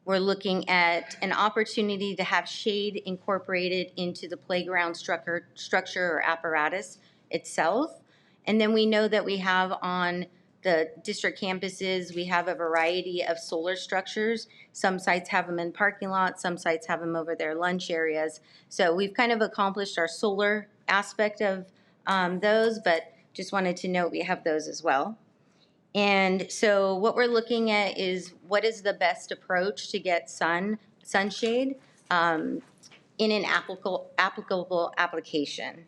we're looking at an opportunity to have shade incorporated into the playground structure or apparatus itself. And then we know that we have on the district campuses, we have a variety of solar structures. Some sites have them in parking lots, some sites have them over their lunch areas. So we've kind of accomplished our solar aspect of those, but just wanted to note we have those as well. And so what we're looking at is what is the best approach to get sunshade in an applicable application.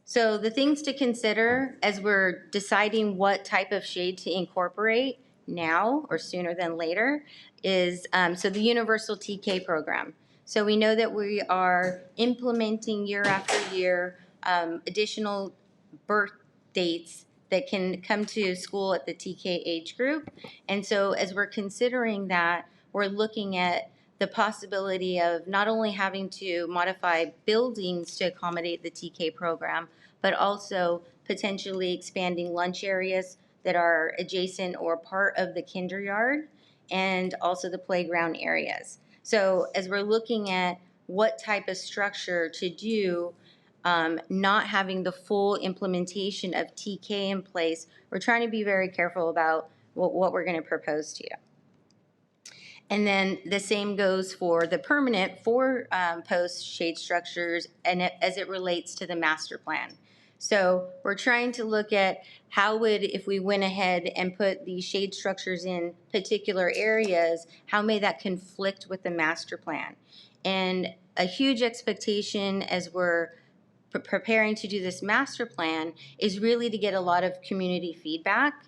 So the things to consider as we're deciding what type of shade to incorporate now or sooner than later is so the universal TK program. So we know that we are implementing year after year additional birth dates that can come to school at the TK age group. And so as we're considering that, we're looking at the possibility of not only having to modify buildings to accommodate the TK program, but also potentially expanding lunch areas that are adjacent or part of the kinder yard and also the playground areas. So as we're looking at what type of structure to do, not having the full implementation of TK in place, we're trying to be very careful about what we're going to propose to you. And then the same goes for the permanent 4-post shade structures and as it relates to the master plan. So we're trying to look at how would, if we went ahead and put these shade structures in particular areas, how may that conflict with the master plan? And a huge expectation as we're preparing to do this master plan is really to get a lot of community feedback.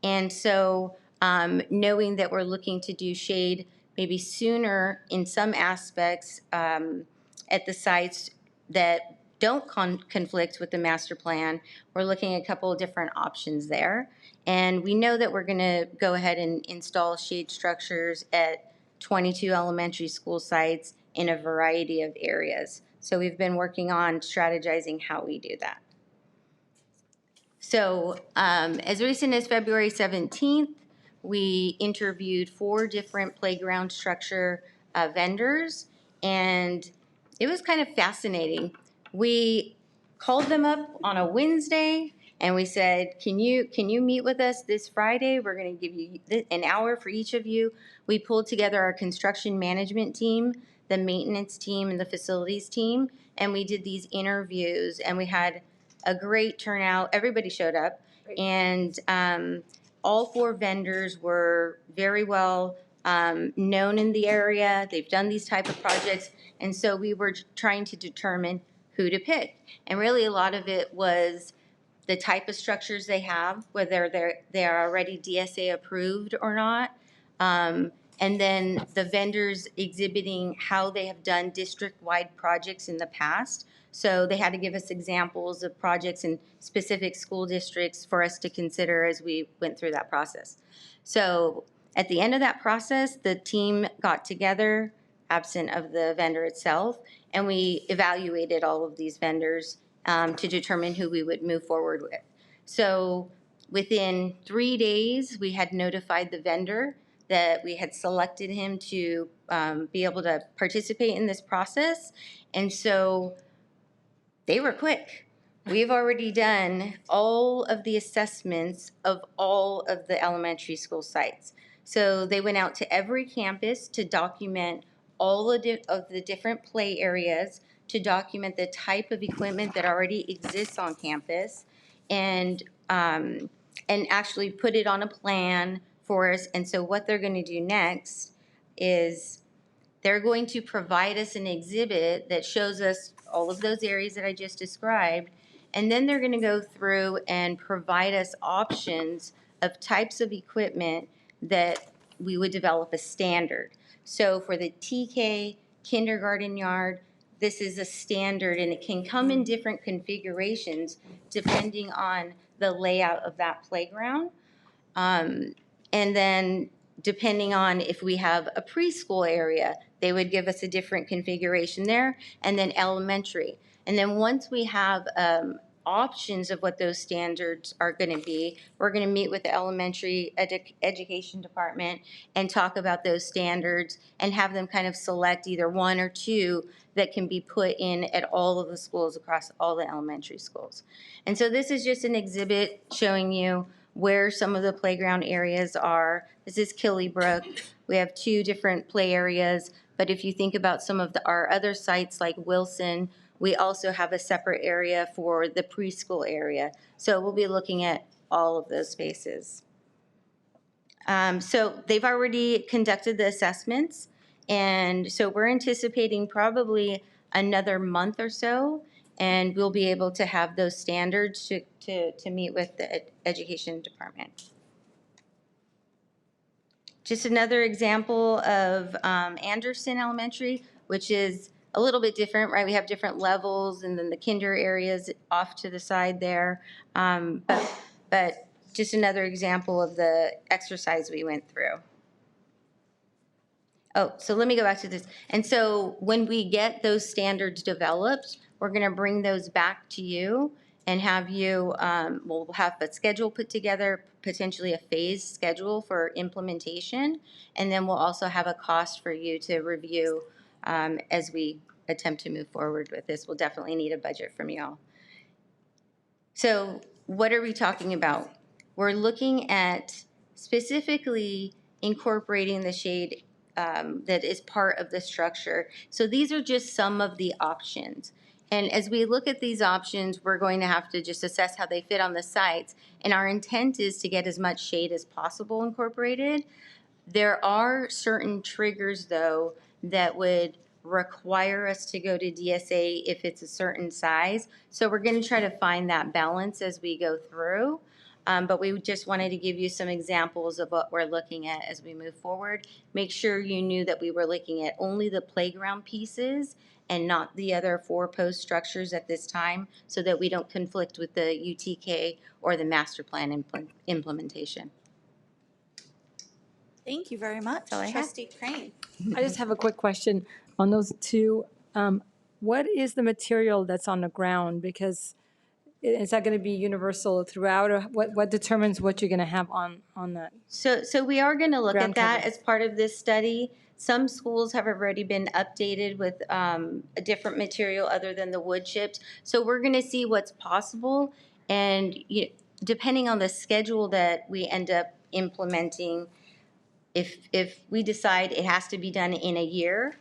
And so knowing that we're looking to do shade maybe sooner in some aspects at the sites that don't conflict with the master plan, we're looking at a couple of different options there. And we know that we're going to go ahead and install shade structures at 22 elementary school sites in a variety of areas. So we've been working on strategizing how we do that. So as recent as February 17th, we interviewed 4 different playground structure vendors, and it was kind of fascinating. We called them up on a Wednesday, And we said, can you meet with us this Friday? We're going to give you an hour for each of you. We pulled together our construction management team, the maintenance team, and the facilities team, and we did these interviews, and we had a great turnout. Everybody showed up, and all 4 vendors were very well known in the area. They've done these type of projects, and so we were trying to determine who to pick. And really a lot of it was the type of structures they have, whether they're already DSA approved or not, and then the vendors exhibiting how they have done district-wide projects in the past. So they had to give us examples of projects in specific school districts for us to consider as we went through that process. So at the end of that process, the team got together, absent of the vendor itself, and we evaluated all of these vendors to determine who we would move forward with. So within 3 days, we had notified the vendor that we had selected him to be able to participate in this process. And so they were quick. We've already done all of the assessments of all of the elementary school sites. So they went out to every campus to document all of the different play areas, to document the type of equipment that already exists on campus, and actually put it on a plan for us. And so what they're going to do next is they're going to provide us an exhibit that shows us all of those areas that I just described, and then they're going to go through and provide us options of types of equipment that we would develop a standard. So for the TK kindergarten yard, this is a standard, and it can come in different configurations depending on the layout of that playground. And then depending on if we have a preschool area, they would give us a different configuration there, and then elementary. And then once we have options of what those standards are going to be, we're going to meet with the elementary education department and talk about those standards and have them kind of select either 1 or 2 that can be put in at all of the schools across all the elementary schools. And so this is just an exhibit showing you where some of the playground areas are. This is Killybrook. We have 2 different play areas, but if you think about some of our other sites like Wilson, we also have a separate area for the preschool area. So we'll be looking at all of those spaces. So they've already conducted the assessments, and so we're anticipating probably another month or so, and we'll be able to have those standards to meet with the education department. Just another example of Anderson Elementary, which is a little bit different, right? We have different levels, and then the kinder areas off to the side there. But just another example of the exercise we went through. Oh, so let me go back to this. And so when we get those standards developed, we're going to bring those back to you and have you, we'll have a schedule put together, potentially a phased schedule for implementation. And then we'll also have a cost for you to review as we attempt to move forward with this. We'll definitely need a budget from y'all. So what are we talking about? We're looking at specifically incorporating the shade that is part of the structure. So these are just some of the options. And as we look at these options, we're going to have to just assess how they fit on the sites. And our intent is to get as much shade as possible incorporated. There are certain triggers, though, that would require us to go to DSA if it's a certain size. So we're going to try to find that balance as we go through. But we just wanted to give you some examples of what we're looking at as we move forward. Make sure you knew that we were looking at only the playground pieces and not the other 4 post structures at this time, so that we don't conflict with the UTK or the master plan implementation. Thank you very much. Trustee Crane. I just have a quick question on those 2. What is the material that's on the ground? Because is that going to be universal throughout, or what determines what you're going to have on that? So we are going to look Ground at that cover. as part of this study. Some schools have already been updated with a different material other than the wood chips. So we're going to see what's possible. And depending on the schedule that we end up implementing, if we decide it has to be done in a year,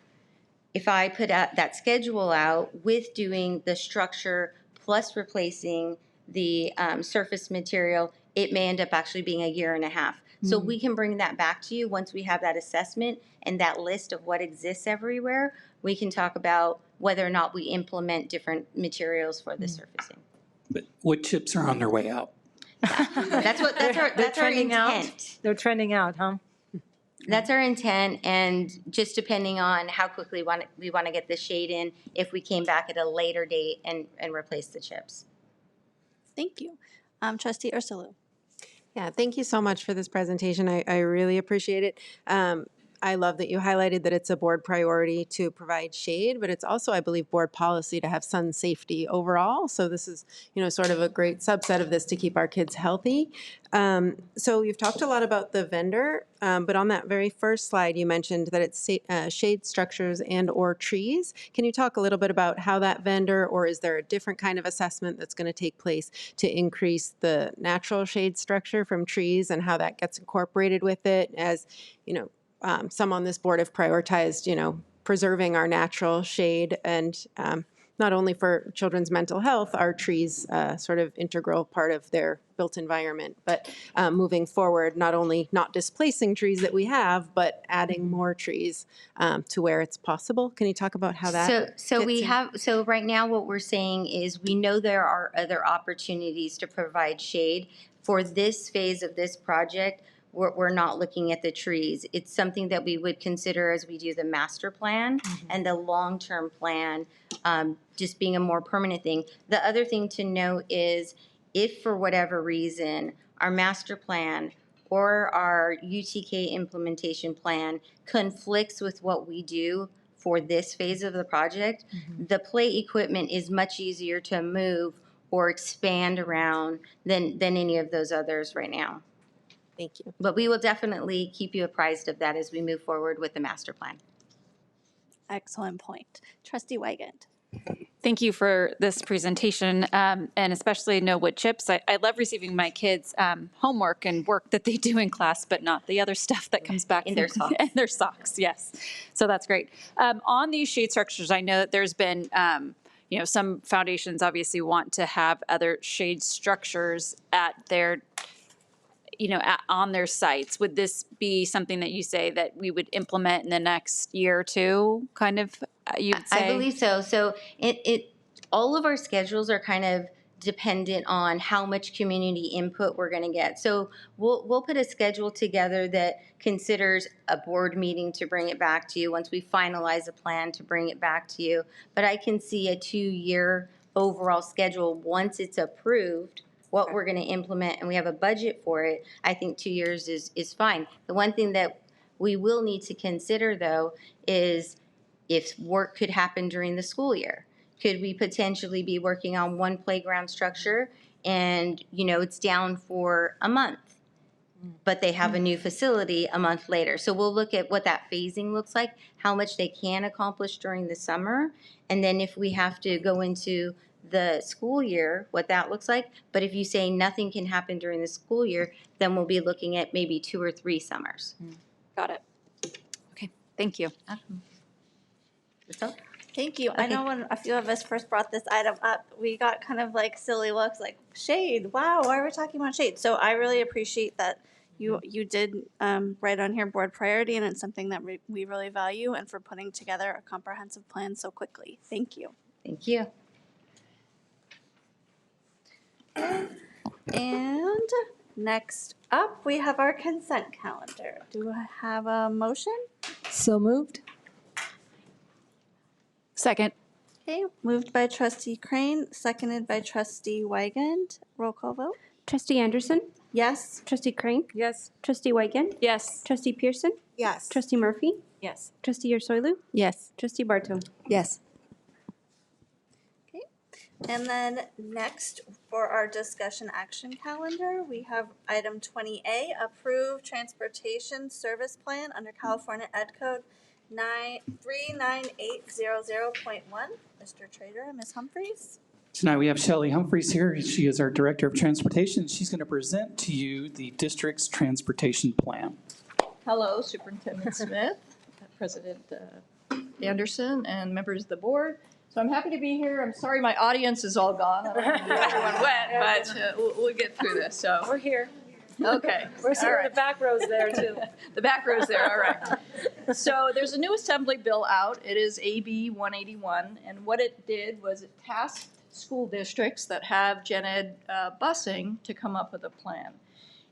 if I put out that schedule out with doing the structure plus replacing the surface material, it may end up actually being a year and a half. So we can bring that back to you once we have that assessment and that list of what exists everywhere. We can talk about whether or not we implement different materials for the surfacing. But wood chips are on their way out. That's our intent. They're trending out, huh? That's our intent, and just depending on how quickly we want to get the shade in, if we came back at a later date and replace the chips. Thank you. Trustee Ursulou. Yeah, thank you so much for this presentation. I really appreciate it. I love that you highlighted that it's a board priority to provide shade, but it's also, I believe, board policy to have sun safety overall. So this is, sort of a great subset of this to keep our kids healthy. So you've talked a lot about the vendor, but on that very first slide, you mentioned that it's shade structures and or trees. Can you talk a little bit about how that vendor, or is there a different kind of assessment that's going to take place to increase the natural shade structure from trees and how that gets incorporated with it? As, some on this board have prioritized, preserving our natural shade, and not only for children's mental health, are trees sort of integral part of their built environment, but moving forward, not only not displacing trees that we have, but adding more trees to where it's possible. Can you talk about how that So right now what we're saying is we know there are other opportunities to provide shade. For this phase of this project, we're not looking at the trees. It's something that we would consider as we do the master plan and the long-term plan, just being a more permanent thing. The other thing to note is if for whatever reason our master plan or our UTK implementation plan conflicts with what we do for this phase of the project, the play equipment is much easier to move or expand around than any of those others right now. Thank you. But we will definitely keep you apprised of that as we move forward with the master plan. Excellent point. Trustee Wygant. Thank you for this presentation, and especially no wood chips. I love receiving my kids' homework and work that they do in class, but not the other stuff that comes back in their socks. In their socks, yes. So that's great. On these shade structures, I know that there's been, some foundations obviously want to have other shade structures at their on their sites. Would this be something that you say that we would implement in the next year or two, kind of, you'd say? I believe so. So all of our schedules are kind of dependent on how much community input we're going to get. So we'll put a schedule together that considers a board meeting to bring it back to you once we finalize a plan to bring it back to you. But I can see a 2-year overall schedule once it's approved, what we're going to implement, and we have a budget for it. I think 2 years is fine. The one thing that we will need to consider, though, is if work could happen during the school year. Could we potentially be working on one playground structure and, it's down for a month, but they have a new facility a month later? So we'll look at what that phasing looks like, how much they can accomplish during the summer, and then if we have to go into the school year, what that looks like. But if you say nothing can happen during the school year, then we'll be looking at maybe 2 or 3 summers. Got it. Okay, thank you. Thank you. I know when a few of us first brought this item up, we got kind of like silly looks, like shade. Wow, why are we talking about shade? So I really appreciate that you did write on here board priority, and it's something that we really value, and for putting together a comprehensive plan so quickly. Thank you. Thank you. And next up, we have our consent calendar. Do I have a motion? So moved. Second. Okay, moved by Trustee Crane, seconded by Trustee Wygant. Roll call vote. Trustee Anderson? Yes. Trustee Crane? Yes. Trustee Wygant? Yes. Trustee Pearson? Yes. Trustee Murphy? Yes. Trustee Ursulou? Yes. Trustee Barto? Yes. And then next for our discussion action calendar, we have item 20A, approve transportation service plan under California Ed Code 39800.1. Mr. Trader and Ms. Humphreys. Tonight we have Shelley Humphreys here. She is our Director of Transportation. She's going to present to you the district's transportation plan. Hello, Superintendent Smith, President Anderson, and members of the board. So I'm happy to be here. I'm sorry my audience is all gone. I don't want to get everyone wet, but we'll get through this. So We're here. okay. We're sitting All in right. the back rows there too. The back row's there, all right. So there's a new assembly bill out. It is AB 181, and what it did was it tasked school districts that have gen ed busing to come up with a plan.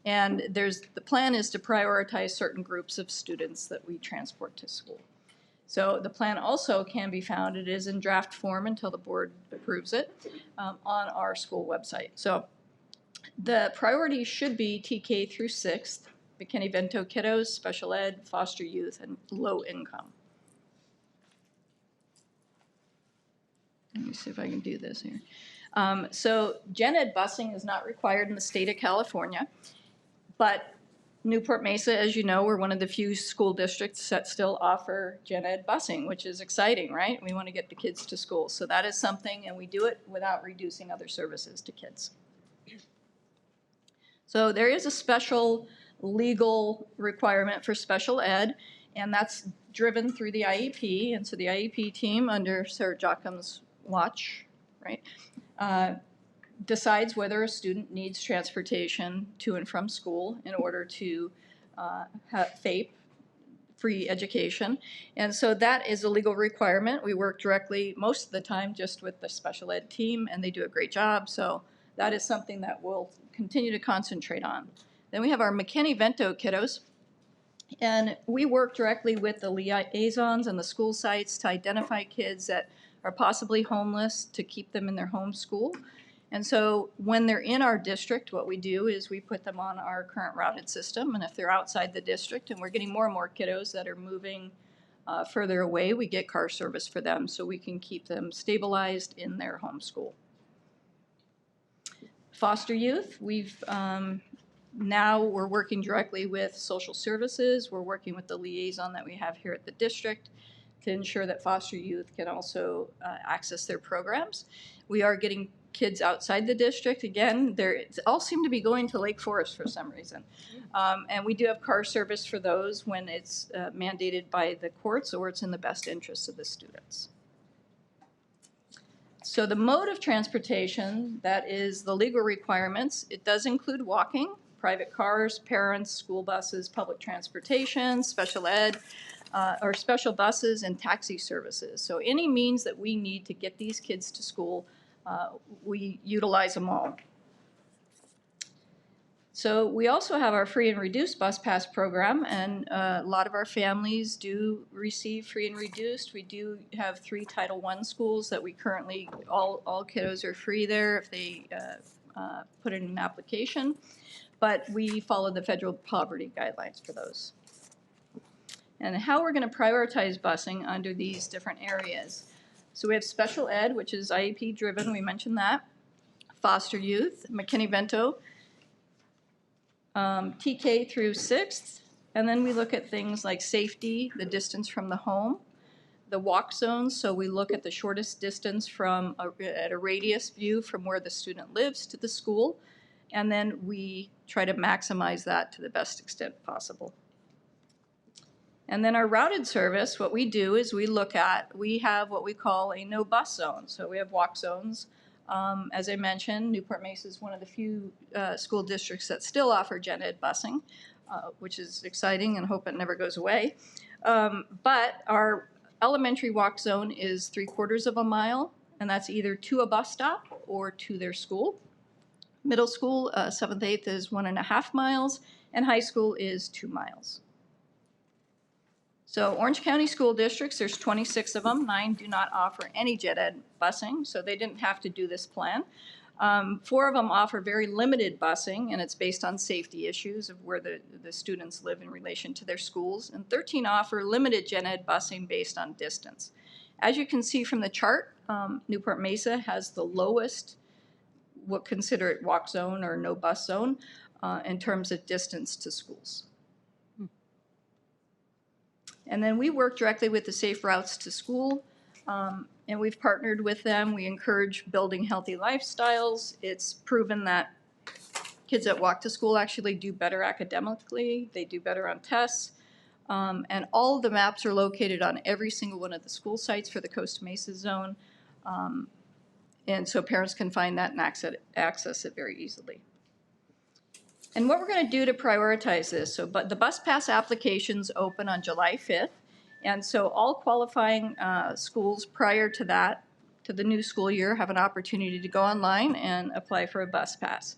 And the plan is to prioritize certain groups of students that we transport to school. So the plan also can be found, it is in draft form until the board approves it, on our school website. So the priorities should be TK through 6th, McKinney-Vento kiddos, special ed, foster youth, and low income. Let me see if I can do this here. So gen ed busing is not required in the state of California, but Newport-Mesa, as you know, we're one of the few school districts that still offer gen ed busing, which is exciting, right? We want to get the kids to school. So that is something, and we do it without reducing other services to kids. So there is a special legal requirement for special ed, and that's driven through the IEP. And so the IEP team under Sarah Jochum's watch, right, decides whether a student needs transportation to and from school in order to have FAPE, free education. And so that is a legal requirement. We work directly most of the time just with the special ed team, and they do a great job. So that is something that we'll continue to concentrate on. Then we have our McKinney-Vento kiddos. And we work directly with the liaisons and the school sites to identify kids that are possibly homeless to keep them in their home school. And so when they're in our district, what we do is we put them on our current routed system. And if they're outside the district, and we're getting more and more kiddos that are moving further away, we get car service for them so we can keep them stabilized in their home school. Foster youth, now we're working directly with social services. We're working with the liaison that we have here at the district to ensure that foster youth can also access their programs. We are getting kids outside the district. Again, they all seem to be going to Lake Forest for some reason. And we do have car service for those when it's mandated by the courts or it's in the best interest of the students. So the mode of transportation, that is the legal requirements, it does include walking, private cars, parents, school buses, public transportation, special ed, or special buses and taxi services. So any means that we need to get these kids to school, we utilize them all. So we also have our free and reduced bus pass program, and a lot of our families do receive free and reduced. We do have 3 Title I schools that we currently, all kiddos are free there if they put in an application, but we follow the federal poverty guidelines for those. And how we're going to prioritize busing under these different areas. So we have special ed, which is IEP driven, we mentioned that. Foster youth, McKinney-Vento, TK through 6th, and then we look at things like safety, the distance from the home, the walk zones, so we look at the shortest distance from at a radius view from where the student lives to the school, and then we try to maximize that to the best extent possible. And then our routed service, what we do is we have what we call a no bus zone. So we have walk zones. As I mentioned, Newport-Mesa is one of the few school districts that still offer gen ed busing, which is exciting and hope it never goes away. But our elementary walk zone is 3/4 of a mile, and that's either to a bus stop or to their school. Middle school, 7th, 8th is 1.5 miles, and high school is 2 miles. So Orange County School Districts, there's 26 of them. 9 do not offer any gen ed busing, so they didn't have to do this plan. 4 of them offer very limited busing, and it's based on safety issues of where the students live in relation to their schools. And 13 offer limited gen ed busing based on distance. As you can see from the chart, Newport-Mesa has the lowest, we'll consider it walk zone or no bus zone, in terms of distance to schools. And then we work directly with the Safe Routes to School And we've partnered with them. We encourage building healthy lifestyles. It's proven that kids that walk to school actually do better academically. They do better on tests. And all of the maps are located on every single one of the school sites for the Costa Mesa zone. And so parents can find that and access it very easily. And what we're going to do to prioritize this, but the bus pass applications open on July 5th. And so all qualifying schools prior to that, to the new school year, have an opportunity to go online and apply for a bus pass.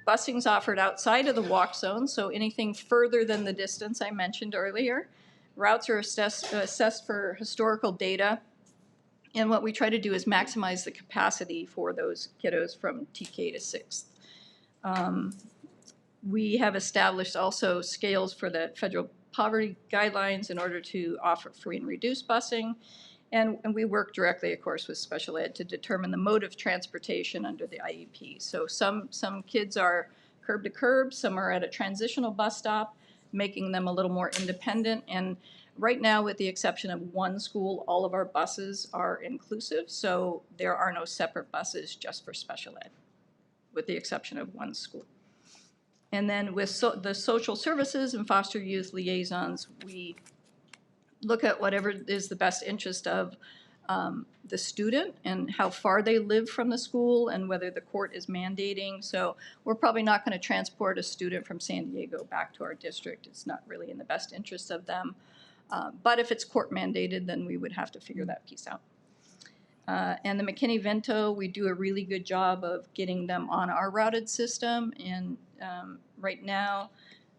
Busing's offered outside of the walk zone, so anything further than the distance I mentioned earlier. Routes are assessed for historical data. And what we try to do is maximize the capacity for those kiddos from TK to 6th. We have established also scales for the federal poverty guidelines in order to offer free and reduced busing. And we work directly, of course, with special ed to determine the mode of transportation under the IEP. So some kids are curb to curb, some are at a transitional bus stop, making them a little more independent. And right now, with the exception of one school, all of our buses are inclusive. So there are no separate buses just for special ed, with the exception of one school. And then with the social services and foster youth liaisons, we look at whatever is the best interest of the student and how far they live from the school and whether the court is mandating. So we're probably not going to transport a student from San Diego back to our district. It's not really in the best interest of them. But if it's court mandated, then we would have to figure that piece out. And the McKinney-Vento, we do a really good job of getting them on our routed system. And right now,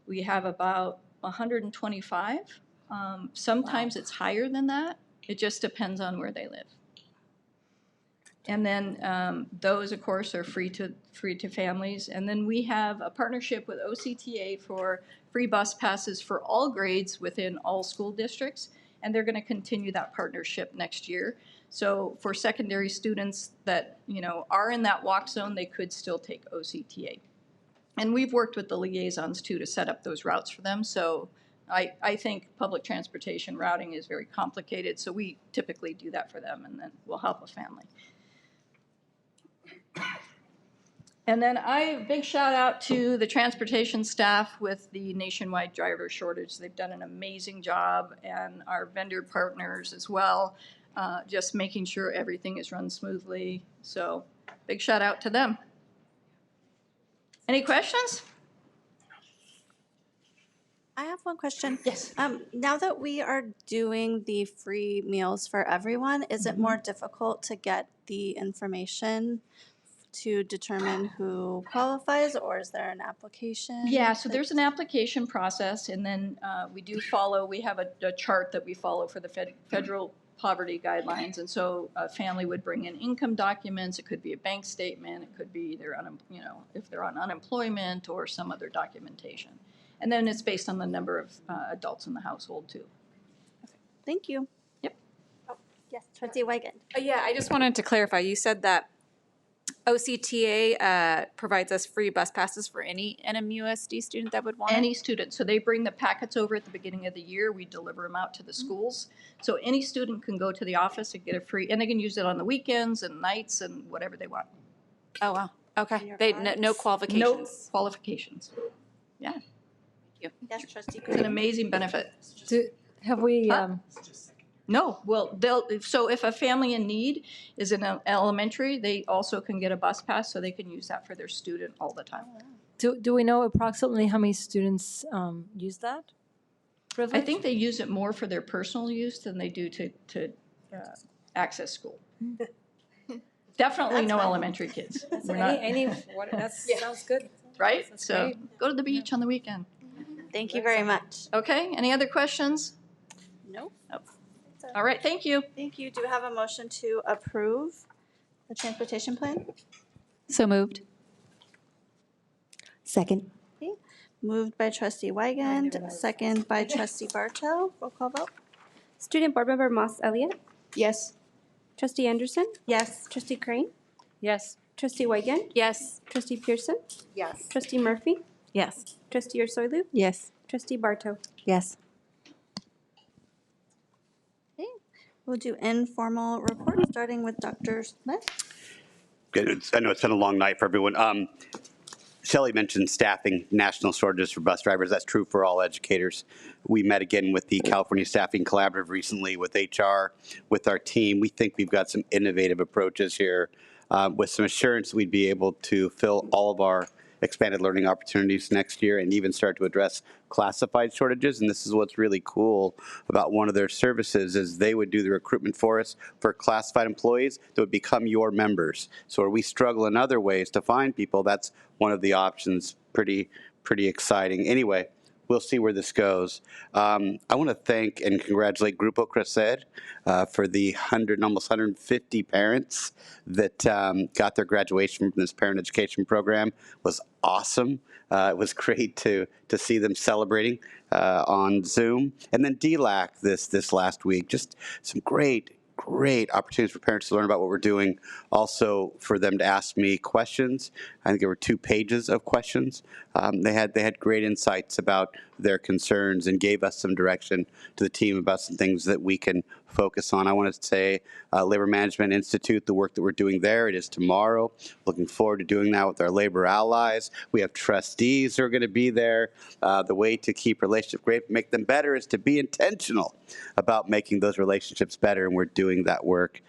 we have about 125. Sometimes it's higher than that. It just depends on where they live. And then those, of course, are free to families. And then we have a partnership with OCTA for free bus passes for all grades within all school districts. And they're going to continue that partnership next year. So for secondary students that are in that walk zone, they could still take OCTA. And we've worked with the liaisons too to set up those routes for them. So I think public transportation routing is very complicated. So we typically do that for them, and then we'll help a family. And then big shout out to the transportation staff with the nationwide driver shortage. They've done an amazing job, and our vendor partners as well, just making sure everything is run smoothly. So big shout out to them. Any questions? I have one question. Yes. Now that we are doing the free meals for everyone, is it more difficult to get the information to determine who qualifies, or is there an application? Yeah, so there's an application process, and then we have a chart that we follow for the federal poverty guidelines. And so a family would bring in income documents. It could be a bank statement. It could be if they're on unemployment or some other documentation. And then it's based on the number of adults in the household too. Thank you. Yep. Oh, yes, Trustee Weigand. Yeah, I just wanted to clarify. You said that OCTA provides us free bus passes for any NMUSD student that would want Any student. So they bring the packets over at the beginning of the year. We deliver them out to the schools. So any student can go to the office and get a free, and they can use it on the weekends and nights and whatever they want. Oh, wow. Okay. No qualifications. No qualifications. Yeah. Thank you. Yes, Trustee It's an amazing benefit. Have we? No, well, so if a family in need is in elementary, they also can get a bus pass, so they can use that for their student all the time. Do we know approximately how many students use that privilege? I think they use it more for their personal use than they do to access school. Definitely no elementary kids. That sounds good. Right? That's So great. go to the beach on the weekend. Thank you very much. Okay, any other questions? Nope. All right, thank you. Thank you. Do we have a motion to approve the transportation plan? So moved. Second. Okay. Moved by Trustee Weigand, second by Trustee Barto. Roll call vote. Student Board Member Moss Elliott? Yes. Trustee Anderson? Yes. Trustee Crane? Yes. Trustee Weigand? Yes. Trustee Pearson? Yes. Trustee Murphy? Yes. Trustee Ursulou? Yes. Trustee Barto? Yes. We'll do informal reports, starting with Dr. Smith. Good. I know it's been a long night for everyone. Shelley mentioned staffing, national shortages for bus drivers. That's true for all educators. We met again with the California Staffing Collaborative recently with HR, with our team. We think we've got some innovative approaches here with some assurance we'd be able to fill all of our expanded learning opportunities next year and even start to address classified shortages. And this is what's really cool about one of their services is they would do the recruitment for us for classified employees that would become your members. So where we struggle in other ways to find people, that's one of the options. Pretty exciting. Anyway, we'll see where this goes. I want to thank and congratulate Grupo Cresced for the almost 150 parents that got their graduation from this parent education program. It was awesome. It was great to see them celebrating on Zoom. And then DLAC this last week, just some great opportunities for parents to learn about what we're doing. Also for them to ask me questions. I think there were 2 pages of questions. They had great insights about their concerns and gave us some direction to the team about some things that we can focus on. I want to say Labor Management Institute, the work that we're doing there, it is tomorrow. Looking forward to doing that with our labor allies. We have trustees who are going to be there. The way to keep relationships great, make them better, is to be intentional about making those relationships better, and we're doing that work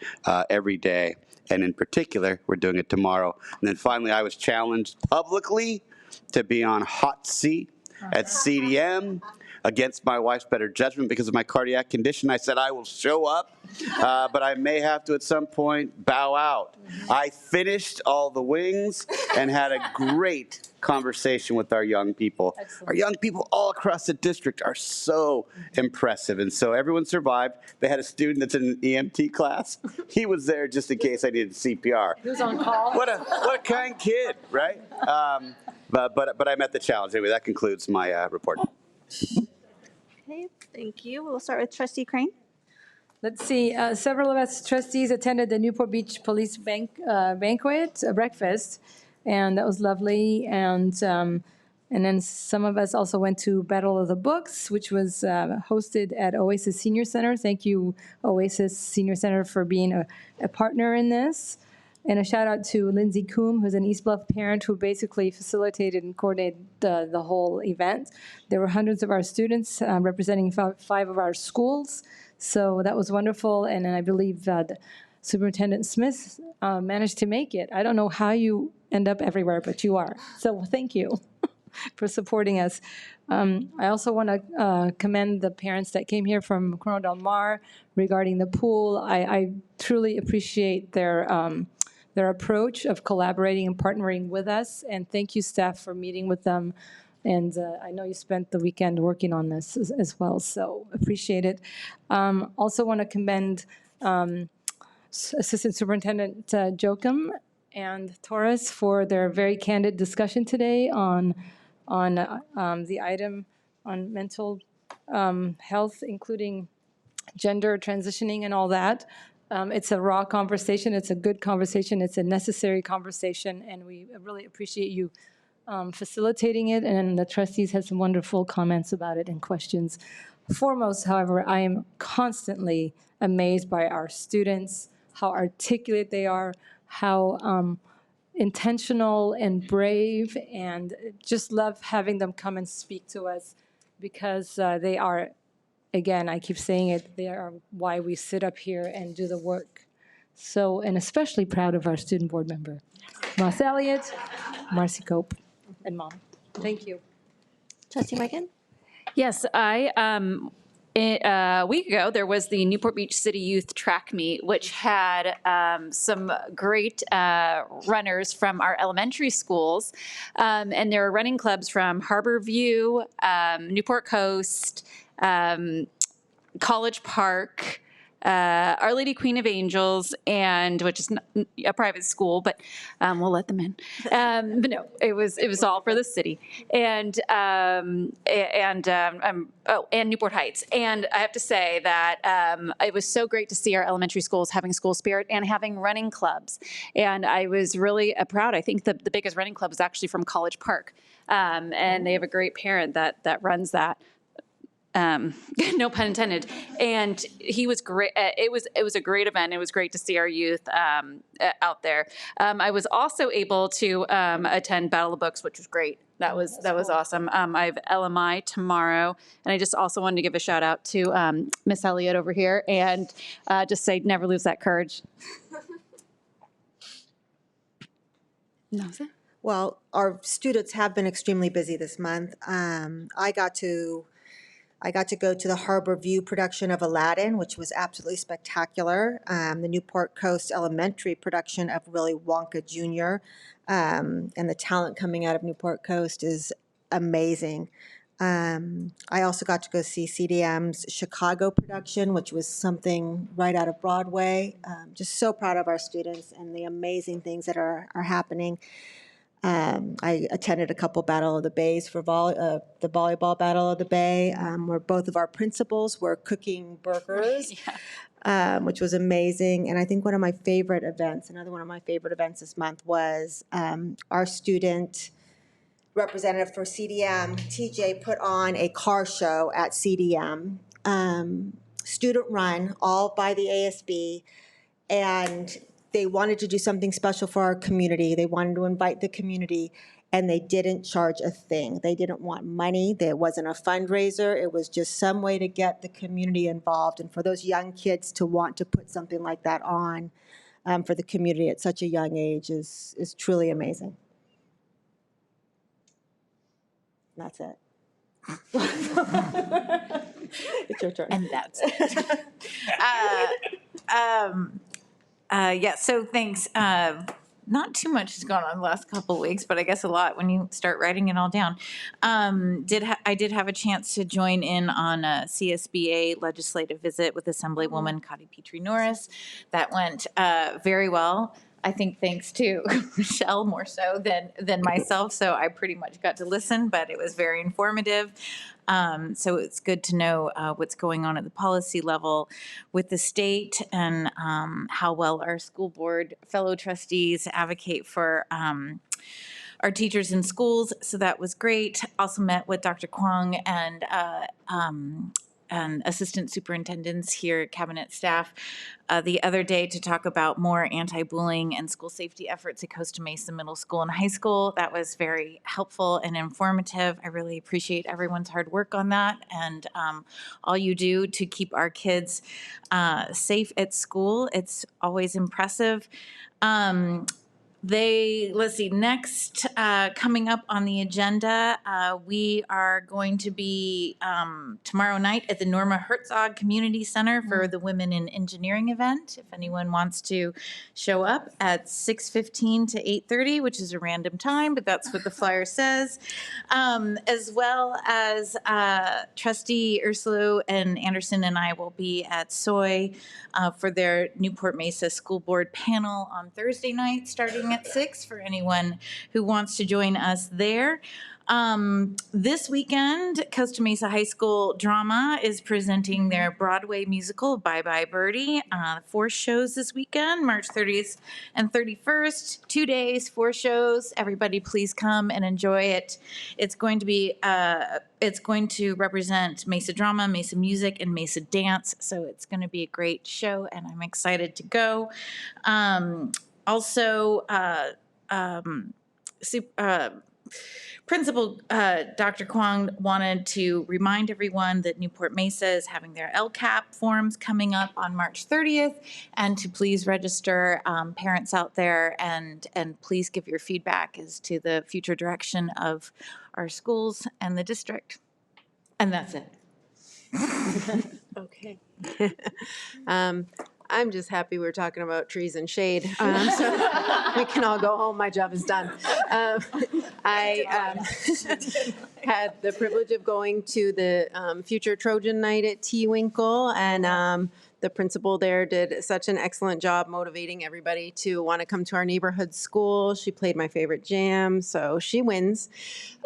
every day. And in particular, we're doing it tomorrow. And then finally, I was challenged publicly to be on hot seat at CDM against my wife's better judgment because of my cardiac condition. I said I will show up, but I may have to at some point bow out. I finished all the wings and had a great conversation with our young people. Excellent. Our young people all across the district are so impressive. And so everyone survived. They had a student that's in an EMT class. He was there just in case I needed CPR. He was on call. What a kind kid, right? But I met the challenge. Anyway, that concludes my report. Okay, thank you. We'll start with Trustee Crane. Let's see, several of us trustees attended the Newport Beach Police banquet, breakfast, and that was lovely. And then some of us also went to Battle of the Books, which was hosted at Oasis Senior Center. Thank you, Oasis Senior Center, for being a partner in this. And a shout out to Lindsay Coombe, who's an East Bluff parent who basically facilitated and coordinated the whole event. There were hundreds of our students representing 5 of our schools. So that was wonderful. And I believe Superintendent Smith managed to make it. I don't know how you end up everywhere, but you are. So thank you for supporting us. I also want to commend the parents that came here from Corona Del Mar regarding the pool. I truly appreciate their approach of collaborating and partnering with us. And thank you, staff, for meeting with them. And I know you spent the weekend working on this as well, so appreciate it. Also want to commend Assistant Superintendent Jochum and Torres for their very candid discussion today on the item on mental health, including gender transitioning and all that. It's a raw conversation. It's a good conversation. It's a necessary conversation, and we really appreciate you facilitating it, and the trustees had some wonderful comments about it and questions. Foremost, however, I am constantly amazed by our students, how articulate they are, how intentional and brave, and just love having them come and speak to us because they are, again, I keep saying it, they are why we sit up here and do the work. So, and especially proud of our student board member, Moss Elliott, Marcy Cope, and Mom. Thank you. Trustee Wiegand? Yes, a week ago, there was the Newport Beach City Youth Track Meet, which had some great runners from our elementary schools. And there were running clubs from Harbor View, Newport Coast, College Park, Our Lady Queen of Angels, and which is a private school, but we'll let them in. But no, it was all for the city, and Newport Heights. And I have to say that it was so great to see our elementary schools having school spirit and having running clubs. And I was really proud. I think the biggest running club is actually from College Park, and they have a great parent that runs that. no pun intended. And he was great. It was a great event. It was great to see our youth out there. I was also able to attend Battle of Books, which was great. That was awesome. I have LMI tomorrow, and I just also wanted to give a shout out to Miss Elliott over here, and just say never lose that courage. Well, our students have been extremely busy this month. I got to go to the Harbor View production of Aladdin, which was absolutely spectacular. The Newport Coast Elementary production of Willy Wonka Jr. And the talent coming out of Newport Coast is amazing. I also got to go see CDM's Chicago production, which was something right out of Broadway. Just so proud of our students and the amazing things that are happening. I attended a couple Battle of the Bays for the volleyball Battle of the Bay, where both of our principals were cooking burgers, which was amazing. And I think another one of my favorite events this month was our student representative for CDM, TJ, put on a car show at CDM, student run, all by the ASB, and they wanted to do something special for our community. They wanted to invite the community, and they didn't charge a thing. They didn't want money. There wasn't a fundraiser. It was just some way to get the community involved. And for those young kids to want to put something like that on for the community at such a young age is truly amazing. And that's it. It's your turn. And that's it. Yeah, so thanks. Not too much has gone on the last couple of weeks, but I guess a lot when you start writing it all down. I did have a chance to join in on a CSBA legislative visit with Assemblywoman Cotty Petrie-Norris. That went very well. I think thanks to Michelle more so than myself, so I pretty much got to listen, but it was very informative. So it's good to know what's going on at the policy level with the state and how well our school board fellow trustees advocate for our teachers in schools. So that was great. Also met with Dr. Kwong and assistant superintendents here, cabinet staff, the other day to talk about more anti-bullying and school safety efforts at Costa Mesa Middle School and High School. That was very helpful and informative. I really appreciate everyone's hard work on that and all you do to keep our kids safe at school. It's always impressive. Let's see, next coming up on the agenda, we are going to be tomorrow night at the Norma Herzog Community Center for the Women in Engineering event. If anyone wants to show up at 6:15 to 8:30, which is a random time, but that's what the flyer says, as well as Trustee Ursula and Anderson and I will be at SOI for their Newport-Mesa School Board panel on Thursday night, starting at 6 for anyone who wants to join us there. This weekend, Costa Mesa High School Drama is presenting their Broadway musical, Bye Bye Birdie. 4 shows this weekend, March 30th and 31st. 2 days, 4 shows. Everybody please come and enjoy it. It's going to represent Mesa Drama, Mesa Music, and Mesa Dance. So it's going to be a great show, and I'm excited to go. Also, Principal Dr. Kwong wanted to remind everyone that Newport-Mesa is having their LCAP forms coming up on March 30th, and to please register parents out there and please give your feedback as to the future direction of our schools and the district. And that's it. Okay. I'm just happy we're talking about trees and shade, so we can all go home. My job is done. I had the privilege of going to the Future Trojan Night at T. Winkle, and The principal there did such an excellent job motivating everybody to want to come to our neighborhood school. She played my favorite jam, so she wins.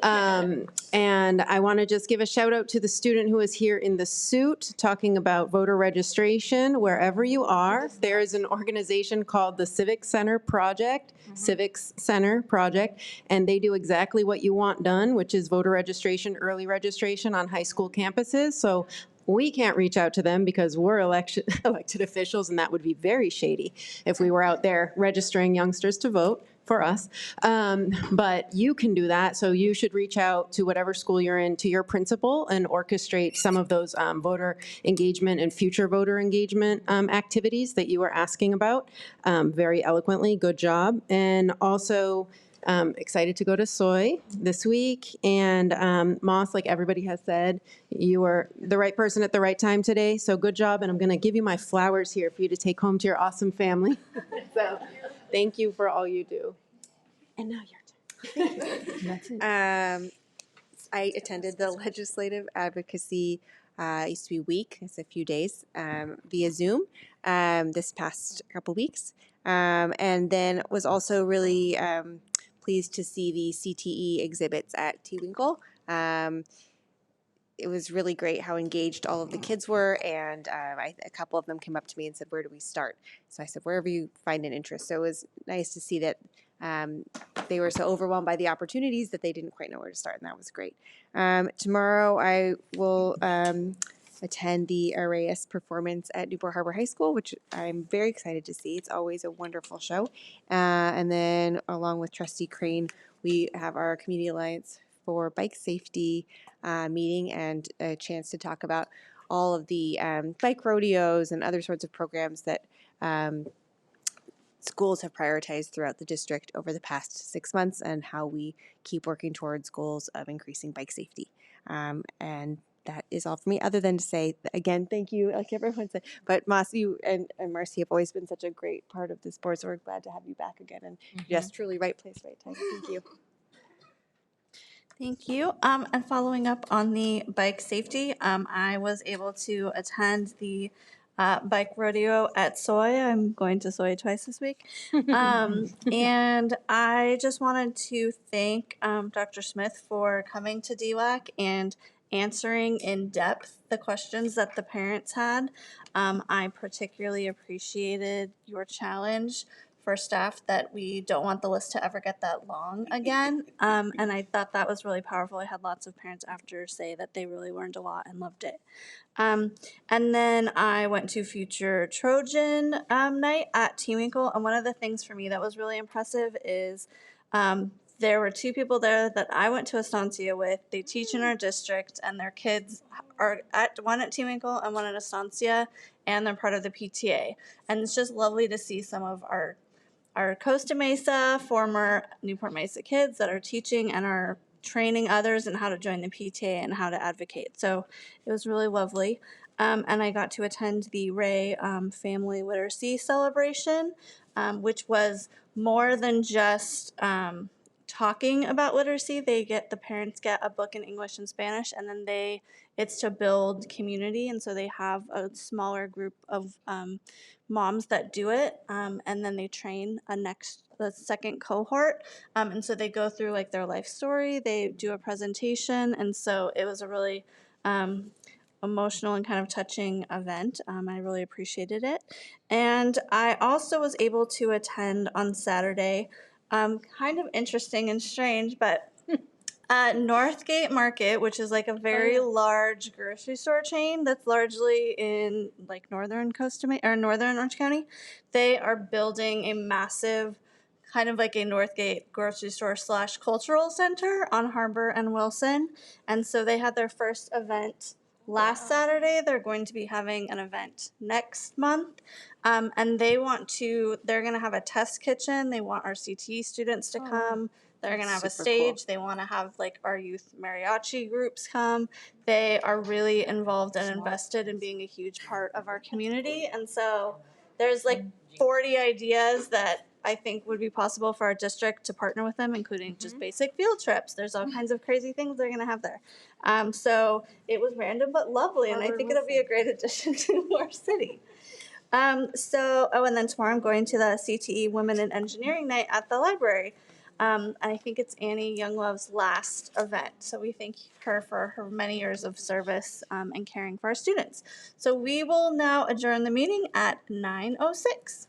And I want to just give a shout out to the student who is here in the suit talking about voter registration. Wherever you are, there is an organization called the Civic Center Project, Civics Center Project, and they do exactly what you want done, which is voter registration, early registration on high school campuses. So we can't reach out to them because we're elected officials, and that would be very shady if we were out there registering youngsters to vote for us. But you can do that. So you should reach out to whatever school you're in, to your principal, and orchestrate some of those voter engagement and future voter engagement activities that you were asking about very eloquently. Good job. And also, excited to go to Soy this week. And Moss, like everybody has said, you were the right person at the right time today. So good job. And I'm going to give you my flowers here for you to take home to your awesome family. So thank you for all you do. And now your turn. I attended the Legislative Advocacy, used to be week, it's a few days, via Zoom this past couple weeks. And then was also really pleased to see the CTE exhibits at T-Winkle. It was really great how engaged all of the kids were, and a couple of them came up to me and said, "Where do we start?" So I said, "Wherever you find an interest." So it was nice to see that they were so overwhelmed by the opportunities that they didn't quite know where to start, and that was great. Tomorrow I will attend the Arrayas performance at Newport Harbor High School, which I'm very excited to see. It's always a wonderful show. And then along with Trustee Crane, we have our Community Alliance for Bike Safety meeting and a chance to talk about all of the bike rodeos and other sorts of programs that schools have prioritized throughout the district over the past 6 months, and how we keep working towards goals of increasing bike safety. And that is all for me, other than to say, again, thank you, like everyone said. But Moss, you and Marcy have always been such a great part of this board, so we're glad to have you back again. And yes, truly right place, right time. Thank you. Thank you. And following up on the bike safety, I was able to attend the bike rodeo at Soy. I'm going to Soy twice this week. And I just wanted to thank Dr. Smith for coming to DWAC and answering in depth the questions that the parents had. I particularly appreciated your challenge for staff that we don't want the list to ever get that long again. And I thought that was really powerful. I had lots of parents after say that they really learned a lot and loved it. And then I went to Future Trojan night at T-Winkle. And one of the things for me that was really impressive is there were two people there that I went to Estancia with. They teach in our district, and their kids are one at T-Winkle and one at Estancia, and they're part of the PTA. And it's just lovely to see some of our Costa Mesa, former Newport-Mesa kids that are teaching and are training others in how to join the PTA and how to advocate. So it was really lovely. And I got to attend the Ray Family Literacy Celebration, which was more than just talking about literacy. The parents get a book in English and Spanish, and then it's to build community, and so they have a smaller group of moms that do it, and then they train the second cohort, and so they go through like their life story, they do a presentation, and so it was a really emotional and kind of touching event. I really appreciated it. And I also was able to attend on Saturday, kind of interesting and strange, but Northgate Market, which is like a very large grocery store chain that's largely in like northern Orange County, they are building a massive kind of like a Northgate grocery store / cultural center on Harbor and Wilson. And so they had their first event last Saturday. They're going to be having an event next month. And they're going to have a test kitchen. They want our CTE students to come. They're going to have a stage. Cool. They want to have like our youth mariachi groups come. They are really involved and invested in being a huge part of our community. And so there's like 40 ideas that I think would be possible for our district to partner with them, including just basic field trips. There's all kinds of crazy things they're going to have there. So it was random but lovely, and I think it'll be a great addition to our city. And then tomorrow I'm going to the CTE Women in Engineering Night at the library. And I think it's Annie Younglove's last event. So we thank her for her many years of service and caring for our students. So we will now adjourn the meeting at 9:06.